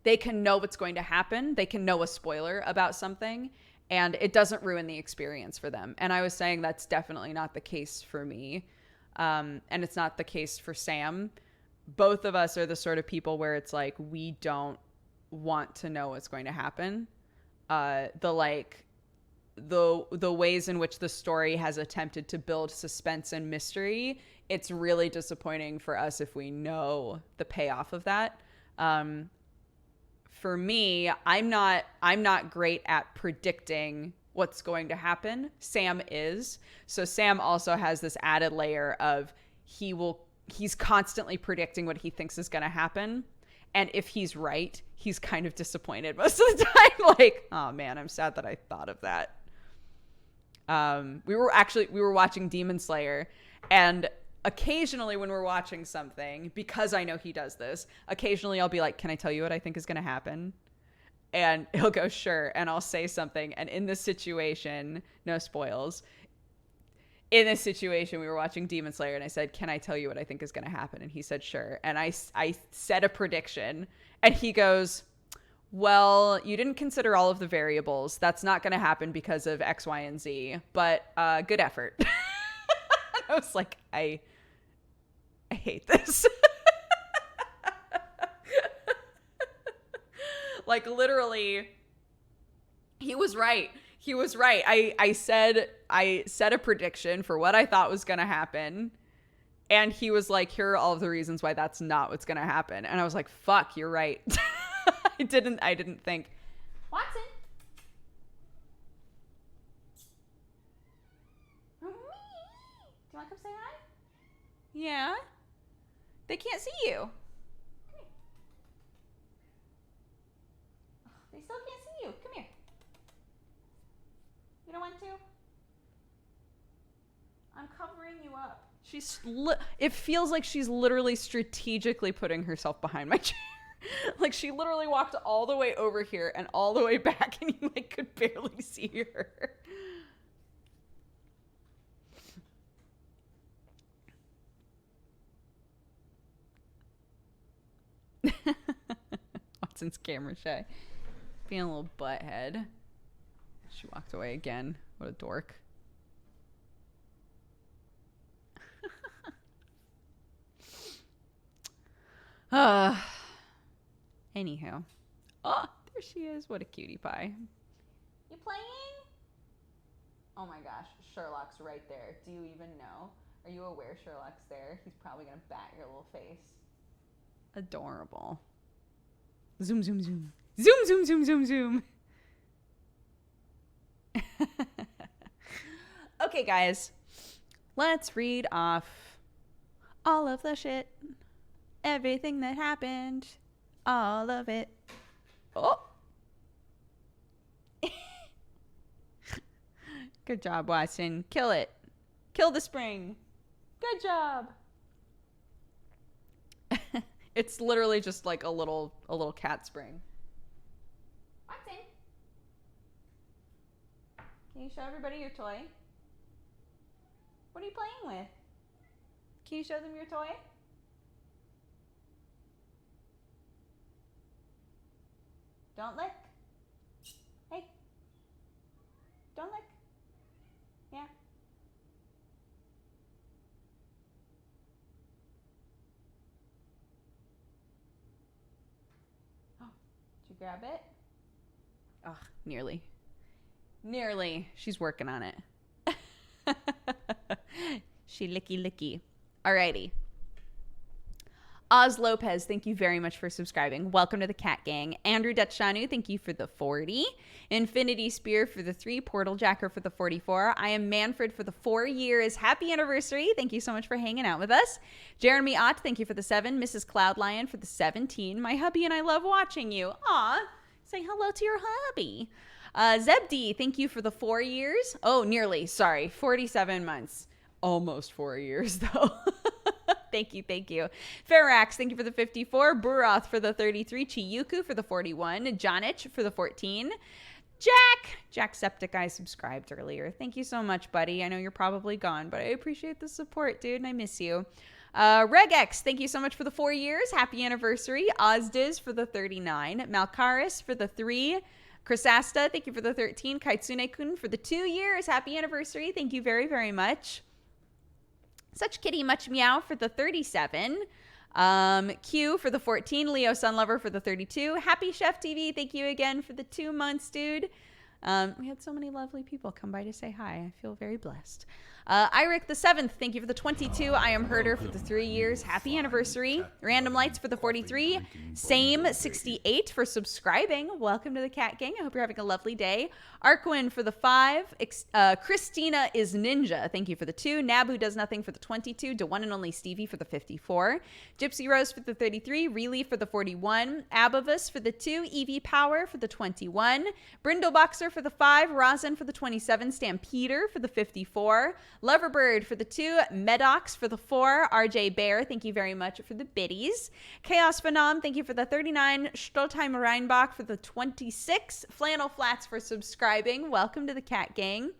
they can know what's going to happen. They can know a spoiler about something, and it doesn't ruin the experience for them. And I was saying that's definitely not the case for me. And it's not the case for Sam. Both of us are the sort of people where it's like, we don't want to know what's going to happen. The ways in which the story has attempted to build suspense and mystery, it's really disappointing for us if we know the payoff of that. For me, I'm not great at predicting what's going to happen. Sam is. So Sam also has this added layer of he's constantly predicting what he thinks is going to happen. And if he's right, he's kind of disappointed most of the time. Like, oh man, I'm sad that I thought of that. We were watching Demon Slayer, and occasionally when we're watching something, because I know he does this, occasionally I'll be like, can I tell you what I think is going to happen? And he'll go, sure. And I'll say something. And in this situation, no spoils. In this situation, we were watching Demon Slayer, and I said, can I tell you what I think is going to happen? And he said, sure. And I said a prediction, and he goes, well, you didn't consider all of the variables. That's not going to happen because of X, Y, and Z, but good effort. I was like, I hate this. Like, literally, he was right. He was right. I said a prediction for what I thought was going to happen. And he was like, here are all of the reasons why that's not what's going to happen. And I was like, fuck, you're right. I didn't think. Watson. Do you want to come say hi? Yeah. They can't see you. Come here. They still can't see you. Come here. You don't want to? I'm covering you up. It feels like she's literally strategically putting herself behind my chair. Like, she literally walked all the way over here and all the way back, and you like could barely see her. Watson's camera shy. Being a little butthead. She walked away again. What a dork. Anyhow. Oh, there she is. What a cutie pie. You playing? Oh my gosh. Sherlock's right there. Do you even know? Are you aware Sherlock's there? He's probably going to bat your little face. Adorable. Zoom, zoom, zoom. Zoom, zoom, zoom, zoom, zoom. Okay, guys. Let's read off all of the shit. Everything that happened. All of it. Oh. Good job, Watson. Kill it. Kill the spring. Good job. It's literally just like a little cat spring. Watson. Can you show everybody your toy? What are you playing with? Can you show them your toy? Don't lick. Hey. Don't lick. Yeah. Oh, did you grab it? Oh, nearly. Nearly. She's working on it. She licky licky. Alrighty. Oz Lopez, thank you very much for subscribing. Welcome to the Cat Gang. Andrew Dutchanu, thank you for the 40. Infinity Spear for the 3. Portal Jacker for the 44. I am Manfred for the 4 years. Happy anniversary. Thank you so much for hanging out with us. Jeremy Ott, thank you for the 7. Mrs. Cloudlion for the 17. My hubby and I love watching you. Aw, say hello to your hubby. Zebdi, thank you for the 4 years. Oh, nearly. Sorry, 47 months. Almost 4 years, though. Thank you. Farax, thank you for the 54. Buroth for the 33. Chiyuku for the 41. Jonich for the 14. Jacksepticeye subscribed earlier. Thank you so much, buddy. I know you're probably gone, but I appreciate the support, dude, and I miss you. Regex, thank you so much for the 4 years. Happy anniversary. Ozdiz for the 39. Malkaris for the 3. Chrysasta, thank you for the 13. Kaitsune-kun for the 2 years. Happy anniversary. Thank you very, very much. Such Kitty Much Meow for the 37. Q for the 14. Leo Sunlover for the 32. Happy Chef TV. Thank you again for the 2 months, dude. We had so many lovely people come by to say hi. I feel very blessed. Iric the 7th, thank you for the 22. I am Herder for the 3 years. Happy anniversary. Random Lights for the 43. Same 68 for subscribing. Welcome to the Cat Gang. I hope you're having a lovely day. Arquin for the 5. Christina is Ninja, thank you for the 2. Nabu Does Nothing for the 22. The one and only Stevie for the 54. Gypsy Rose for the 33. Relee for the 41. Abavus for the 2. Evie Power for the 21. Brindle Boxer for the 5. Rosin for the 27. Stampeder for the 54. Loverbird for the 2. Medox for the 4. RJ Bear, thank you very much for the biddies. Chaos Phenom, thank you for the 39. Stoltheim Reinbach for the 26. Flannel Flats for subscribing. Welcome to the Cat Gang.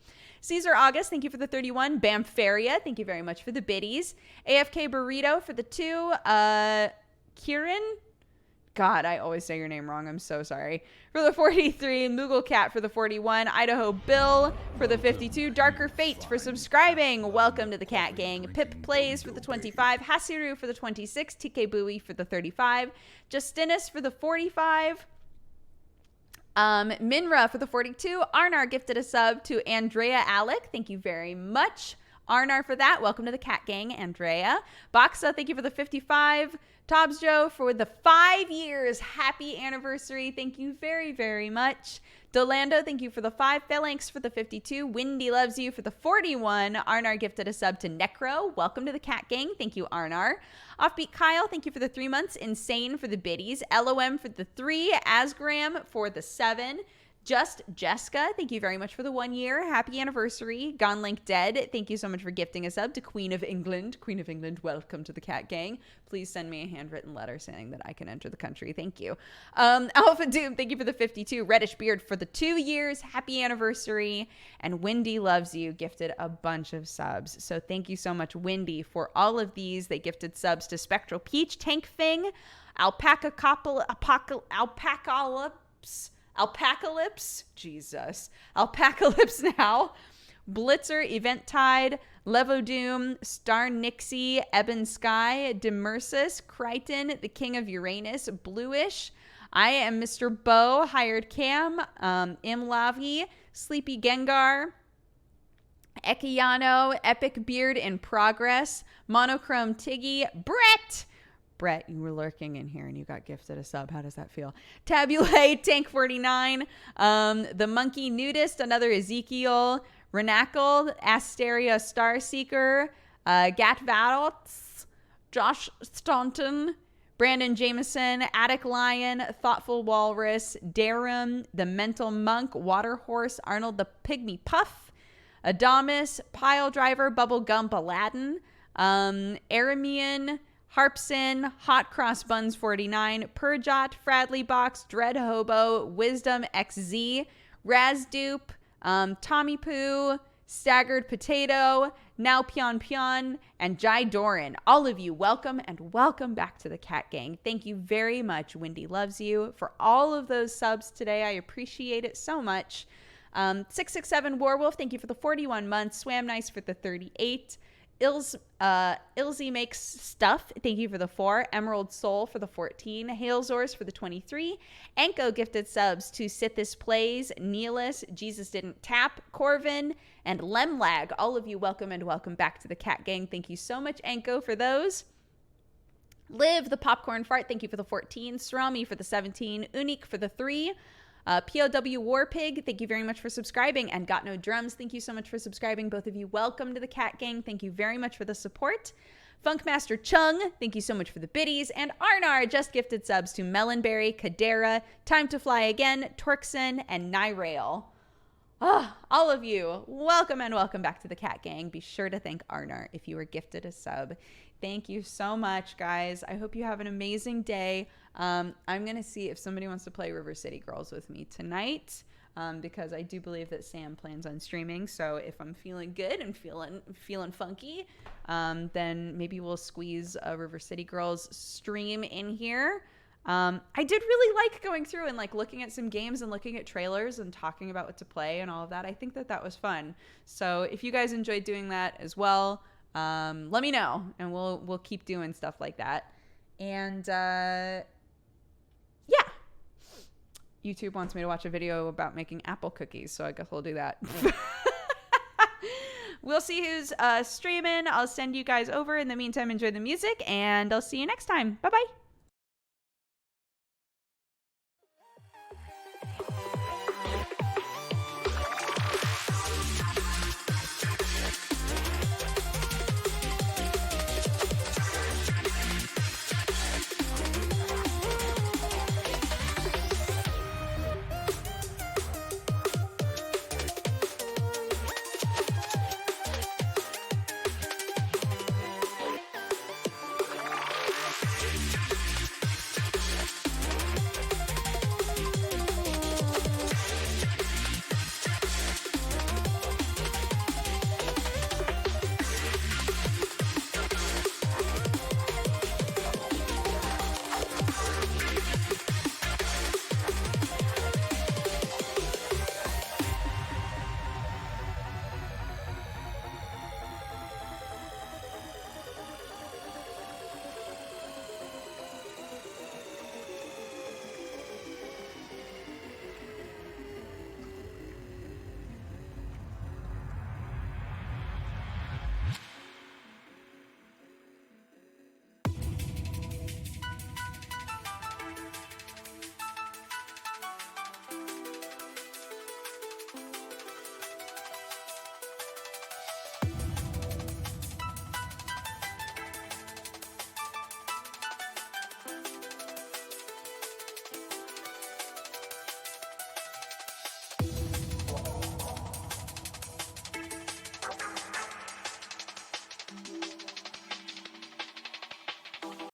Caesar August, thank you for the 31. Bamfaria, thank you very much for the biddies. AFK Burrito for the 2. Kieran? God, I always say your name wrong. I'm so sorry. For the 43, Moogle Cat for the 41, Idaho Bill for the 52, Darker Fate for subscribing. Welcome to the Cat Gang. Pip Plays for the 25, Hasiru for the 26, TK Bowie for the 35, Justinus for the 45, Minra for the 42, Arnar gifted a sub to Andrea Alec. Thank you very much, Arnar, for that. Welcome to the Cat Gang, Andrea. Boxa, thank you for the 55. Tobbs Joe for the 5 years. Happy anniversary. Thank you very, very much. Delando, thank you for the 5. Phalanx for the 52. Windy Loves You for the 41. Arnar gifted a sub to Necro. Welcome to the Cat Gang. Thank you, Arnar. Offbeat Kyle, thank you for the 3 months. Insane for the biddies. LOM for the 3. Asgram for the 7. Just Jessica, thank you very much for the 1 year. Happy anniversary. Gone Link Dead, thank you so much for gifting a sub to Queen of England. Queen of England, welcome to the Cat Gang. Please send me a handwritten letter saying that I can enter the country. Thank you. Alpha Doom, thank you for the 52. Reddish Beard for the 2 years. Happy anniversary. And Wendy Loves You gifted a bunch of subs. So thank you so much, Wendy, for all of these. They gifted subs to Spectral Peach, Tank Fing, Alpacalypse, Jesus, Alpacalypse Now, Blitzer, Event Tide, Levodoom, Star Nixie, Ebon Sky, Demursus, Crichton, the King of Uranus, Bluish, I Am Mr. Bo, Hired Cam, Imlavi, Sleepy Gengar, Ekiyano, Epic Beard in Progress, Monochrome Tiggy, Brett, you were lurking in here and you got gifted a sub. How does that feel? Tabulate, Tank 49, The Monkey Nudist, another Ezekiel, Renacle, Asteria Starseeker, Gat Valtz, Josh Staunton, Brandon Jameson, Attic Lion, Thoughtful Walrus, Darum, The Mental Monk, Water Horse, Arnold the Pygmy Puff, Adamus, Pile Driver, Bubble Gump Aladdin, Aramean, Harpson, Hot Cross Buns 49, Purjot, Fradley Box, Dread Hobo, Wisdom XZ, Razdupe, Tommy Poo, Staggered Potato, Now Pion Pion, and Jai Doran. All of you, welcome and welcome back to the Cat Gang. Thank you very much, Wendy Loves You, for all of those subs today. I appreciate it so much. 667 Warwolf, thank you for the 41 months. Swam Nice for the 38. Ilzy Makes Stuff, thank you for the 4. Emerald Soul for the 14. Hailzors for the 23. Anko gifted subs to Sithis Plays, Neelis, Jesus Didn't Tap, Corvin, and Lemlag. All of you, welcome and welcome back to the Cat Gang. Thank you so much, Anko, for those. Liv, the popcorn fart, thank you for the 14. Srami for the 17. Unique for the 3. POW Warpig, thank you very much for subscribing. And Got No Drums, thank you so much for subscribing. Both of you, welcome to the Cat Gang. Thank you very much for the support. Funkmaster Chung, thank you so much for the biddies. And Arnar just gifted subs to Melonberry, Kadera, Time to Fly Again, Torkson, and Nyrail. All of you, welcome and welcome back to the Cat Gang. Be sure to thank Arnar if you were gifted a sub. Thank you so much, guys. I hope you have an amazing day. I'm going to see if somebody wants to play River City Girls with me tonight, because I do believe that Sam plans on streaming. So if I'm feeling good and feeling funky, then maybe we'll squeeze a River City Girls stream in here. I did really like going through and like looking at some games and looking at trailers and talking about what to play and all of that. I think that was fun. So if you guys enjoyed doing that as well, let me know and we'll keep doing stuff like that. And yeah, YouTube wants me to watch a video about making apple cookies, so I guess we'll do that. We'll see who's streaming. I'll send you guys over. In the meantime, enjoy the music and I'll see you next time. Bye bye.